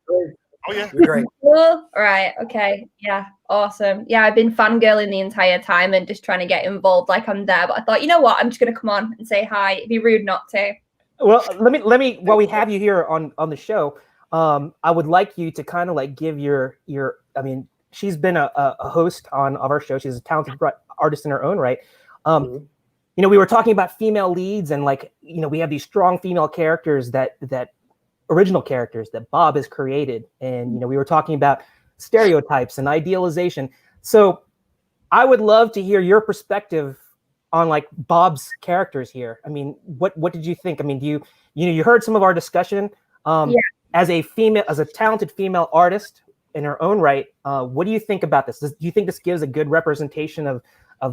Oh yeah, great. Cool. All right. Okay. Yeah. Awesome. Yeah, I've been fangirling the entire time and just trying to get involved like I'm there. But I thought, you know what? I'm just gonna come on and say hi. It'd be rude not to. Well, let me. While we have you here on the show, I would like you to kind of like give your. I mean, she's been a host of our show. She's a talented artist in her own right. We were talking about female leads, and we have these strong female characters that original characters that Bob has created. And, we were talking about stereotypes and idealization. So I would love to hear your perspective on Bob's characters here. I mean, what did you think? I mean, you heard some of our discussion as a talented female artist in her own right. What do you think about this? Do you think this gives a good representation of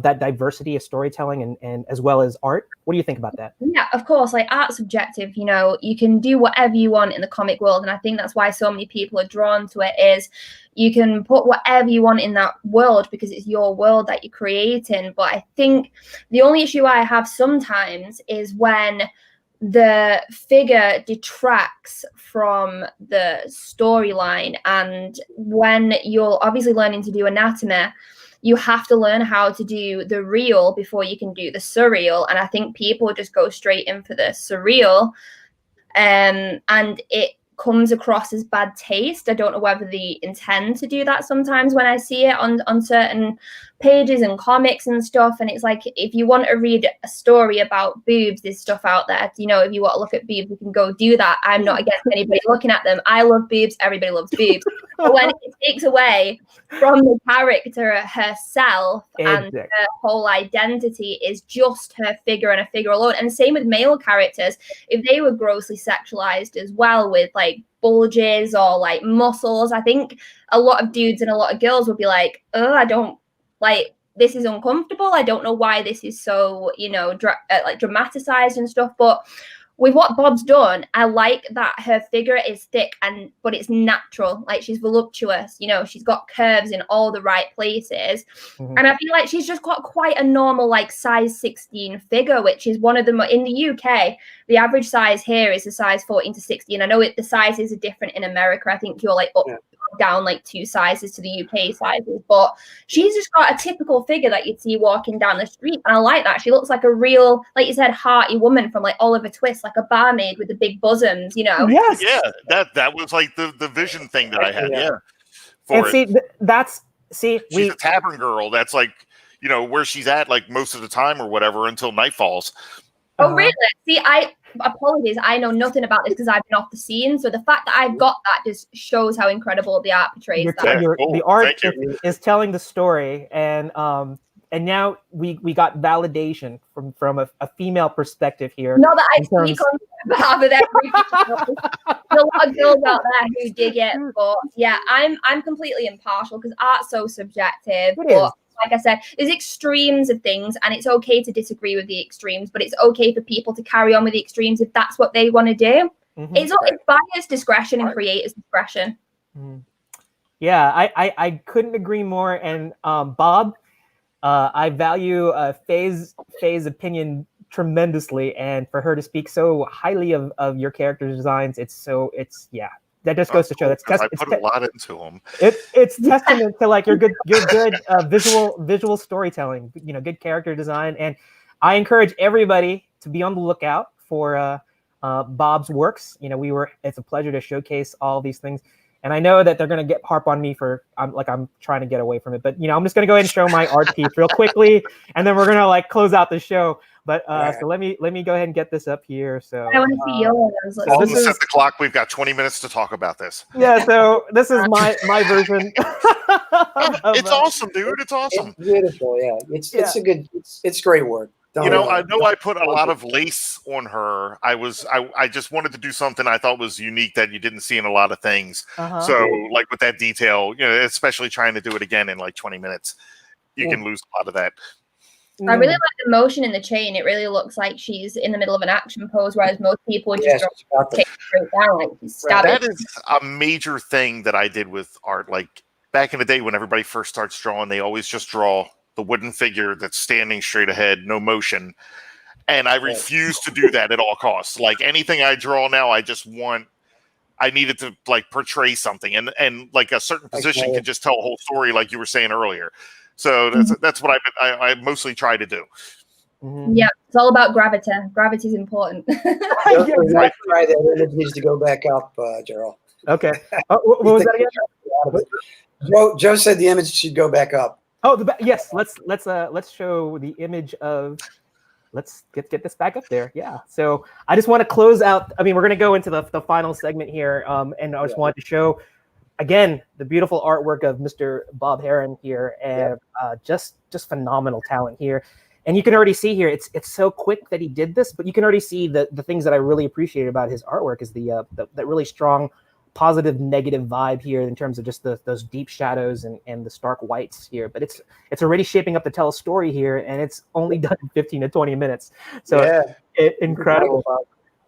that diversity of storytelling and as well as art? What do you think about that? Yeah, of course, art's subjective, you can do whatever you want in the comic world. And I think that's why so many people are drawn to it, is you can put whatever you want in that world because it's your world that you're creating. But I think the only issue I have sometimes is when the figure detracts from the storyline. And when you're obviously learning to do anatomy, you have to learn how to do the real before you can do the surreal. And I think people just go straight in for the surreal. And it comes across as bad taste. I don't know whether they intend to do that sometimes when I see it on certain pages and comics and stuff, and it's like, if you want to read a story about boobs, there's stuff out there. You know, if you want to look at boobs, you can go do that. I'm not against anybody looking at them. I love boobs. Everybody loves boobs. But when it takes away from the character herself and her whole identity is just her figure and a figure alone, and same with male characters, if they were grossly sexualized as well with like bulges or like muscles, I think a lot of dudes and a lot of girls would be like, oh, I don't like, this is uncomfortable. I don't know why this is so, you know, like dramatized and stuff. But with what Bob's done, I like that her figure is thick but it's natural. Like, she's voluptuous, you know, she's got curves in all the right places. Mm-hmm. And I feel like she's just got quite a normal, like, size 16 figure, which is one of them in the UK. The average size here is a size 14 to 16. I know the sizes are different in America. I think you're like up down like 2 sizes to the UK sizes, but she's just got a typical figure that you'd see walking down the street, and I like that. She looks like a real, like you said, hearty woman from like Oliver Twist, like a barmaid with the big bosoms, you know. Yes. Yeah, that was like the vision thing that I had. Yeah. And see, she's a tavern girl. That's like, you know, where she's at like most of the time or whatever until night falls. Oh, really? See, apologies, I know nothing about this because I've been off the scene. So the fact that I've got that just shows how incredible the art portrays that. The art is telling the story, and now we got validation from a female perspective here. Not that I speak on behalf of every There's a lot of girls out there who dig it, but yeah, I'm completely impartial because art's so subjective. But like I said, there's extremes of things, and it's okay to disagree with the extremes, but it's okay for people to carry on with the extremes if that's what they want to do. Mm-hmm. It's buyer's discretion and creator's discretion. Mm-hmm. Yeah, I couldn't agree more. And Bob, I value Faye's opinion tremendously, and for her to speak so highly of your character designs, that just goes to show that's I put a lot into them. It's testament to like your good visual storytelling, you know, good character design, and I encourage everybody to be on the lookout for Bob's works. You know, it's a pleasure to showcase all these things, and I know that they're gonna harp on me for I'm trying to get away from it, but you know, I'm just gonna go ahead and show my art piece real quickly, and then we're gonna like close out the show. But so let me go ahead and get this up here. So I want to see yours. Well, this set the clock. We've got 20 minutes to talk about this. Yeah, so this is my version. It's awesome, dude. It's awesome. It's beautiful. Yeah, it's great work. I know I put a lot of lace on her. I just wanted to do something I thought was unique that you didn't see in a lot of things. Uh-huh. So like with that detail, you know, especially trying to do it again in like 20 minutes, you can lose a lot of that. I really like the motion in the chain. It really looks like she's in the middle of an action pose, whereas most people just take straight down, like stab it. That is a major thing that I did with art. Like back in the day when everybody first starts drawing, they always just draw the wooden figure that's standing straight ahead, no motion. And I refuse to do that at all costs. Like anything I draw now, I needed to like portray something, and like a certain position can just tell a whole story, like you were saying earlier. So that's what I mostly try to do. Mm-hmm. Yeah, it's all about gravity. Gravity is important. Right. That image needs to go back up, Jerel. Okay. What was that again? Joe said the image should go back up. Oh, yes. Let's show the image of. Let's get this back up there. Yeah. So I just want to close out. I mean, we're going to go into the final segment here, and I just wanted to show. Again, the beautiful artwork of Mr. Bob Herron here, and just phenomenal talent here. And you can already see here, it's so quick that he did this, but you can already see the things that I really appreciate about his artwork is the really strong, positive, negative vibe here in terms of just those deep shadows and the stark whites here. But it's already shaping up to tell a story here, and it's only done in 15 to 20 minutes. So incredible.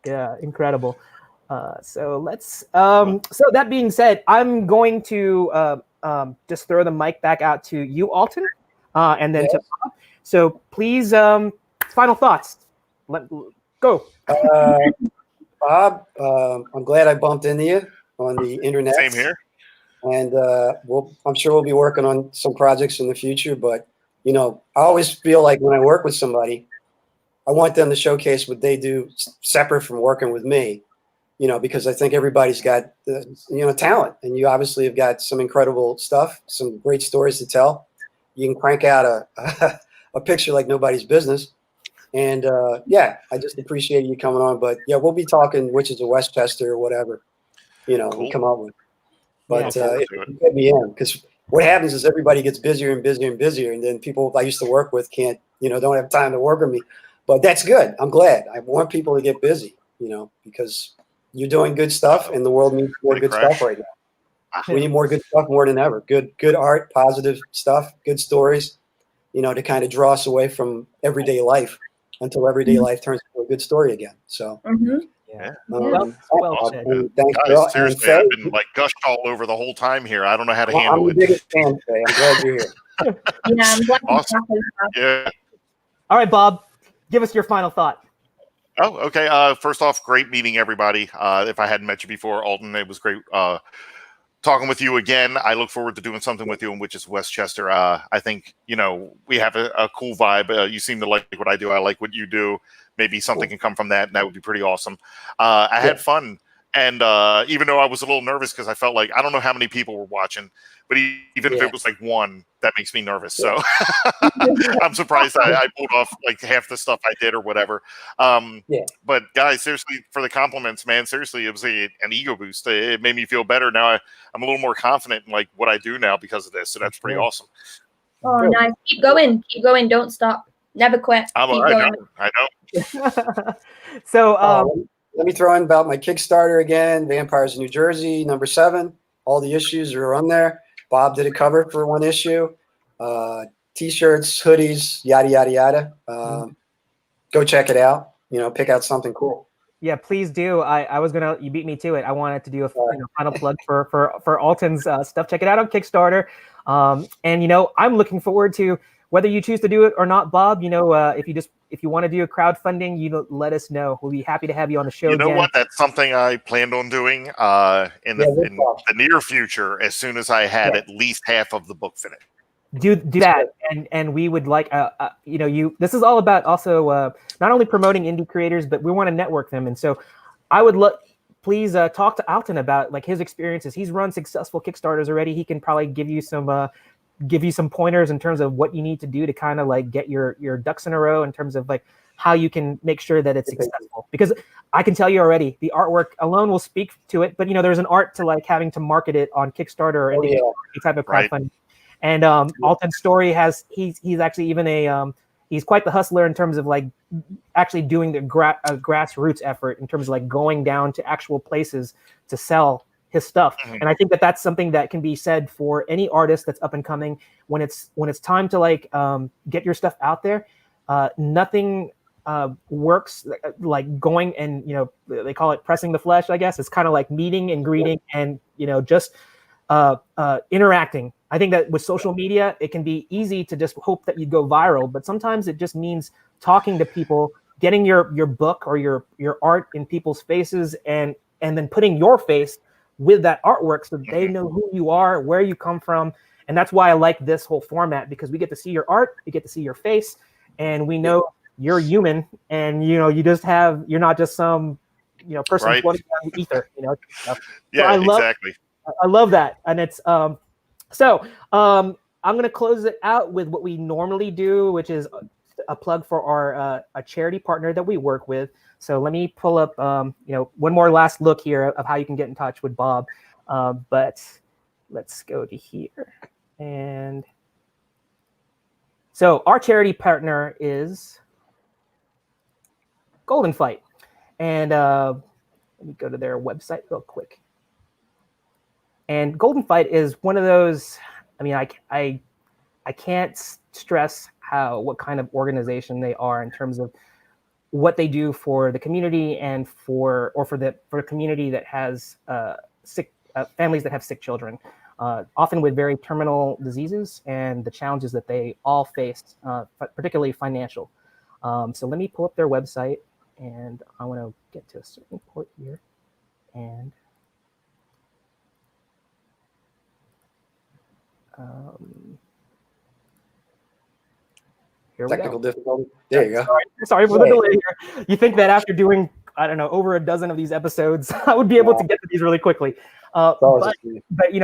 Yeah, incredible. So let's. So that being said, I'm going to just throw the mic back out to you, Alton, and then to Bob. So please, final thoughts. Go. Bob, I'm glad I bumped into you on the internet. Same here. And I'm sure we'll be working on some projects in the future. But you know, I always feel like when I work with somebody, I want them to showcase what they do separate from working with me. You know, because I think everybody's got, talent, and you obviously have got some incredible stuff, some great stories to tell. you can crank out a picture like nobody's business. And yeah, I just appreciate you coming on. But yeah, we'll be talking Witches of Westchester or whatever, we Cool. come up with. But Yeah. it get me in, because what happens is everybody gets busier and busier and busier, and then people I used to work with can't, don't have time to work with me. But that's good. I'm glad. I want people to get busy, because you're doing good stuff, and the world needs more good stuff right now. We need more good stuff more than ever. Good art, positive stuff, good stories, to kind of draw us away from everyday life until everyday life turns into a good story again. So, yeah. Well said. Thanks, Guys, Bill. seriously, Faye, I've been like gushed all over the whole time here. I don't know how to handle I'm the it. biggest fan, Faye. I'm glad you're here. Yeah, I'm glad you're Awesome. happy. Yeah. All right, Bob, give us your final thought. Oh, okay. First off, great meeting everybody. If I hadn't met you before, Alton, it was great talking with you again. I look forward to doing something with you in Witches Westchester. I think, we have a cool vibe. You seem to like what I do. I like what you do. Maybe something can come from that, and that would be pretty awesome. I had fun. And even though I was a little nervous because I felt like, I don't know how many people were watching, but even if it was like one, that makes me nervous. So I'm surprised I pulled off like half the stuff I did or whatever. But guys, seriously, for the compliments, man, seriously, it was an ego boost. It made me feel better. Now I'm a little more confident in like what I do now because of this. So that's pretty awesome. Oh, nice. Keep going. Don't stop. Never quit. Keep going. I know. So, let me throw in about my Kickstarter again. Vampires of New Jersey, #7. All the issues are on there. Bob did a cover for one issue. T-shirts, hoodies, yada, yada, yada. Go check it out. Pick out something cool. Yeah, please do. You beat me to it. I wanted to do a final plug for Alton's stuff. Check it out on Kickstarter. And I'm looking forward to whether you choose to do it or not, Bob. If you want to do a crowdfunding, let us know. We'll be happy to have you on the show. You know again. what? That's something I planned on doing in the near future. As soon as I had at least half of the book finished. Do that, and we would like this is all about also not only promoting indie creators, but we want to network them. And so I would please talk to Alton about like his experiences. He's run successful Kickstarters already. He can probably give you some pointers in terms of what you need to do to kind of like get your ducks in a row in terms of like how you can make sure that it's successful. Because I can tell you already, the artwork alone will speak to it, but there's an art to like having to market it on Kickstarter or any type of crowdfunding. And Alton's story he's actually even he's quite the hustler in terms of like actually doing the grassroots effort in terms of like going down to actual places to sell his stuff. And I think that's something that can be said for any artist that's up and coming. When it's time to like get your stuff out there, nothing works like going and they call it pressing the flesh, I guess. It's kind of like meeting and greeting and just interacting. I think that with social media, it can be easy to just hope that you go viral, but sometimes it just means talking to people, getting your book or your art in people's faces, and then putting your face with that artwork so that they know who you are, where you come from. And that's why I like this whole format, because we get to see your art, we get to see your face, and we know you're human, and you're not just some person floating around the ether. Exactly. I love that. And it's so I'm going to close it out with what we normally do, which is a plug for our a charity partner that we work with. So let me pull up one more last look here of how you can get in touch with Bob. But let's go to here. And so our charity partner is Golden Fight. And let me go to their website real quick. And Golden Fight is one of those, I can't stress what kind of organization they are in terms of what they do for the community and for a community that has sick families that have sick children, often with very terminal diseases and the challenges that they all face, particularly financial. So let me pull up their website, and I want to get to a certain point here. And here technical we go. difficulty. There you go. Sorry for the delay here. You think that after doing I don't know, over a dozen of these episodes, I would be able to get to these really quickly. But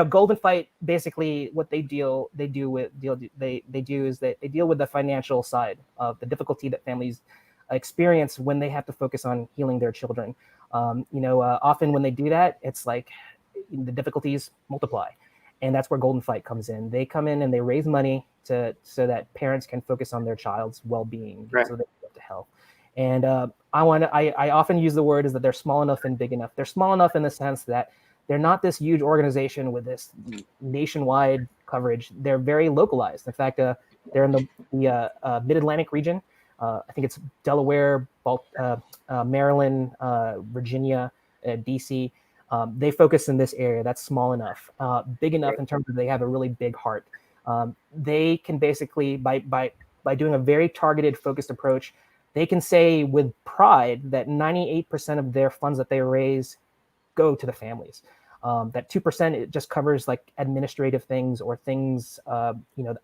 Golden Fight, basically what they deal with the financial side of the difficulty that families experience when they have to focus on healing their children. Often when they do that, it's like the difficulties multiply. And that's where Golden Fight comes in. They come in and they raise money so that parents can focus on their child's well-being, so they go to health. And I often use the word is that they're small enough and big enough. They're small enough in the sense that they're not this huge organization with this nationwide coverage. They're very localized. In fact, they're in the Mid-Atlantic region. I think it's Delaware, Maryland, Virginia, DC. They focus in this area. That's small enough, big enough in terms of they have a really big heart. They can basically, by doing a very targeted, focused approach, they can say with pride that 98% of their funds that they raise go to the families. That 2% it just covers like administrative things or things. I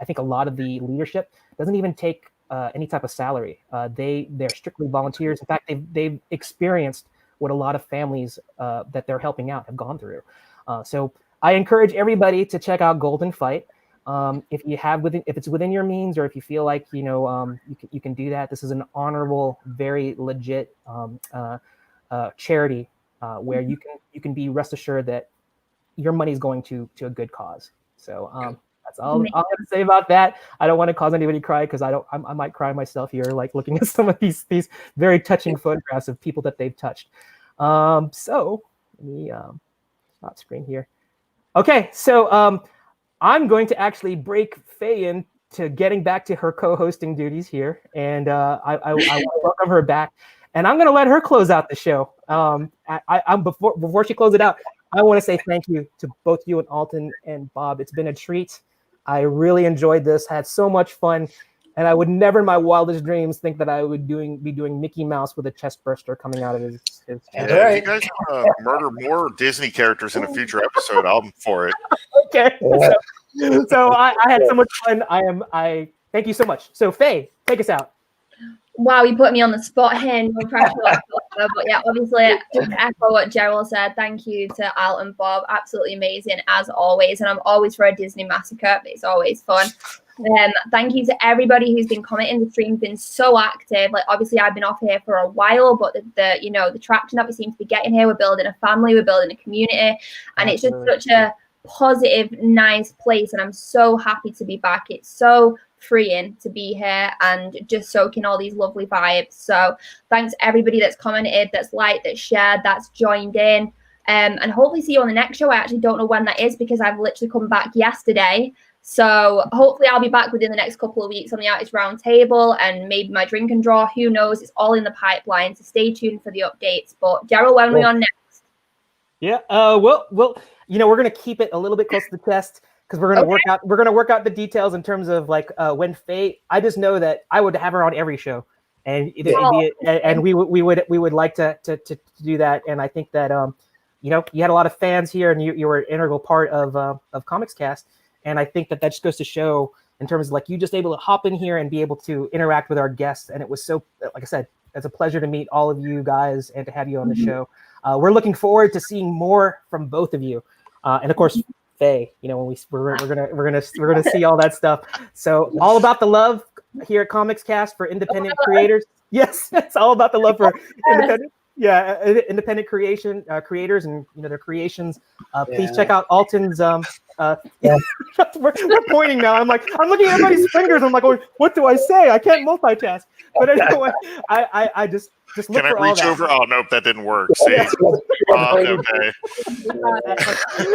think a lot of the leadership doesn't even take any type of salary. They're strictly volunteers. In fact, they've experienced what a lot of families that they're helping out have gone through. So I encourage everybody to check out Golden Fight. If it's within your means, or if you feel like you can do that. This is an honorable, very legit charity where you can be rest assured that your money is going to a good cause. So that's all I'm going to say about that. I don't want to cause anybody cry because I might cry myself here, like looking at some of these very touching photographs of people that they've touched. So let me stop screen here. Okay, so I'm going to actually break Faye into getting back to her co-hosting duties here, and I want to welcome her back. And I'm going to let her close out the show. Before she closes it out, I want to say thank you to both you and Alton and Bob. It's been a treat. I really enjoyed this. Had so much fun, and I would never in my wildest dreams think that I would be doing Mickey Mouse with a chest burster coming out of his chest. Yeah, if you guys want to murder more Disney characters in a future episode, I'm for it. Okay. So I had so much fun. I thank you so much. So Faye, take us out. Wow, you put me on the spot here. No pressure. But yeah, obviously, just to echo what Jerel said, thank you to Alton and Bob. Absolutely amazing, as always. And I'm always for a Disney massacre. It's always fun. Thank you to everybody who's been commenting. The stream's been so active. Like, obviously, I've been off here for a while, but the traction that we seem to be getting here, we're building a family, we're building a community. And it's just such a positive, nice place. And I'm so happy to be back. It's so freeing to be here and just soaking all these lovely vibes. So thanks everybody that's commented, that's liked, that's shared, that's joined in, and hopefully see you on the next show. I actually don't know when that is because I've literally come back yesterday, so hopefully I'll be back within the next couple of weeks on the Artist Roundtable and maybe my drink and draw. Who knows? It's all in the pipeline, so stay tuned for the updates. But Jerel, when are we on next? Yeah, we're gonna keep it a little bit close to the chest. Because we're gonna work out the details in terms of like when Faye. I just know that I would have her on every show, and we would like to do that. And I think that you had a lot of fans here, and you were an integral part of Comics Cast. And I think that just goes to show in terms of like you just able to hop in here and be able to interact with our guests. And it was so, like I said, it's a pleasure to meet all of you guys and to have you on the show. We're looking forward to seeing more from both of you, and of course. Faye, when we're gonna see all that stuff. So all about the love here at Comics Cast for independent creators. Yes, it's all about the love for independent creators and their creations. Please check out Alton's. We're pointing now. I'm looking at everybody's fingers. I'm like, what do I say? I can't multitask. But anyway, I just look Can for I reach all that. over? Oh nope, that didn't work. See, okay.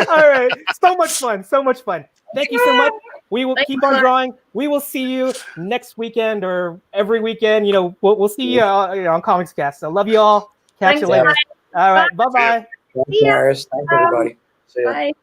All right, so much fun. Thank you so much. We will keep on drawing. We will see you next weekend or every weekend. We'll see you on Comics Cast. So love you all. Catch you later. All right, bye bye. Thanks, everybody. See ya. Bye.